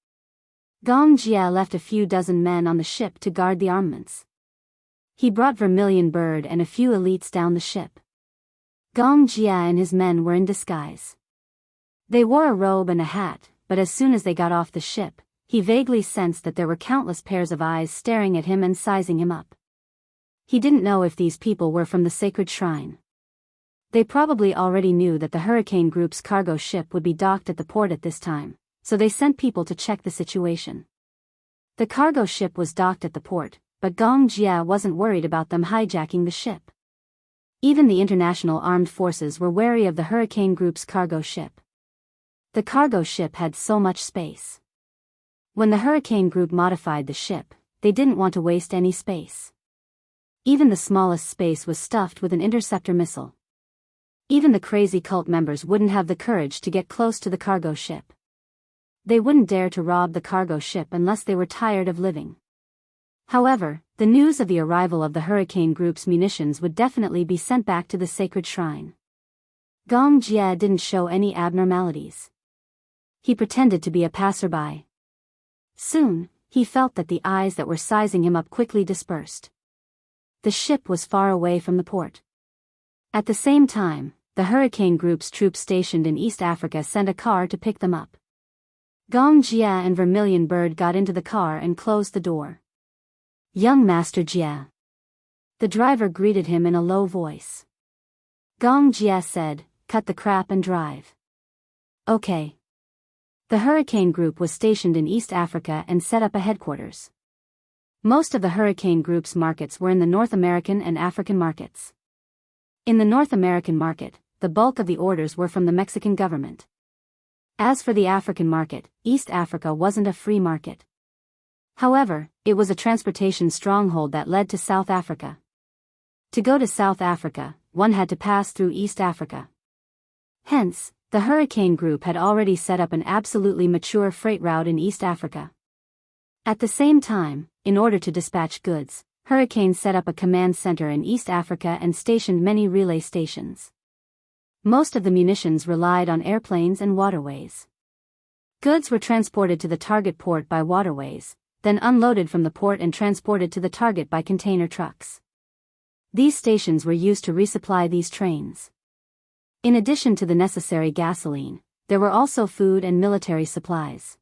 Gong Jia left a few dozen men on the ship to guard the armaments. He brought Vermilion Bird and a few elites down the ship. Gong Jia and his men were in disguise. They wore a robe and a hat, but as soon as they got off the ship, he vaguely sensed that there were countless pairs of eyes staring at him and sizing him up. He didn't know if these people were from the sacred shrine. They probably already knew that the Hurricane Group's cargo ship would be docked at the port at this time, so they sent people to check the situation. The cargo ship was docked at the port, but Gong Jia wasn't worried about them hijacking the ship. Even the international armed forces were wary of the Hurricane Group's cargo ship. The cargo ship had so much space. When the Hurricane Group modified the ship, they didn't want to waste any space. Even the smallest space was stuffed with an interceptor missile. Even the crazy cult members wouldn't have the courage to get close to the cargo ship. They wouldn't dare to rob the cargo ship unless they were tired of living. However, the news of the arrival of the Hurricane Group's munitions would definitely be sent back to the sacred shrine. Gong Jia didn't show any abnormalities. He pretended to be a passerby. Soon, he felt that the eyes that were sizing him up quickly dispersed. The ship was far away from the port. At the same time, the Hurricane Group's troops stationed in East Africa sent a car to pick them up. Gong Jia and Vermilion Bird got into the car and closed the door. "Young Master Jia." The driver greeted him in a low voice. Gong Jia said, "Cut the crap and drive." "Okay." The Hurricane Group was stationed in East Africa and set up a headquarters. Most of the Hurricane Group's markets were in the North American and African markets. In the North American market, the bulk of the orders were from the Mexican government. As for the African market, East Africa wasn't a free market. However, it was a transportation stronghold that led to South Africa. To go to South Africa, one had to pass through East Africa. Hence, the Hurricane Group had already set up an absolutely mature freight route in East Africa. At the same time, in order to dispatch goods, Hurricane set up a command center in East Africa and stationed many relay stations. Most of the munitions relied on airplanes and waterways. Goods were transported to the target port by waterways, then unloaded from the port and transported to the target by container trucks. These stations were used to resupply these trains. In addition to the necessary gasoline, there were also food and military supplies.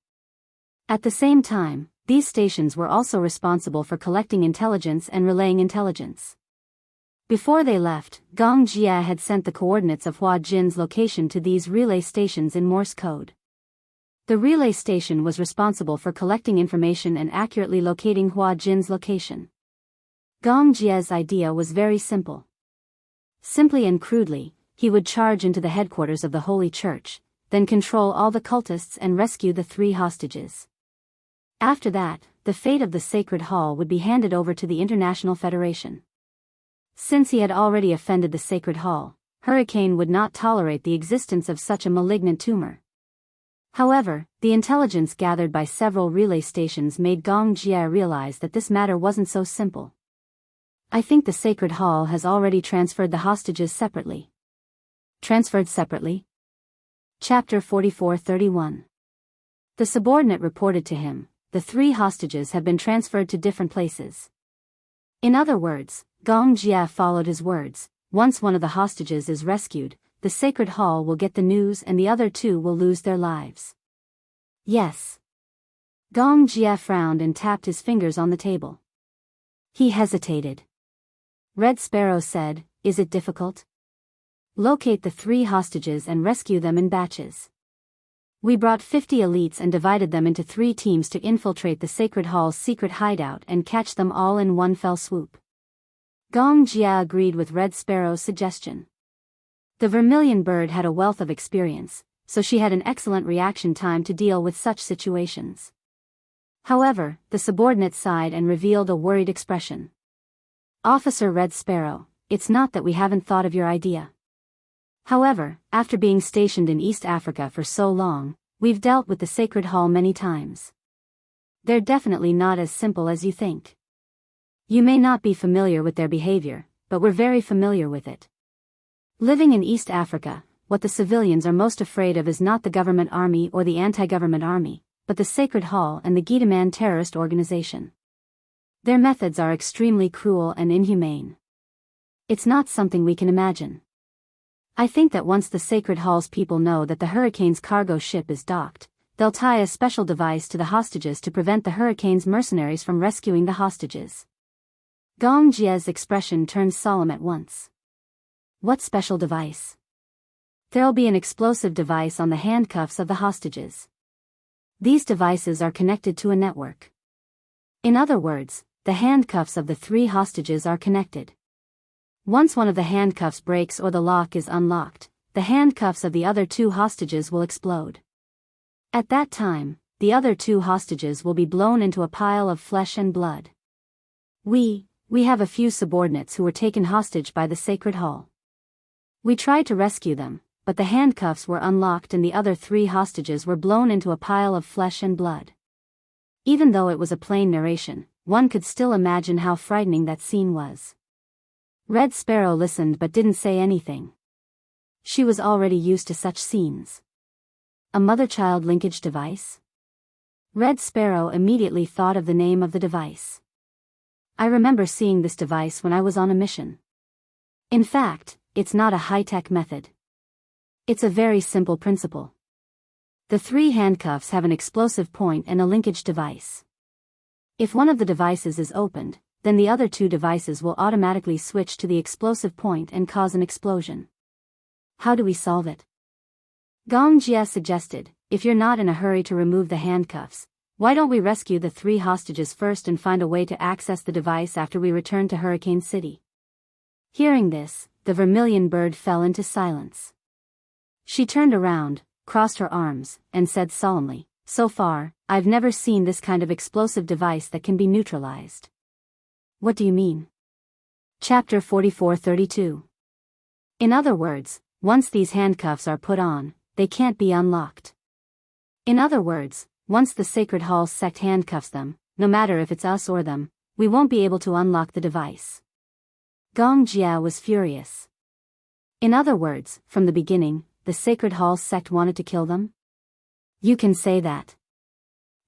At the same time, these stations were also responsible for collecting intelligence and relaying intelligence. Before they left, Gong Jia had sent the coordinates of Hua Jin's location to these relay stations in Morse code. The relay station was responsible for collecting information and accurately locating Hua Jin's location. Gong Jia's idea was very simple. Simply and crudely, he would charge into the headquarters of the Holy Church, then control all the cultists and rescue the 3 hostages. After that, the fate of the Sacred Hall would be handed over to the International Federation. Since he had already offended the Sacred Hall, Hurricane would not tolerate the existence of such a malignant tumor. However, the intelligence gathered by several relay stations made Gong Jia realize that this matter wasn't so simple. "I think the Sacred Hall has already transferred the hostages separately." Transferred separately? Chapter 44-31. The subordinate reported to him, "The 3 hostages have been transferred to different places." In other words, Gong Jia followed his words. Once one of the hostages is rescued, the Sacred Hall will get the news and the other 2 will lose their lives. "Yes." Gong Jia frowned and tapped his fingers on the table. He hesitated. Red Sparrow said, "Is it difficult? Locate the 3 hostages and rescue them in batches. We brought 50 elites and divided them into 3 teams to infiltrate the Sacred Hall's secret hideout and catch them all in one fell swoop." Gong Jia agreed with Red Sparrow's suggestion. The Vermilion Bird had a wealth of experience, so she had an excellent reaction time to deal with such situations. However, the subordinate sighed and revealed a worried expression. "Officer Red Sparrow, it's not that we haven't thought of your idea. However, after being stationed in East Africa for so long, we've dealt with the Sacred Hall many times. They're definitely not as simple as you think. You may not be familiar with their behavior, but we're very familiar with it. Living in East Africa, what the civilians are most afraid of is not the government army or the anti-government army, but the Sacred Hall and the Gitaman terrorist organization. Their methods are extremely cruel and inhumane. It's not something we can imagine." I think that once the Sacred Hall's people know that the Hurricane's cargo ship is docked, they'll tie a special device to the hostages to prevent the Hurricane's mercenaries from rescuing the hostages. Gong Jie's expression turned solemn at once. What special device? There'll be an explosive device on the handcuffs of the hostages. These devices are connected to a network. In other words, the handcuffs of the 3 hostages are connected. Once one of the handcuffs breaks or the lock is unlocked, the handcuffs of the other 2 hostages will explode. At that time, the other 2 hostages will be blown into a pile of flesh and blood. We have a few subordinates who were taken hostage by the Sacred Hall. We tried to rescue them, but the handcuffs were unlocked and the other 3 hostages were blown into a pile of flesh and blood. Even though it was a plain narration, one could still imagine how frightening that scene was. Red Sparrow listened but didn't say anything. She was already used to such scenes. A mother-child linkage device? Red Sparrow immediately thought of the name of the device. I remember seeing this device when I was on a mission. In fact, it's not a high-tech method. It's a very simple principle. The 3 handcuffs have an explosive point and a linkage device. If one of the devices is opened, then the other 2 devices will automatically switch to the explosive point and cause an explosion. How do we solve it? Gong Jia suggested, if you're not in a hurry to remove the handcuffs, why don't we rescue the 3 hostages first and find a way to access the device after we return to Hurricane City? Hearing this, the vermilion bird fell into silence. She turned around, crossed her arms, and said solemnly, so far, I've never seen this kind of explosive device that can be neutralized. What do you mean? Chapter 44-32. In other words, once these handcuffs are put on, they can't be unlocked. In other words, once the Sacred Hall sect handcuffs them, no matter if it's us or them, we won't be able to unlock the device. Gong Jia was furious. In other words, from the beginning, the Sacred Hall sect wanted to kill them? You can say that.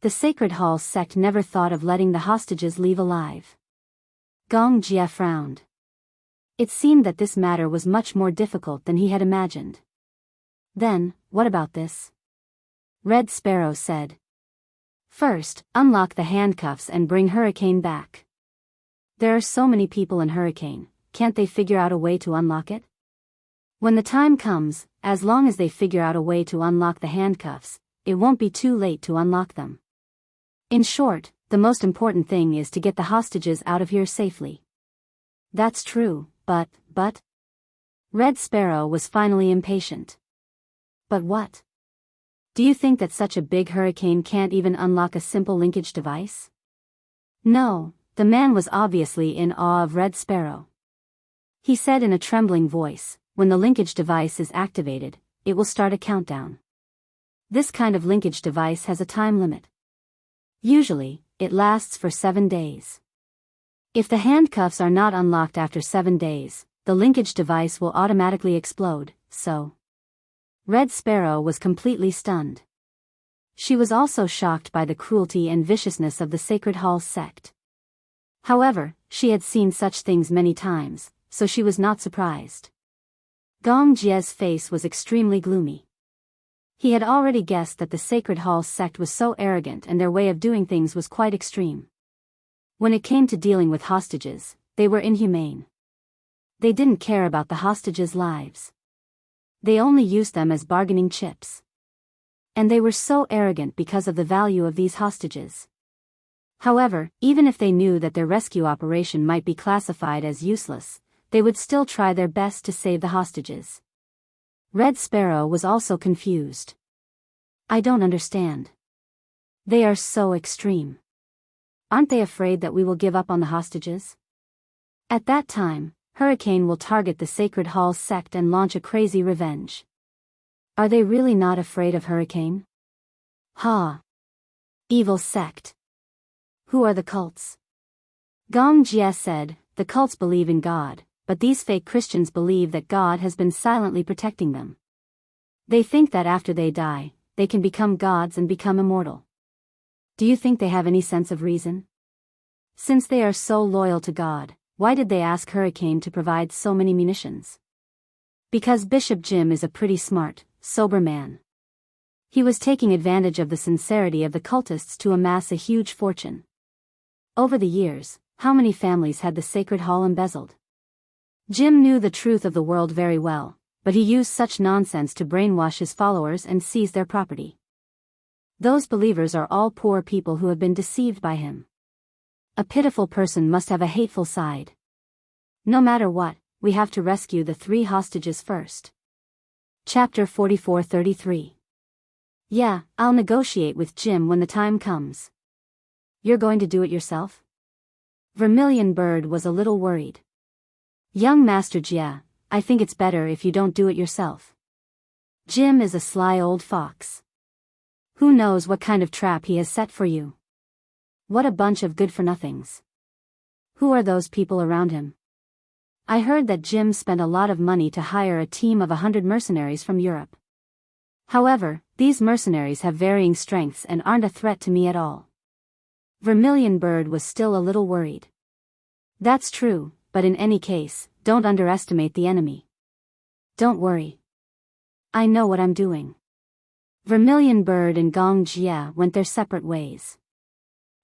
The Sacred Hall sect never thought of letting the hostages leave alive. Gong Jia frowned. It seemed that this matter was much more difficult than he had imagined. Then, what about this? Red Sparrow said. First, unlock the handcuffs and bring Hurricane back. There are so many people in Hurricane, can't they figure out a way to unlock it? When the time comes, as long as they figure out a way to unlock the handcuffs, it won't be too late to unlock them. In short, the most important thing is to get the hostages out of here safely. That's true, but... Red Sparrow was finally impatient. But what? Do you think that such a big hurricane can't even unlock a simple linkage device? No, the man was obviously in awe of Red Sparrow. He said in a trembling voice, when the linkage device is activated, it will start a countdown. This kind of linkage device has a time limit. Usually, it lasts for 7 days. If the handcuffs are not unlocked after 7 days, the linkage device will automatically explode, so... Red Sparrow was completely stunned. She was also shocked by the cruelty and viciousness of the Sacred Hall sect. However, she had seen such things many times, so she was not surprised. Gong Jie's face was extremely gloomy. He had already guessed that the Sacred Hall sect was so arrogant and their way of doing things was quite extreme. When it came to dealing with hostages, they were inhumane. They didn't care about the hostages' lives. They only used them as bargaining chips. And they were so arrogant because of the value of these hostages. However, even if they knew that their rescue operation might be classified as useless, they would still try their best to save the hostages. Red Sparrow was also confused. I don't understand. They are so extreme. Aren't they afraid that we will give up on the hostages? At that time, Hurricane will target the Sacred Hall sect and launch a crazy revenge. Are they really not afraid of Hurricane? Ha! Evil sect. Who are the cults? Gong Jia said, the cults believe in God, but these fake Christians believe that God has been silently protecting them. They think that after they die, they can become gods and become immortal. Do you think they have any sense of reason? Since they are so loyal to God, why did they ask Hurricane to provide so many munitions? Because Bishop Jim is a pretty smart, sober man. He was taking advantage of the sincerity of the cultists to amass a huge fortune. Over the years, how many families had the sacred hall embezzled? Jim knew the truth of the world very well, but he used such nonsense to brainwash his followers and seize their property. Those believers are all poor people who have been deceived by him. A pitiful person must have a hateful side. No matter what, we have to rescue the 3 hostages first. Chapter 44-33. Yeah, I'll negotiate with Jim when the time comes. You're going to do it yourself? Vermilion Bird was a little worried. Young Master Jia, I think it's better if you don't do it yourself. Jim is a sly old fox. Who knows what kind of trap he has set for you? What a bunch of good-for-nothings. Who are those people around him? I heard that Jim spent a lot of money to hire a team of 100 mercenaries from Europe. However, these mercenaries have varying strengths and aren't a threat to me at all. Vermilion Bird was still a little worried. That's true, but in any case, don't underestimate the enemy. Don't worry. I know what I'm doing. Vermilion Bird and Gong Jia went their separate ways.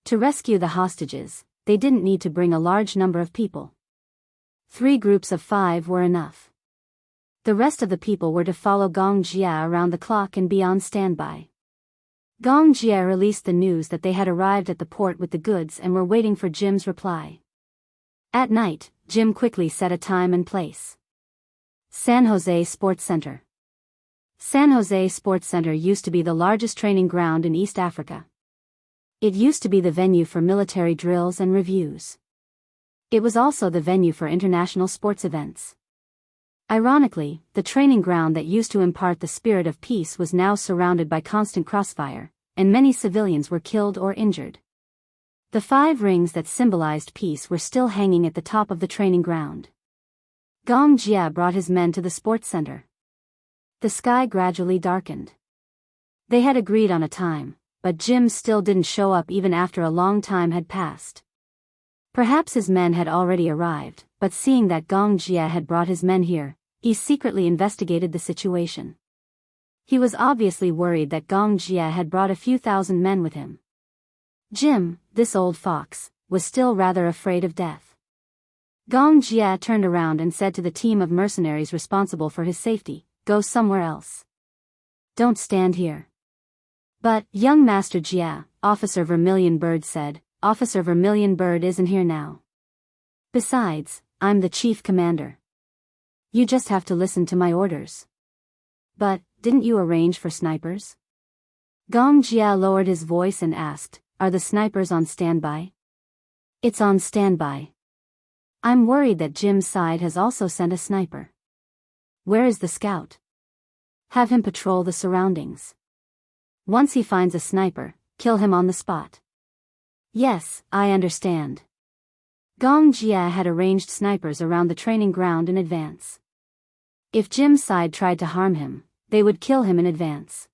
To rescue the hostages, they didn't need to bring a large number of people. 3 groups of 5 were enough. The rest of the people were to follow Gong Jia around the clock and be on standby. Gong Jia released the news that they had arrived at the port with the goods and were waiting for Jim's reply. At night, Jim quickly set a time and place. San Jose Sports Center. San Jose Sports Center used to be the largest training ground in East Africa. It used to be the venue for military drills and reviews. It was also the venue for international sports events. Ironically, the training ground that used to impart the spirit of peace was now surrounded by constant crossfire, and many civilians were killed or injured. The 5 rings that symbolized peace were still hanging at the top of the training ground. Gong Jia brought his men to the sports center. The sky gradually darkened. They had agreed on a time, but Jim still didn't show up even after a long time had passed. Perhaps his men had already arrived, but seeing that Gong Jia had brought his men here, he secretly investigated the situation. He was obviously worried that Gong Jia had brought a few thousand men with him. Jim, this old fox, was still rather afraid of death. Gong Jia turned around and said to the team of mercenaries responsible for his safety, "Go somewhere else. Don't stand here." "But, young Master Jia," Officer Vermilion Bird said, "Officer Vermilion Bird isn't here now. Besides, I'm the chief commander. You just have to listen to my orders." "But, didn't you arrange for snipers?" Gong Jia lowered his voice and asked, "Are the snipers on standby?" "It's on standby. I'm worried that Jim's side has also sent a sniper." "Where is the scout?" "Have him patrol the surroundings. Once he finds a sniper, kill him on the spot." "Yes, I understand." Gong Jia had arranged snipers around the training ground in advance. If Jim's side tried to harm him, they would kill him in advance.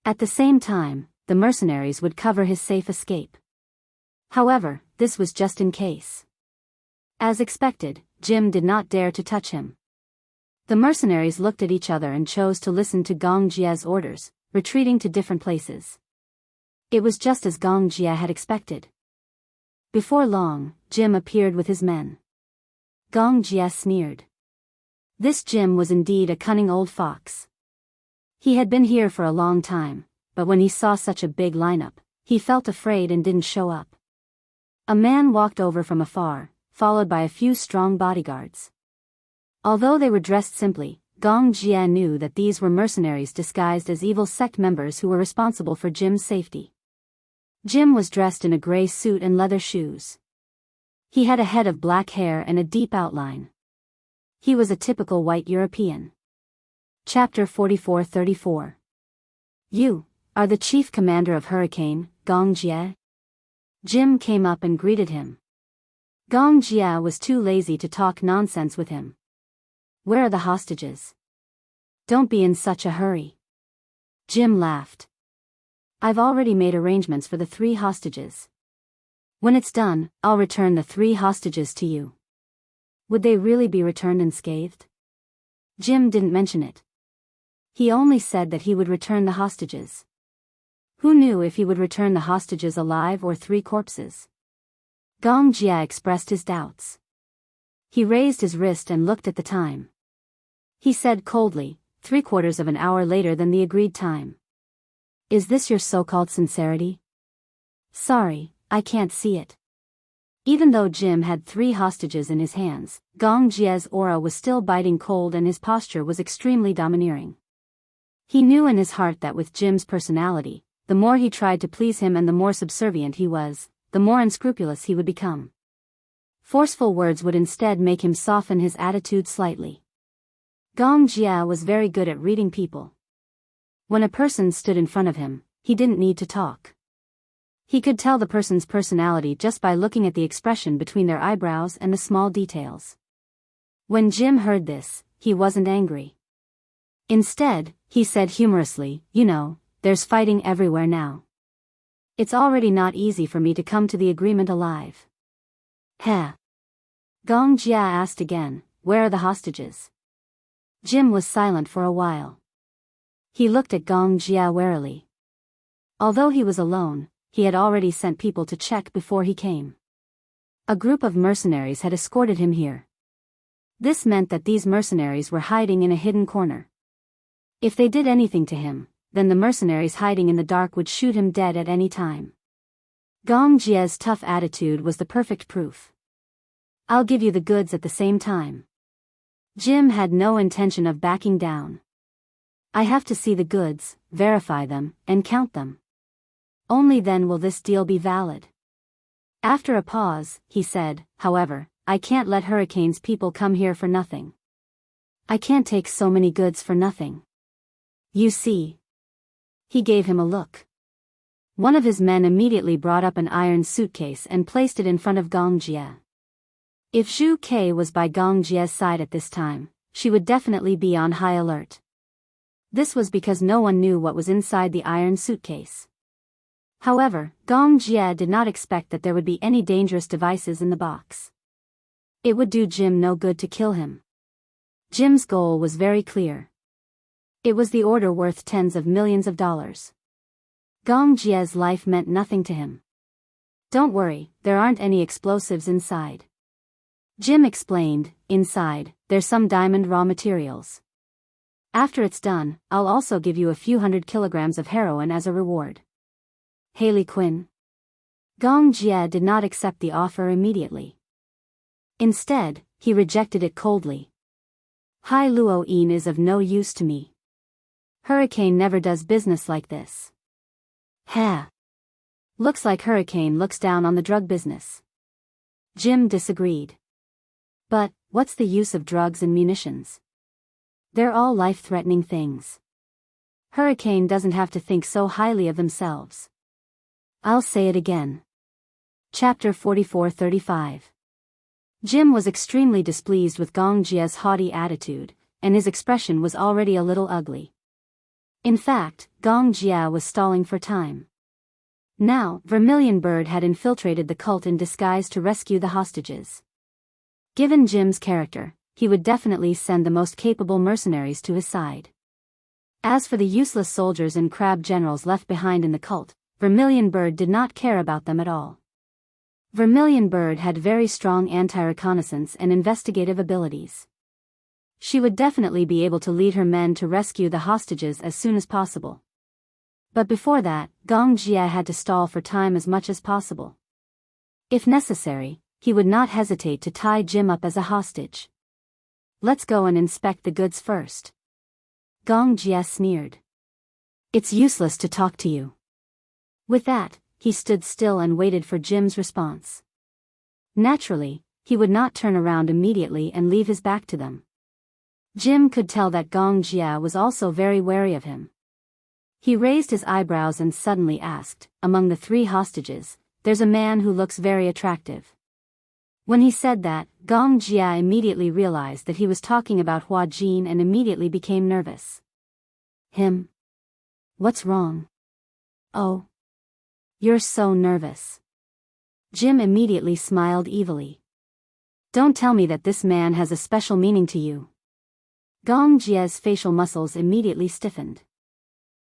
At the same time, the mercenaries would cover his safe escape. However, this was just in case. As expected, Jim did not dare to touch him. The mercenaries looked at each other and chose to listen to Gong Jia's orders, retreating to different places. It was just as Gong Jia had expected. Before long, Jim appeared with his men. Gong Jia sneered. This Jim was indeed a cunning old fox. He had been here for a long time, but when he saw such a big lineup, he felt afraid and didn't show up. A man walked over from afar, followed by a few strong bodyguards. Although they were dressed simply, Gong Jia knew that these were mercenaries disguised as evil sect members who were responsible for Jim's safety. Jim was dressed in a gray suit and leather shoes. He had a head of black hair and a deep outline. He was a typical white European. Chapter 44-34. "You are the chief commander of Hurricane, Gong Jia?" Jim came up and greeted him. Gong Jia was too lazy to talk nonsense with him. "Where are the hostages?" "Don't be in such a hurry." Jim laughed. "I've already made arrangements for the 3 hostages. When it's done, I'll return the 3 hostages to you." "Would they really be returned unscathed?" Jim didn't mention it. He only said that he would return the hostages. Who knew if he would return the hostages alive or 3 corpses? Gong Jia expressed his doubts. He raised his wrist and looked at the time. He said coldly, 3/4 of an hour later than the agreed time. Is this your so-called sincerity? Sorry, I can't see it. Even though Jim had 3 hostages in his hands, Gong Jia's aura was still biting cold and his posture was extremely domineering. He knew in his heart that with Jim's personality, the more he tried to please him and the more subservient he was, the more unscrupulous he would become. Forceful words would instead make him soften his attitude slightly. Gong Jia was very good at reading people. When a person stood in front of him, he didn't need to talk. He could tell the person's personality just by looking at the expression between their eyebrows and the small details. When Jim heard this, he wasn't angry. Instead, he said humorously, "You know, there's fighting everywhere now. It's already not easy for me to come to the agreement alive." Heh. Gong Jia asked again, "Where are the hostages?" Jim was silent for a while. He looked at Gong Jia warily. Although he was alone, he had already sent people to check before he came. A group of mercenaries had escorted him here. This meant that these mercenaries were hiding in a hidden corner. If they did anything to him, then the mercenaries hiding in the dark would shoot him dead at any time. Gong Jia's tough attitude was the perfect proof. "I'll give you the goods at the same time." Jim had no intention of backing down. "I have to see the goods, verify them, and count them. Only then will this deal be valid." After a pause, he said, "However, I can't let Hurricane's people come here for nothing. I can't take so many goods for nothing. You see." He gave him a look. One of his men immediately brought up an iron suitcase and placed it in front of Gong Jia. If Zhu Ke was by Gong Jia's side at this time, she would definitely be on high alert. This was because no one knew what was inside the iron suitcase. However, Gong Jia did not expect that there would be any dangerous devices in the box. It would do Jim no good to kill him. Jim's goal was very clear. It was the order worth tens of millions of dollars. Gong Jia's life meant nothing to him. "Don't worry, there aren't any explosives inside." Jim explained, "Inside, there's some diamond raw materials. After it's done, I'll also give you a few 100 kilograms of heroin as a reward." Haley Quinn. Gong Jia did not accept the offer immediately. Instead, he rejected it coldly. "Hai Luo Yin is of no use to me. Hurricane never does business like this." "Heh. Looks like Hurricane looks down on the drug business." Jim disagreed. "But, what's the use of drugs and munitions? They're all life-threatening things. Hurricane doesn't have to think so highly of themselves." I'll say it again. Chapter 44-35. Jim was extremely displeased with Gong Jia's haughty attitude, and his expression was already a little ugly. In fact, Gong Jia was stalling for time. Now, Vermilion Bird had infiltrated the cult in disguise to rescue the hostages. Given Jim's character, he would definitely send the most capable mercenaries to his side. As for the useless soldiers and crab generals left behind in the cult, Vermilion Bird did not care about them at all. Vermilion Bird had very strong anti-reconnaissance and investigative abilities. She would definitely be able to lead her men to rescue the hostages as soon as possible. But before that, Gong Jia had to stall for time as much as possible. If necessary, he would not hesitate to tie Jim up as a hostage. "Let's go and inspect the goods first." Gong Jia sneered. "It's useless to talk to you." With that, he stood still and waited for Jim's response. Naturally, he would not turn around immediately and leave his back to them. Jim could tell that Gong Jia was also very wary of him. He raised his eyebrows and suddenly asked, "Among the 3 hostages, there's a man who looks very attractive." When he said that, Gong Jia immediately realized that he was talking about Hua Jin and immediately became nervous. "Him? What's wrong?" "Oh. You're so nervous." Jim immediately smiled evilly. "Don't tell me that this man has a special meaning to you." Gong Jia's facial muscles immediately stiffened.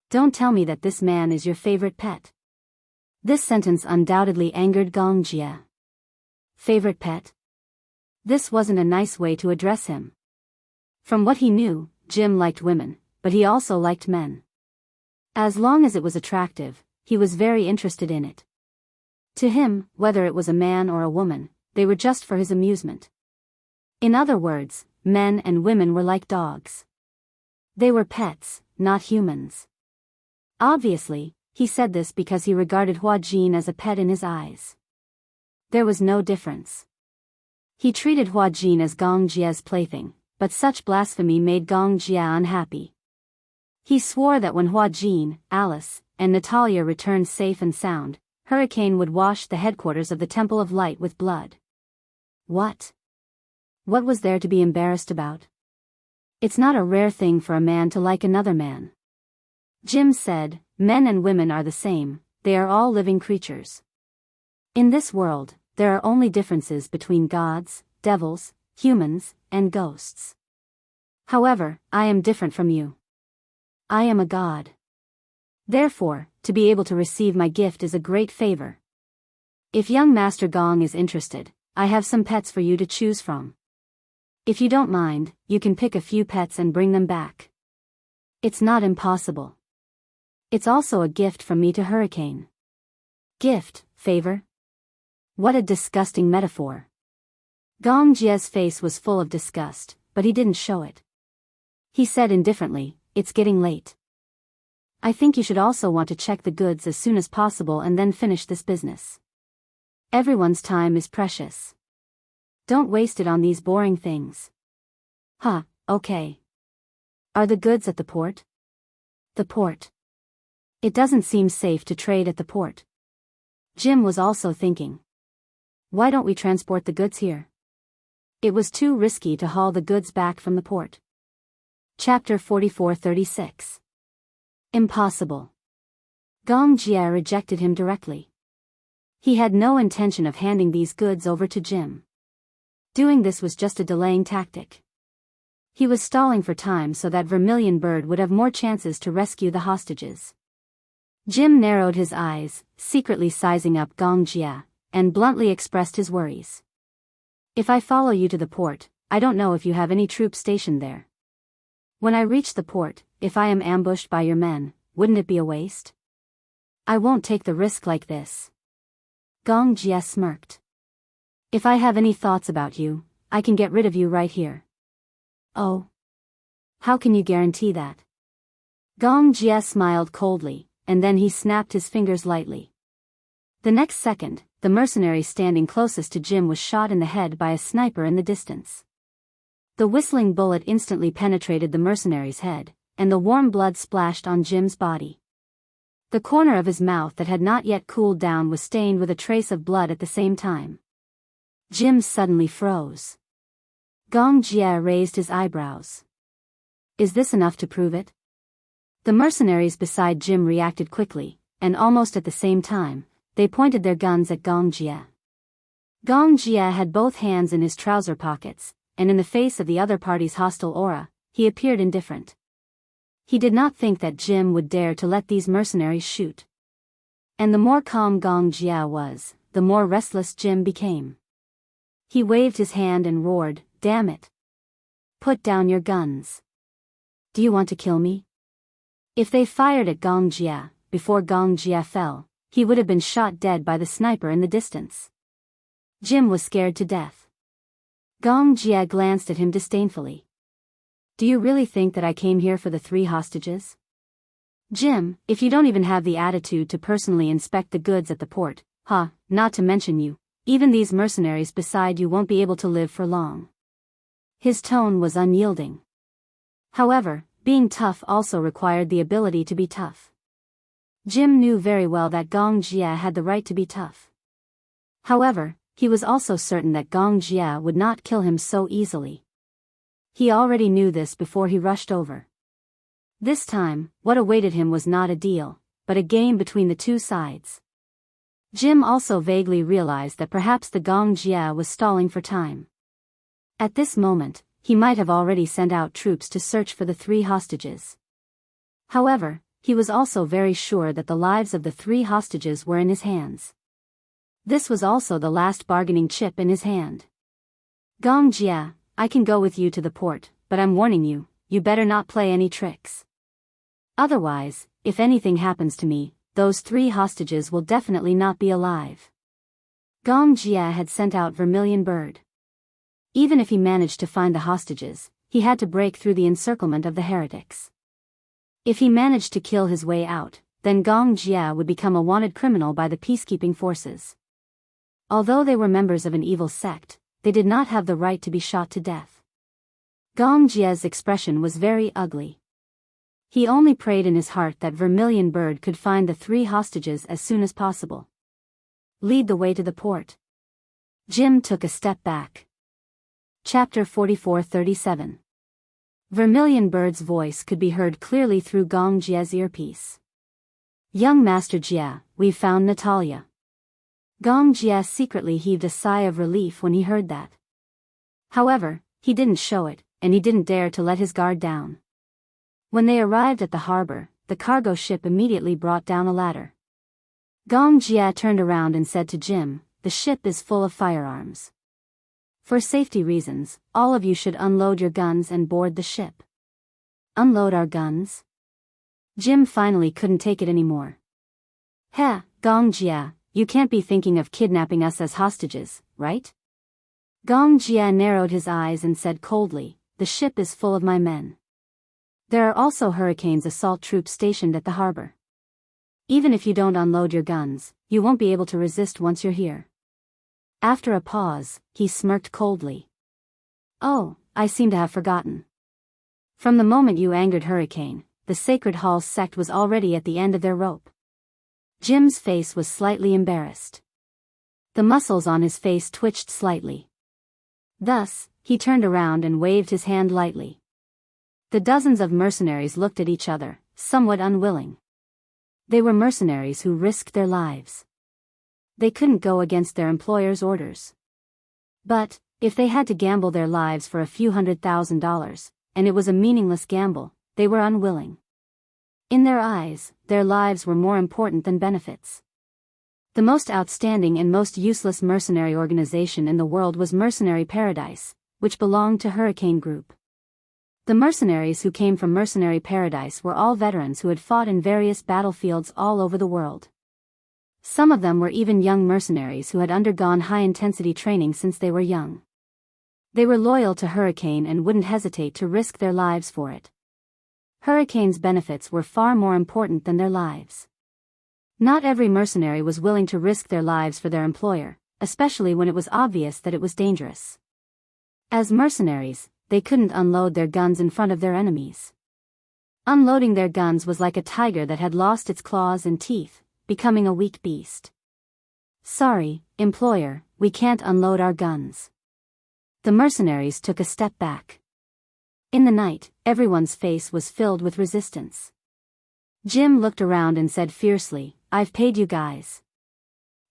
Don't tell me that this man is your favorite pet. This sentence undoubtedly angered Gong Jia. Favorite pet? This wasn't a nice way to address him. From what he knew, Jim liked women, but he also liked men. As long as it was attractive, he was very interested in it. To him, whether it was a man or a woman, they were just for his amusement. In other words, men and women were like dogs. They were pets, not humans. Obviously, he said this because he regarded Hua Jin as a pet in his eyes. There was no difference. He treated Hua Jin as Gong Jia's plaything, but such blasphemy made Gong Jia unhappy. He swore that when Hua Jin, Alice, and Natalia returned safe and sound, Hurricane would wash the headquarters of the Temple of Light with blood. What? What was there to be embarrassed about? It's not a rare thing for a man to like another man. Jim said, men and women are the same, they are all living creatures. In this world, there are only differences between gods, devils, humans, and ghosts. However, I am different from you. I am a god. Therefore, to be able to receive my gift is a great favor. If young Master Gong is interested, I have some pets for you to choose from. If you don't mind, you can pick a few pets and bring them back. It's not impossible. It's also a gift from me to Hurricane. Gift, favor? What a disgusting metaphor. Gong Jia's face was full of disgust, but he didn't show it. He said indifferently, it's getting late. I think you should also want to check the goods as soon as possible and then finish this business. Everyone's time is precious. Don't waste it on these boring things. Huh, okay. Are the goods at the port? The port. It doesn't seem safe to trade at the port. Jim was also thinking. Why don't we transport the goods here? It was too risky to haul the goods back from the port. Chapter 44-36. Impossible. Gong Jia rejected him directly. He had no intention of handing these goods over to Jim. Doing this was just a delaying tactic. He was stalling for time so that Vermilion Bird would have more chances to rescue the hostages. Jim narrowed his eyes, secretly sizing up Gong Jia, and bluntly expressed his worries. If I follow you to the port, I don't know if you have any troops stationed there. When I reach the port, if I am ambushed by your men, wouldn't it be a waste? I won't take the risk like this. Gong Jia smirked. If I have any thoughts about you, I can get rid of you right here. Oh. How can you guarantee that? Gong Jia smiled coldly, and then he snapped his fingers lightly. The next second, the mercenary standing closest to Jim was shot in the head by a sniper in the distance. The whistling bullet instantly penetrated the mercenary's head, and the warm blood splashed on Jim's body. The corner of his mouth that had not yet cooled down was stained with a trace of blood at the same time. Jim suddenly froze. Gong Jia raised his eyebrows. Is this enough to prove it? The mercenaries beside Jim reacted quickly, and almost at the same time, they pointed their guns at Gong Jia. Gong Jia had both hands in his trouser pockets, and in the face of the other party's hostile aura, he appeared indifferent. He did not think that Jim would dare to let these mercenaries shoot. And the more calm Gong Jia was, the more restless Jim became. He waved his hand and roared, "Damn it! Put down your guns. Do you want to kill me?" If they fired at Gong Jia, before Gong Jia fell, he would have been shot dead by the sniper in the distance. Jim was scared to death. Gong Jia glanced at him disdainfully. Do you really think that I came here for the 3 hostages? Jim, if you don't even have the attitude to personally inspect the goods at the port, not to mention you, even these mercenaries beside you won't be able to live for long. His tone was unyielding. However, being tough also required the ability to be tough. Jim knew very well that Gong Jia had the right to be tough. However, he was also certain that Gong Jia would not kill him so easily. He already knew this before he rushed over. This time, what awaited him was not a deal, but a game between the two sides. Jim also vaguely realized that perhaps the Gong Jia was stalling for time. At this moment, he might have already sent out troops to search for the 3 hostages. However, he was also very sure that the lives of the 3 hostages were in his hands. This was also the last bargaining chip in his hand. Gong Jia, I can go with you to the port, but I'm warning you, you better not play any tricks. Otherwise, if anything happens to me, those 3 hostages will definitely not be alive. Gong Jia had sent out Vermilion Bird. Even if he managed to find the hostages, he had to break through the encirclement of the heretics. If he managed to kill his way out, then Gong Jia would become a wanted criminal by the peacekeeping forces. Although they were members of an evil sect, they did not have the right to be shot to death. Gong Jia's expression was very ugly. He only prayed in his heart that Vermilion Bird could find the 3 hostages as soon as possible. Lead the way to the port. Jim took a step back. Chapter 44-37. Vermilion Bird's voice could be heard clearly through Gong Jia's earpiece. Young Master Jia, we've found Natalia. Gong Jia secretly heaved a sigh of relief when he heard that. However, he didn't show it, and he didn't dare to let his guard down. When they arrived at the harbor, the cargo ship immediately brought down a ladder. Gong Jia turned around and said to Jim, the ship is full of firearms. For safety reasons, all of you should unload your guns and board the ship. Unload our guns? Jim finally couldn't take it anymore. Heh, Gong Jia, you can't be thinking of kidnapping us as hostages, right? Gong Jia narrowed his eyes and said coldly, the ship is full of my men. There are also Hurricane's assault troops stationed at the harbor. Even if you don't unload your guns, you won't be able to resist once you're here. After a pause, he smirked coldly. Oh, I seem to have forgotten. From the moment you angered Hurricane, the Sacred Hall's sect was already at the end of their rope. Jim's face was slightly embarrassed. The muscles on his face twitched slightly. Thus, he turned around and waved his hand lightly. The dozens of mercenaries looked at each other, somewhat unwilling. They were mercenaries who risked their lives. They couldn't go against their employer's orders. But, if they had to gamble their lives for a few $100,000, and it was a meaningless gamble, they were unwilling. In their eyes, their lives were more important than benefits. The most outstanding and most useless mercenary organization in the world was Mercenary Paradise, which belonged to Hurricane Group. The mercenaries who came from Mercenary Paradise were all veterans who had fought in various battlefields all over the world. Some of them were even young mercenaries who had undergone high-intensity training since they were young. They were loyal to Hurricane and wouldn't hesitate to risk their lives for it. Hurricane's benefits were far more important than their lives. Not every mercenary was willing to risk their lives for their employer, especially when it was obvious that it was dangerous. As mercenaries, they couldn't unload their guns in front of their enemies. Unloading their guns was like a tiger that had lost its claws and teeth, becoming a weak beast. Sorry, employer, we can't unload our guns. The mercenaries took a step back. In the night, everyone's face was filled with resistance. Jim looked around and said fiercely, I've paid you guys.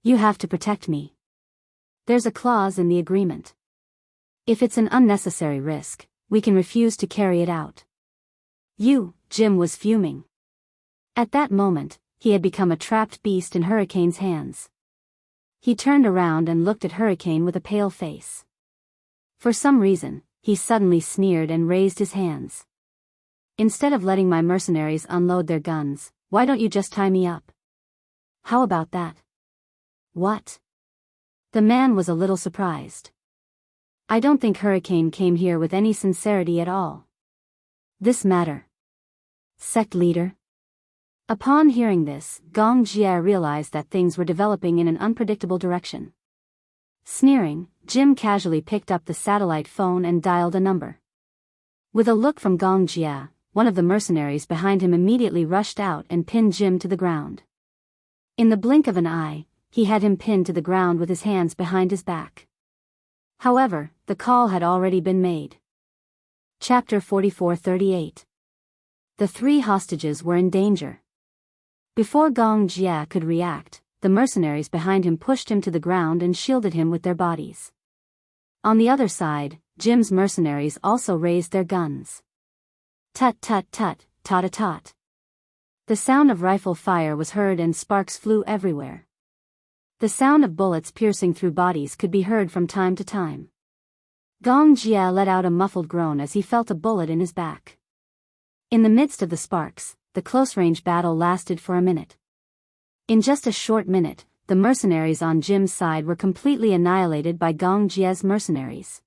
You have to protect me. There's a clause in the agreement. If it's an unnecessary risk, we can refuse to carry it out. Jim was fuming. At that moment, he had become a trapped beast in Hurricane's hands. He turned around and looked at Hurricane with a pale face. For some reason, he suddenly sneered and raised his hands. Instead of letting my mercenaries unload their guns, why don't you just tie me up? How about that? What? The man was a little surprised. I don't think Hurricane came here with any sincerity at all. This matter. Sect leader? Upon hearing this, Gong Jia realized that things were developing in an unpredictable direction. Sneering, Jim casually picked up the satellite phone and dialed a number. With a look from Gong Jia, one of the mercenaries behind him immediately rushed out and pinned Jim to the ground. In the blink of an eye, he had him pinned to the ground with his hands behind his back. However, the call had already been made. Chapter 44-38. The 3 hostages were in danger. Before Gong Jia could react, the mercenaries behind him pushed him to the ground and shielded him with their bodies. On the other side, Jim's mercenaries also raised their guns. Tut tut tut, tot-a-tot. The sound of rifle fire was heard and sparks flew everywhere. The sound of bullets piercing through bodies could be heard from time to time. Gong Jia let out a muffled groan as he felt a bullet in his back. In the midst of the sparks, the close-range battle lasted for a minute. In just a short minute, the mercenaries on Jim's side were completely annihilated by Gong Jia's mercenaries.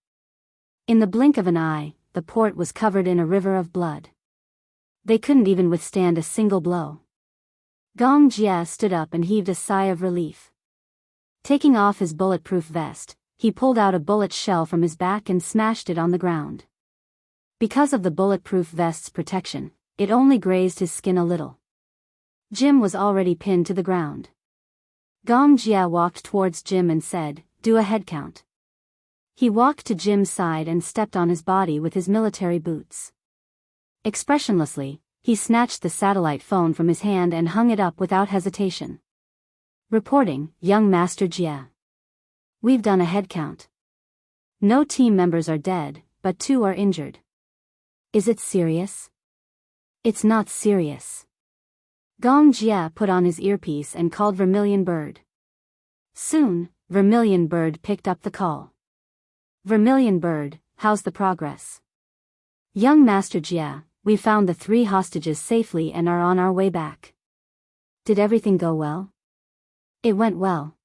In the blink of an eye, the port was covered in a river of blood. They couldn't even withstand a single blow. Gong Jia stood up and heaved a sigh of relief. Taking off his bulletproof vest, he pulled out a bullet shell from his back and smashed it on the ground. Because of the bulletproof vest's protection, it only grazed his skin a little. Jim was already pinned to the ground. Gong Jia walked towards Jim and said, "Do a head count." He walked to Jim's side and stepped on his body with his military boots. Expressionlessly, he snatched the satellite phone from his hand and hung it up without hesitation. Reporting, young Master Jia. We've done a head count. No team members are dead, but 2 are injured. Is it serious? It's not serious. Gong Jia put on his earpiece and called Vermilion Bird. Soon, Vermilion Bird picked up the call. Vermilion Bird, how's the progress? Young Master Jia, we found the 3 hostages safely and are on our way back. Did everything go well? It went well.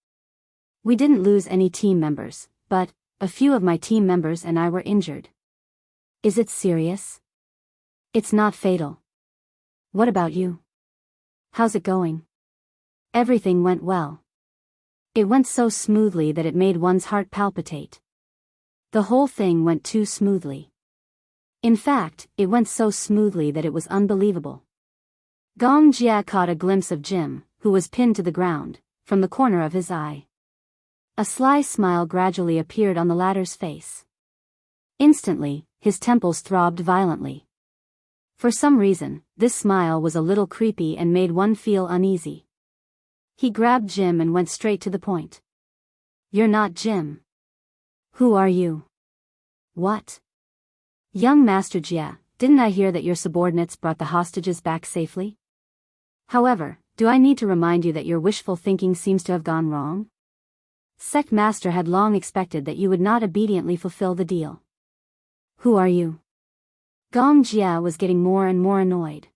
We didn't lose any team members, but a few of my team members and I were injured. Is it serious? It's not fatal. What about you? How's it going? Everything went well. It went so smoothly that it made one's heart palpitate. The whole thing went too smoothly. In fact, it went so smoothly that it was unbelievable. Gong Jia caught a glimpse of Jim, who was pinned to the ground, from the corner of his eye. A sly smile gradually appeared on the latter's face. Instantly, his temples throbbed violently. For some reason, this smile was a little creepy and made one feel uneasy. He grabbed Jim and went straight to the point. You're not Jim. Who are you? What? Young Master Jia, didn't I hear that your subordinates brought the hostages back safely? However, do I need to remind you that your wishful thinking seems to have gone wrong? Sect Master had long expected that you would not obediently fulfill the deal. Who are you? Gong Jia was getting more and more annoyed.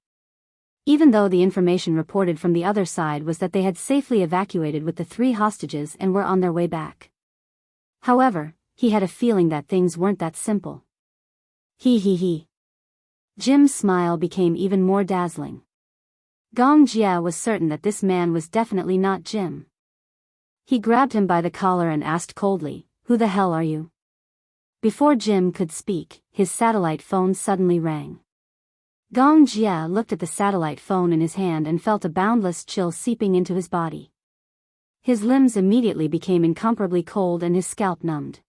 Even though the information reported from the other side was that they had safely evacuated with the 3 hostages and were on their way back. However, he had a feeling that things weren't that simple. He. Jim's smile became even more dazzling. Gong Jia was certain that this man was definitely not Jim. He grabbed him by the collar and asked coldly, "Who the hell are you?" Before Jim could speak, his satellite phone suddenly rang. Gong Jia looked at the satellite phone in his hand and felt a boundless chill seeping into his body. His limbs immediately became incomparably cold and his scalp numbed.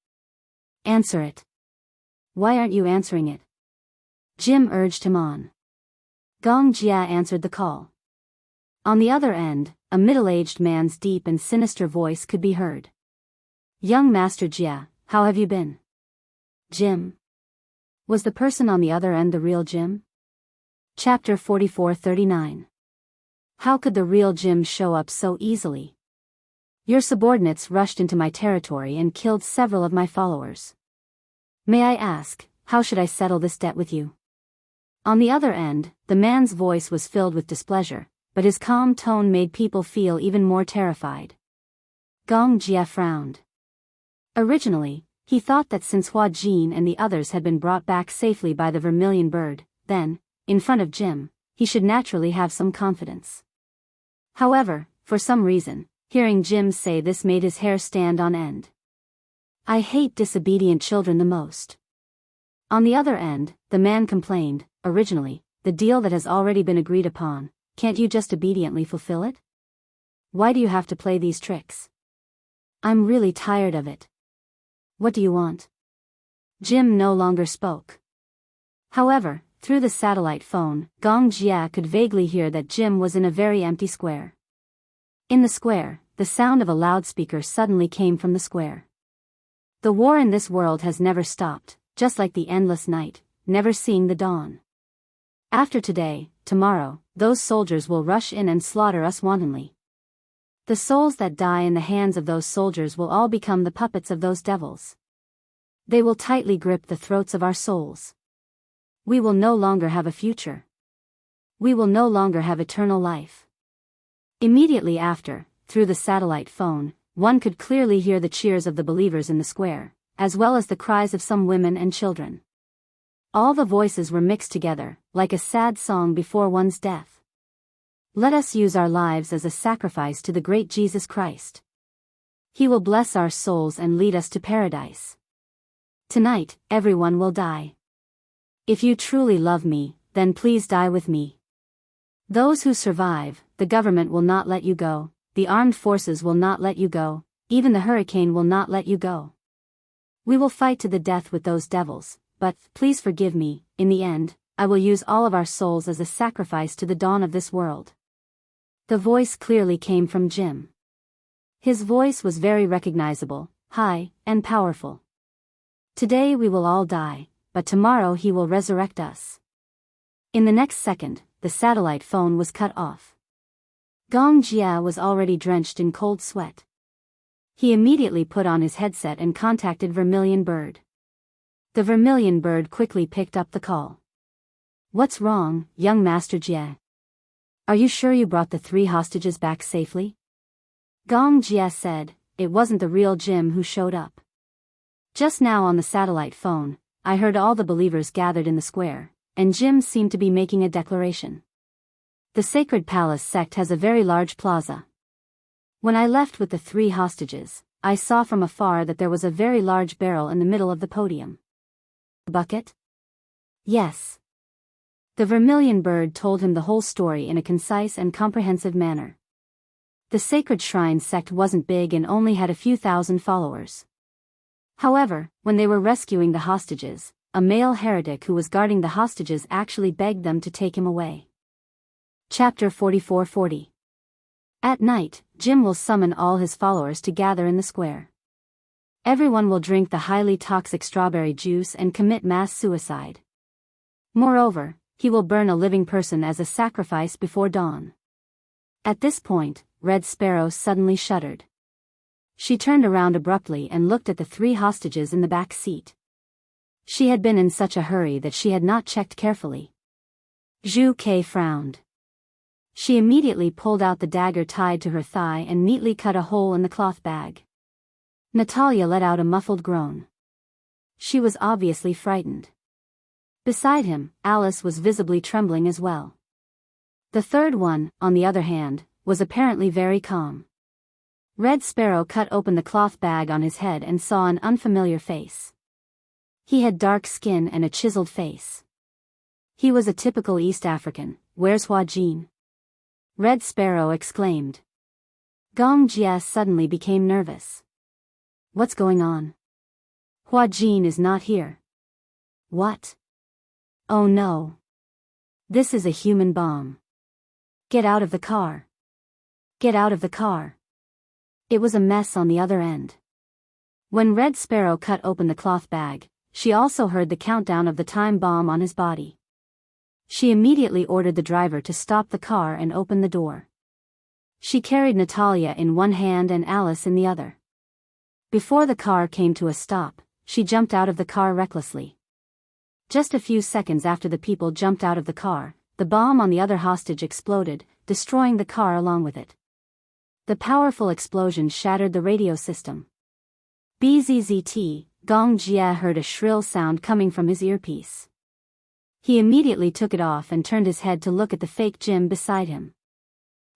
Answer it. Why aren't you answering it? Jim urged him on. Gong Jia answered the call. On the other end, a middle-aged man's deep and sinister voice could be heard. Young Master Jia, how have you been? Jim. Was the person on the other end the real Jim? Chapter 44-39. How could the real Jim show up so easily? Your subordinates rushed into my territory and killed several of my followers. May I ask, how should I settle this debt with you? On the other end, the man's voice was filled with displeasure, but his calm tone made people feel even more terrified. Gong Jia frowned. Originally, he thought that since Hua Jin and the others had been brought back safely by the Vermilion Bird, then, in front of Jim, he should naturally have some confidence. However, for some reason, hearing Jim say this made his hair stand on end. I hate disobedient children the most. On the other end, the man complained, originally, the deal that has already been agreed upon, can't you just obediently fulfill it? Why do you have to play these tricks? I'm really tired of it. What do you want? Jim no longer spoke. However, through the satellite phone, Gong Jia could vaguely hear that Jim was in a very empty square. In the square, the sound of a loudspeaker suddenly came from the square. The war in this world has never stopped, just like the endless night, never seeing the dawn. After today, tomorrow, those soldiers will rush in and slaughter us wantonly. The souls that die in the hands of those soldiers will all become the puppets of those devils. They will tightly grip the throats of our souls. We will no longer have a future. We will no longer have eternal life. Immediately after, through the satellite phone, one could clearly hear the cheers of the believers in the square, as well as the cries of some women and children. All the voices were mixed together, like a sad song before one's death. Let us use our lives as a sacrifice to the great Jesus Christ. He will bless our souls and lead us to paradise. Tonight, everyone will die. If you truly love me, then please die with me. Those who survive, the government will not let you go, the armed forces will not let you go, even the hurricane will not let you go. We will fight to the death with those devils, but, please forgive me, in the end, I will use all of our souls as a sacrifice to the dawn of this world. The voice clearly came from Jim. His voice was very recognizable, high, and powerful. Today we will all die, but tomorrow he will resurrect us. In the next second, the satellite phone was cut off. Gong Jia was already drenched in cold sweat. He immediately put on his headset and contacted Vermilion Bird. The Vermilion Bird quickly picked up the call. What's wrong, young Master Jia? Are you sure you brought the 3 hostages back safely? Gong Jia said, it wasn't the real Jim who showed up. Just now on the satellite phone, I heard all the believers gathered in the square, and Jim seemed to be making a declaration. The Sacred Palace sect has a very large plaza. When I left with the 3 hostages, I saw from afar that there was a very large barrel in the middle of the podium. Bucket? Yes. The Vermilion Bird told him the whole story in a concise and comprehensive manner. The Sacred Shrine sect wasn't big and only had a few thousand followers. However, when they were rescuing the hostages, a male heretic who was guarding the hostages actually begged them to take him away. Chapter 44:40. At night, Jim will summon all his followers to gather in the square. Everyone will drink the highly toxic strawberry juice and commit mass suicide. Moreover, he will burn a living person as a sacrifice before dawn. At this point, Red Sparrow suddenly shuddered. She turned around abruptly and looked at the 3 hostages in the back seat. She had been in such a hurry that she had not checked carefully. Zhu Ke frowned. She immediately pulled out the dagger tied to her thigh and neatly cut a hole in the cloth bag. Natalia let out a muffled groan. She was obviously frightened. Beside him, Alice was visibly trembling as well. The third one, on the other hand, was apparently very calm. Red Sparrow cut open the cloth bag on his head and saw an unfamiliar face. He had dark skin and a chiseled face. He was a typical East African. Where's Hua Jin? Red Sparrow exclaimed. Gong Jia suddenly became nervous. What's going on? Hua Jin is not here. What? Oh no. This is a human bomb. Get out of the car. Get out of the car. It was a mess on the other end. When Red Sparrow cut open the cloth bag, she also heard the countdown of the time bomb on his body. She immediately ordered the driver to stop the car and open the door. She carried Natalia in one hand and Alice in the other. Before the car came to a stop, she jumped out of the car recklessly. Just a few seconds after the people jumped out of the car, the bomb on the other hostage exploded, destroying the car along with it. The powerful explosion shattered the radio system. Bzzzt, Gong Jia heard a shrill sound coming from his earpiece. He immediately took it off and turned his head to look at the fake Jim beside him.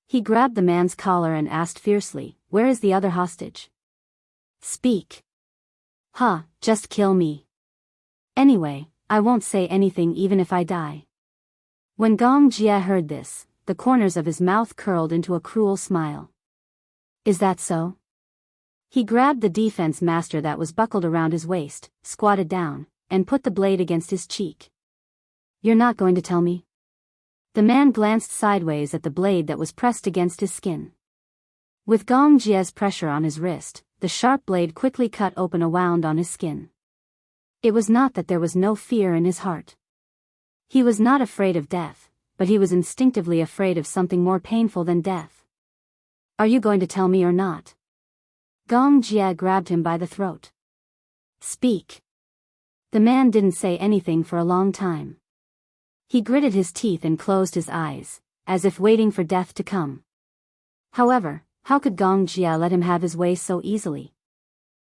He grabbed the man's collar and asked fiercely, "Where is the other hostage? Speak." "Huh, just kill me. Anyway, I won't say anything even if I die." When Gong Jia heard this, the corners of his mouth curled into a cruel smile. Is that so? He grabbed the defense master that was buckled around his waist, squatted down, and put the blade against his cheek. You're not going to tell me? The man glanced sideways at the blade that was pressed against his skin. With Gong Jia's pressure on his wrist, the sharp blade quickly cut open a wound on his skin. It was not that there was no fear in his heart. He was not afraid of death, but he was instinctively afraid of something more painful than death. Are you going to tell me or not? Gong Jia grabbed him by the throat. Speak. The man didn't say anything for a long time. He gritted his teeth and closed his eyes, as if waiting for death to come. However, how could Gong Jia let him have his way so easily?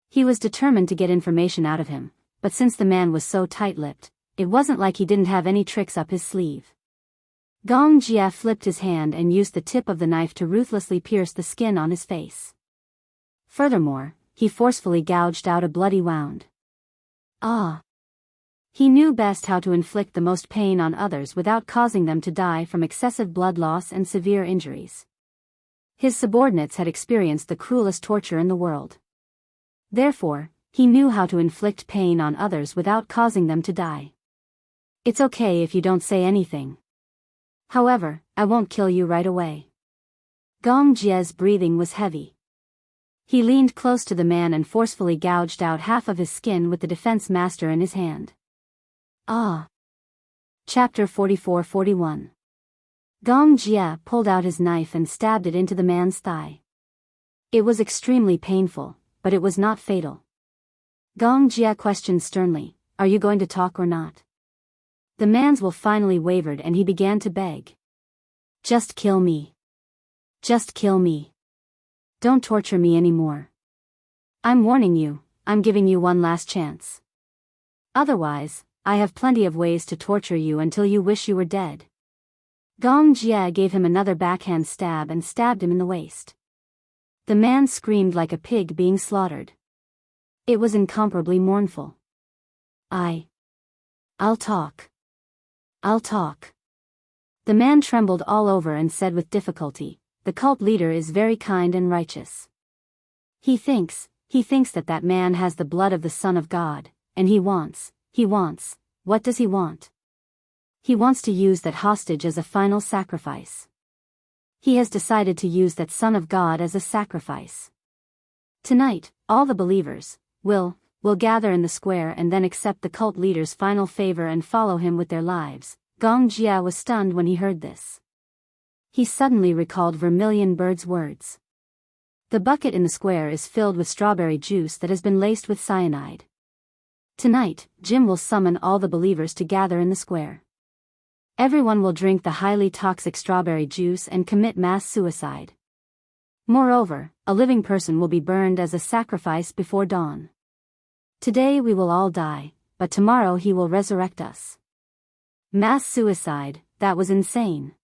He was determined to get information out of him, but since the man was so tight-lipped, it wasn't like he didn't have any tricks up his sleeve. Gong Jia flipped his hand and used the tip of the knife to ruthlessly pierce the skin on his face. Furthermore, he forcefully gouged out a bloody wound. Ah! He knew best how to inflict the most pain on others without causing them to die from excessive blood loss and severe injuries. His subordinates had experienced the cruelest torture in the world. Therefore, he knew how to inflict pain on others without causing them to die. It's okay if you don't say anything. However, I won't kill you right away. Gong Jia's breathing was heavy. He leaned close to the man and forcefully gouged out half of his skin with the defense master in his hand. Ah! Chapter 44-41. Gong Jia pulled out his knife and stabbed it into the man's thigh. It was extremely painful, but it was not fatal. Gong Jia questioned sternly, "Are you going to talk or not?" The man's will finally wavered and he began to beg. "Just kill me. Just kill me. Don't torture me anymore. I'm warning you, I'm giving you one last chance. Otherwise, I have plenty of ways to torture you until you wish you were dead." Gong Jia gave him another backhand stab and stabbed him in the waist. The man screamed like a pig being slaughtered. It was incomparably mournful. I'll talk. I'll talk. The man trembled all over and said with difficulty, "The cult leader is very kind and righteous. He thinks that man has the blood of the Son of God, and he wants, what does he want? He wants to use that hostage as a final sacrifice. He has decided to use that Son of God as a sacrifice. Tonight, all the believers will gather in the square and then accept the cult leader's final favor and follow him with their lives." Gong Jia was stunned when he heard this. He suddenly recalled Vermilion Bird's words. The bucket in the square is filled with strawberry juice that has been laced with cyanide. Tonight, Jim will summon all the believers to gather in the square. Everyone will drink the highly toxic strawberry juice and commit mass suicide. Moreover, a living person will be burned as a sacrifice before dawn. Today we will all die, but tomorrow he will resurrect us. Mass suicide, that was insane.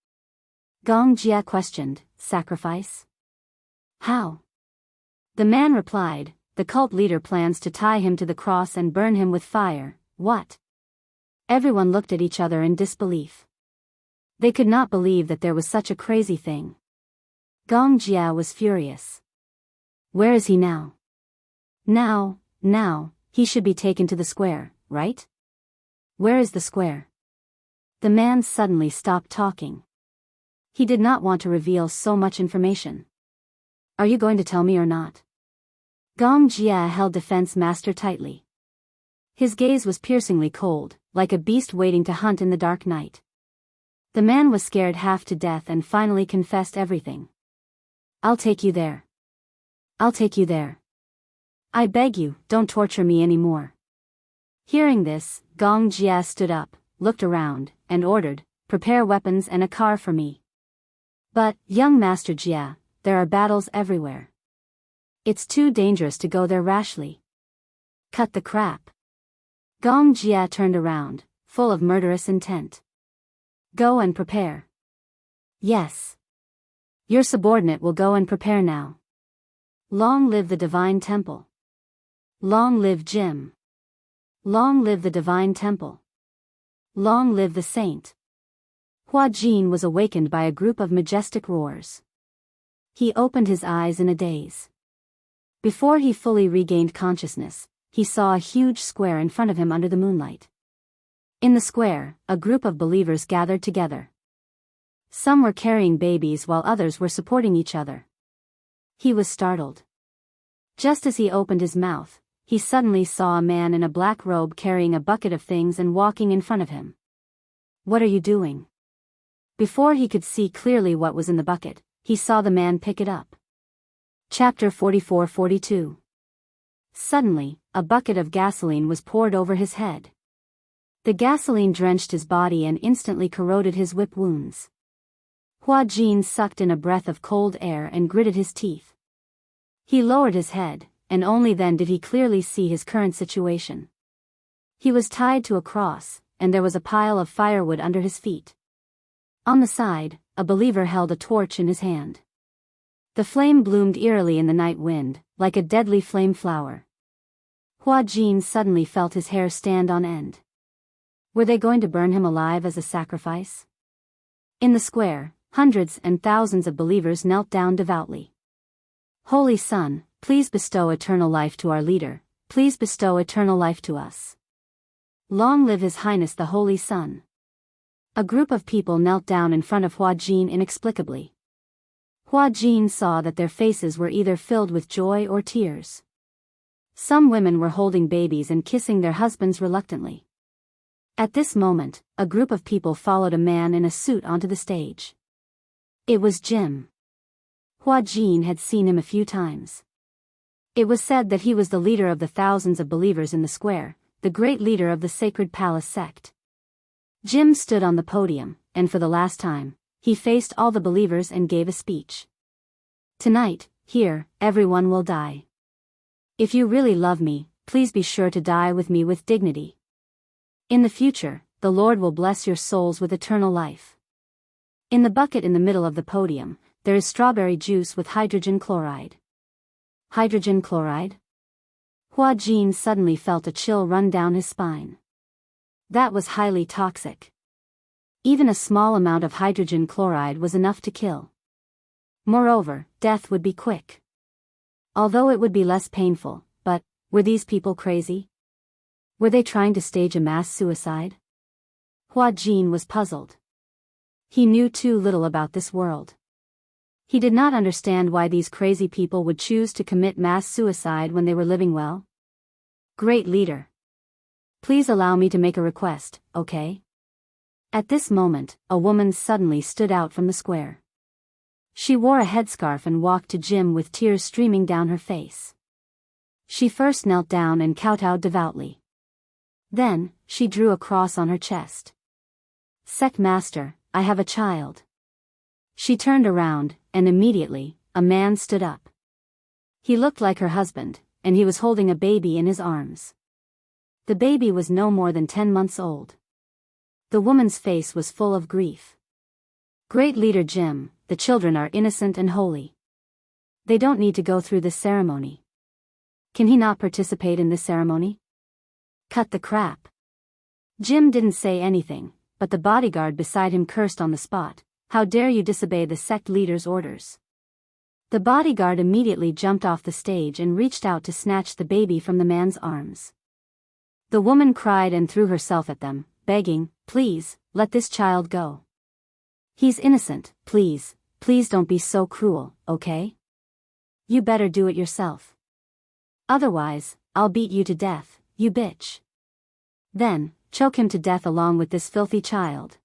Gong Jia questioned, "Sacrifice? How?" The man replied, "The cult leader plans to tie him to the cross and burn him with fire." What? Everyone looked at each other in disbelief. They could not believe that there was such a crazy thing. Gong Jia was furious. Where is he now? Now, he should be taken to the square, right? Where is the square? The man suddenly stopped talking. He did not want to reveal so much information. Are you going to tell me or not? Gong Jia held Defense Master tightly. His gaze was piercingly cold, like a beast waiting to hunt in the dark night. The man was scared half to death and finally confessed everything. I'll take you there. I'll take you there. I beg you, don't torture me anymore. Hearing this, Gong Jia stood up, looked around, and ordered, prepare weapons and a car for me. But, young Master Jia, there are battles everywhere. It's too dangerous to go there rashly. Cut the crap. Gong Jia turned around, full of murderous intent. Go and prepare. Yes. Your subordinate will go and prepare now. Long live the Divine Temple. Long live Jim. Long live the Divine Temple. Long live the Saint. Hua Jin was awakened by a group of majestic roars. He opened his eyes in a daze. Before he fully regained consciousness, he saw a huge square in front of him under the moonlight. In the square, a group of believers gathered together. Some were carrying babies while others were supporting each other. He was startled. Just as he opened his mouth, he suddenly saw a man in a black robe carrying a bucket of things and walking in front of him. "What are you doing?" Before he could see clearly what was in the bucket, he saw the man pick it up. Chapter 44-42. Suddenly, a bucket of gasoline was poured over his head. The gasoline drenched his body and instantly corroded his whip wounds. Hua Jin sucked in a breath of cold air and gritted his teeth. He lowered his head, and only then did he clearly see his current situation. He was tied to a cross, and there was a pile of firewood under his feet. On the side, a believer held a torch in his hand. The flame bloomed eerily in the night wind, like a deadly flame flower. Hua Jin suddenly felt his hair stand on end. Were they going to burn him alive as a sacrifice? In the square, hundreds and thousands of believers knelt down devoutly. "Holy Sun, please bestow eternal life to our leader, please bestow eternal life to us. Long live His Highness the Holy Sun." A group of people knelt down in front of Hua Jin inexplicably. Hua Jin saw that their faces were either filled with joy or tears. Some women were holding babies and kissing their husbands reluctantly. At this moment, a group of people followed a man in a suit onto the stage. It was Jim. Hua Jin had seen him a few times. It was said that he was the leader of the thousands of believers in the square, the great leader of the Sacred Palace sect. Jim stood on the podium, and for the last time, he faced all the believers and gave a speech. "Tonight, here, everyone will die. If you really love me, please be sure to die with me with dignity. In the future, the Lord will bless your souls with eternal life." In the bucket in the middle of the podium, there is strawberry juice with hydrogen chloride. Hydrogen chloride? Hua Jin suddenly felt a chill run down his spine. That was highly toxic. Even a small amount of hydrogen chloride was enough to kill. Moreover, death would be quick. Although it would be less painful, but, were these people crazy? Were they trying to stage a mass suicide? Hua Jin was puzzled. He knew too little about this world. He did not understand why these crazy people would choose to commit mass suicide when they were living well. "Great leader. Please allow me to make a request, okay?" At this moment, a woman suddenly stood out from the square. She wore a headscarf and walked to Jim with tears streaming down her face. She first knelt down and kowtowed devoutly. Then, she drew a cross on her chest. "Sect Master, I have a child." She turned around, and immediately, a man stood up. He looked like her husband, and he was holding a baby in his arms. The baby was no more than 10 months old. The woman's face was full of grief. "Great leader Jim, the children are innocent and holy. They don't need to go through this ceremony. Can he not participate in this ceremony?" "Cut the crap." Jim didn't say anything, but the bodyguard beside him cursed on the spot. "How dare you disobey the sect leader's orders?" The bodyguard immediately jumped off the stage and reached out to snatch the baby from the man's arms. The woman cried and threw herself at them, begging, "Please, let this child go. He's innocent, please, please don't be so cruel, okay? You better do it yourself. Otherwise, I'll beat you to death, you bitch. Then, choke him to death along with this filthy child."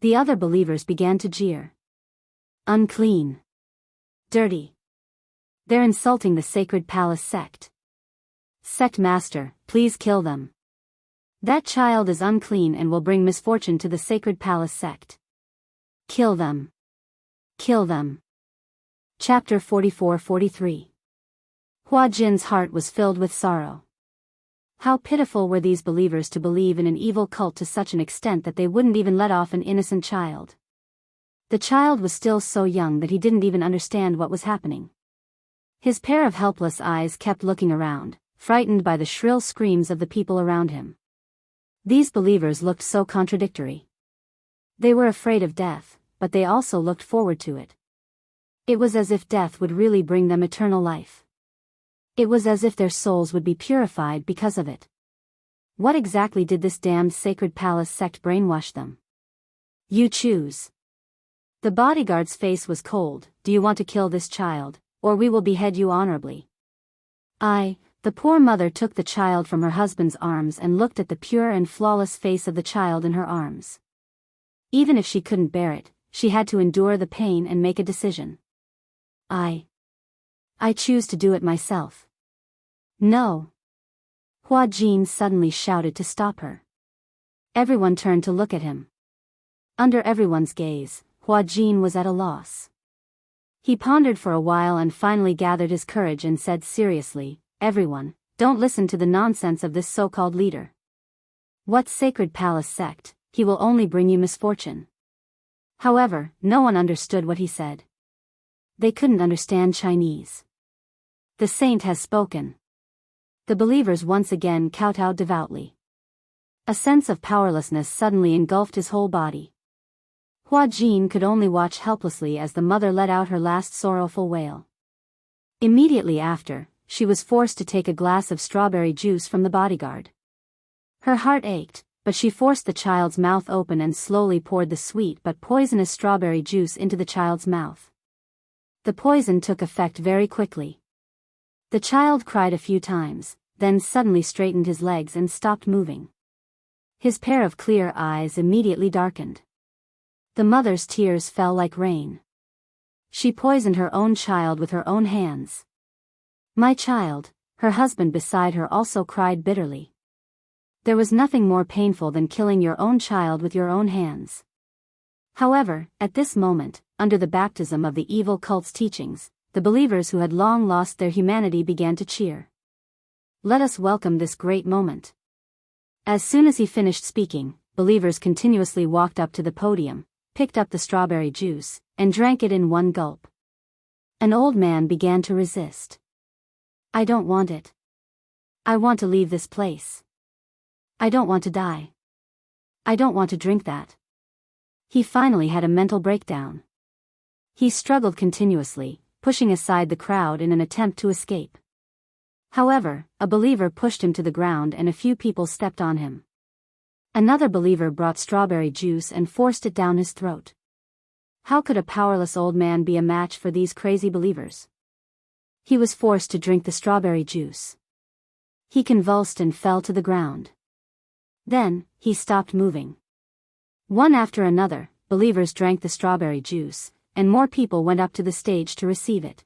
The other believers began to jeer. "Unclean. Dirty. They're insulting the Sacred Palace sect. Sect Master, please kill them. That child is unclean and will bring misfortune to the Sacred Palace sect. Kill them. Kill them." Chapter 44-43. Hua Jin's heart was filled with sorrow. How pitiful were these believers to believe in an evil cult to such an extent that they wouldn't even let off an innocent child. The child was still so young that he didn't even understand what was happening. His pair of helpless eyes kept looking around, frightened by the shrill screams of the people around him. These believers looked so contradictory. They were afraid of death, but they also looked forward to it. It was as if death would really bring them eternal life. It was as if their souls would be purified because of it. What exactly did this damned Sacred Palace sect brainwash them? "You choose." The bodyguard's face was cold. "Do you want to kill this child, or we will behead you honorably?" The poor mother took the child from her husband's arms and looked at the pure and flawless face of the child in her arms. Even if she couldn't bear it, she had to endure the pain and make a decision. I choose to do it myself. No. Hua Jin suddenly shouted to stop her. Everyone turned to look at him. Under everyone's gaze, Hua Jin was at a loss. He pondered for a while and finally gathered his courage and said seriously, "Everyone, don't listen to the nonsense of this so-called leader. What sacred palace sect? He will only bring you misfortune." However, no one understood what he said. They couldn't understand Chinese. The saint has spoken. The believers once again kowtowed devoutly. A sense of powerlessness suddenly engulfed his whole body. Hua Jin could only watch helplessly as the mother let out her last sorrowful wail. Immediately after, she was forced to take a glass of strawberry juice from the bodyguard. Her heart ached, but she forced the child's mouth open and slowly poured the sweet but poisonous strawberry juice into the child's mouth. The poison took effect very quickly. The child cried a few times, then suddenly straightened his legs and stopped moving. His pair of clear eyes immediately darkened. The mother's tears fell like rain. She poisoned her own child with her own hands. "My child," her husband beside her also cried bitterly. There was nothing more painful than killing your own child with your own hands. However, at this moment, under the baptism of the evil cult's teachings, the believers who had long lost their humanity began to cheer. Let us welcome this great moment. As soon as he finished speaking, believers continuously walked up to the podium, picked up the strawberry juice, and drank it in one gulp. An old man began to resist. "I don't want it. I want to leave this place. I don't want to die. I don't want to drink that." He finally had a mental breakdown. He struggled continuously, pushing aside the crowd in an attempt to escape. However, a believer pushed him to the ground and a few people stepped on him. Another believer brought strawberry juice and forced it down his throat. How could a powerless old man be a match for these crazy believers? He was forced to drink the strawberry juice. He convulsed and fell to the ground. Then, he stopped moving. One after another, believers drank the strawberry juice, and more people went up to the stage to receive it.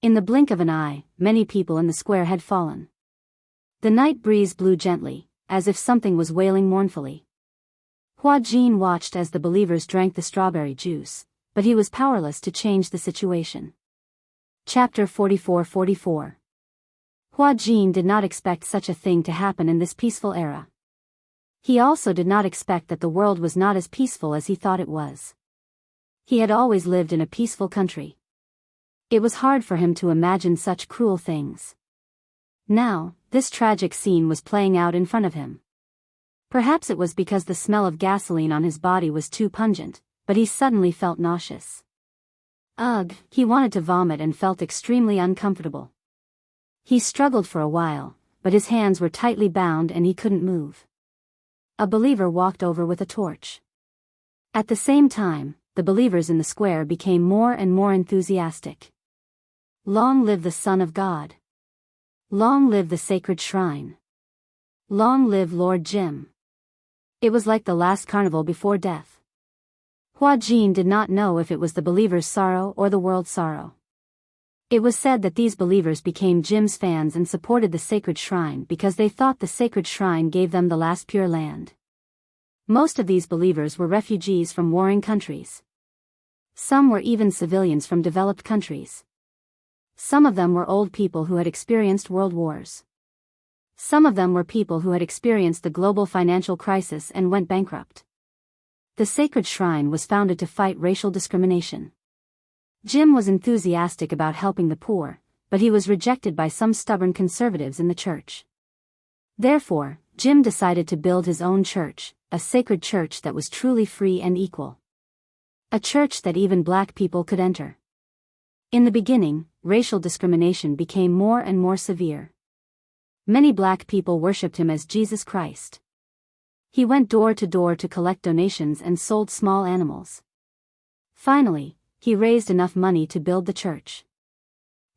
In the blink of an eye, many people in the square had fallen. The night breeze blew gently, as if something was wailing mournfully. Hua Jin watched as the believers drank the strawberry juice, but he was powerless to change the situation. Chapter 44-44. Hua Jin did not expect such a thing to happen in this peaceful era. He also did not expect that the world was not as peaceful as he thought it was. He had always lived in a peaceful country. It was hard for him to imagine such cruel things. Now, this tragic scene was playing out in front of him. Perhaps it was because the smell of gasoline on his body was too pungent, but he suddenly felt nauseous. Ugh, he wanted to vomit and felt extremely uncomfortable. He struggled for a while, but his hands were tightly bound and he couldn't move. A believer walked over with a torch. At the same time, the believers in the square became more and more enthusiastic. Long live the Son of God! Long live the sacred shrine! Long live Lord Jim! It was like the last carnival before death. Hua Jin did not know if it was the believers' sorrow or the world's sorrow. It was said that these believers became Jim's fans and supported the sacred shrine because they thought the sacred shrine gave them the last pure land. Most of these believers were refugees from warring countries. Some were even civilians from developed countries. Some of them were old people who had experienced world wars. Some of them were people who had experienced the global financial crisis and went bankrupt. The sacred shrine was founded to fight racial discrimination. Jim was enthusiastic about helping the poor, but he was rejected by some stubborn conservatives in the church. Therefore, Jim decided to build his own church, a sacred church that was truly free and equal. A church that even black people could enter. In the beginning, racial discrimination became more and more severe. Many black people worshipped him as Jesus Christ. He went door to door to collect donations and sold small animals. Finally, he raised enough money to build the church.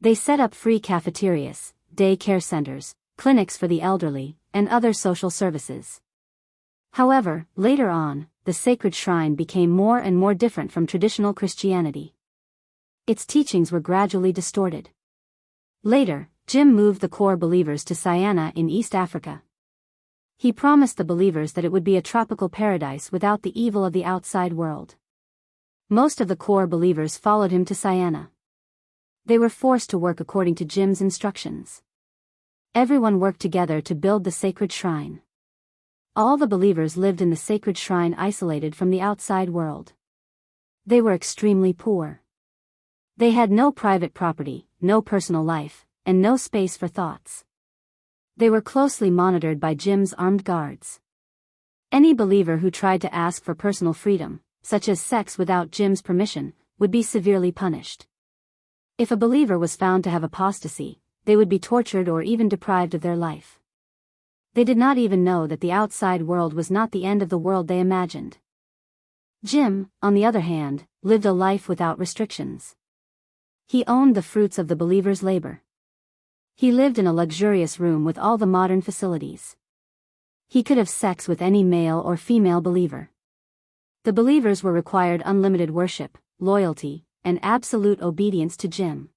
They set up free cafeterias, day care centers, clinics for the elderly, and other social services. However, later on, the sacred shrine became more and more different from traditional Christianity. Its teachings were gradually distorted. Later, Jim moved the core believers to Siena in East Africa. He promised the believers that it would be a tropical paradise without the evil of the outside world. Most of the core believers followed him to Siena. They were forced to work according to Jim's instructions. Everyone worked together to build the sacred shrine. All the believers lived in the sacred shrine isolated from the outside world. They were extremely poor. They had no private property, no personal life, and no space for thoughts. They were closely monitored by Jim's armed guards. Any believer who tried to ask for personal freedom, such as sex without Jim's permission, would be severely punished. If a believer was found to have apostasy, they would be tortured or even deprived of their life. They did not even know that the outside world was not the end of the world they imagined. Jim, on the other hand, lived a life without restrictions. He owned the fruits of the believer's labor. He lived in a luxurious room with all the modern facilities. He could have sex with any male or female believer. The believers were required unlimited worship, loyalty, and absolute obedience to Jim.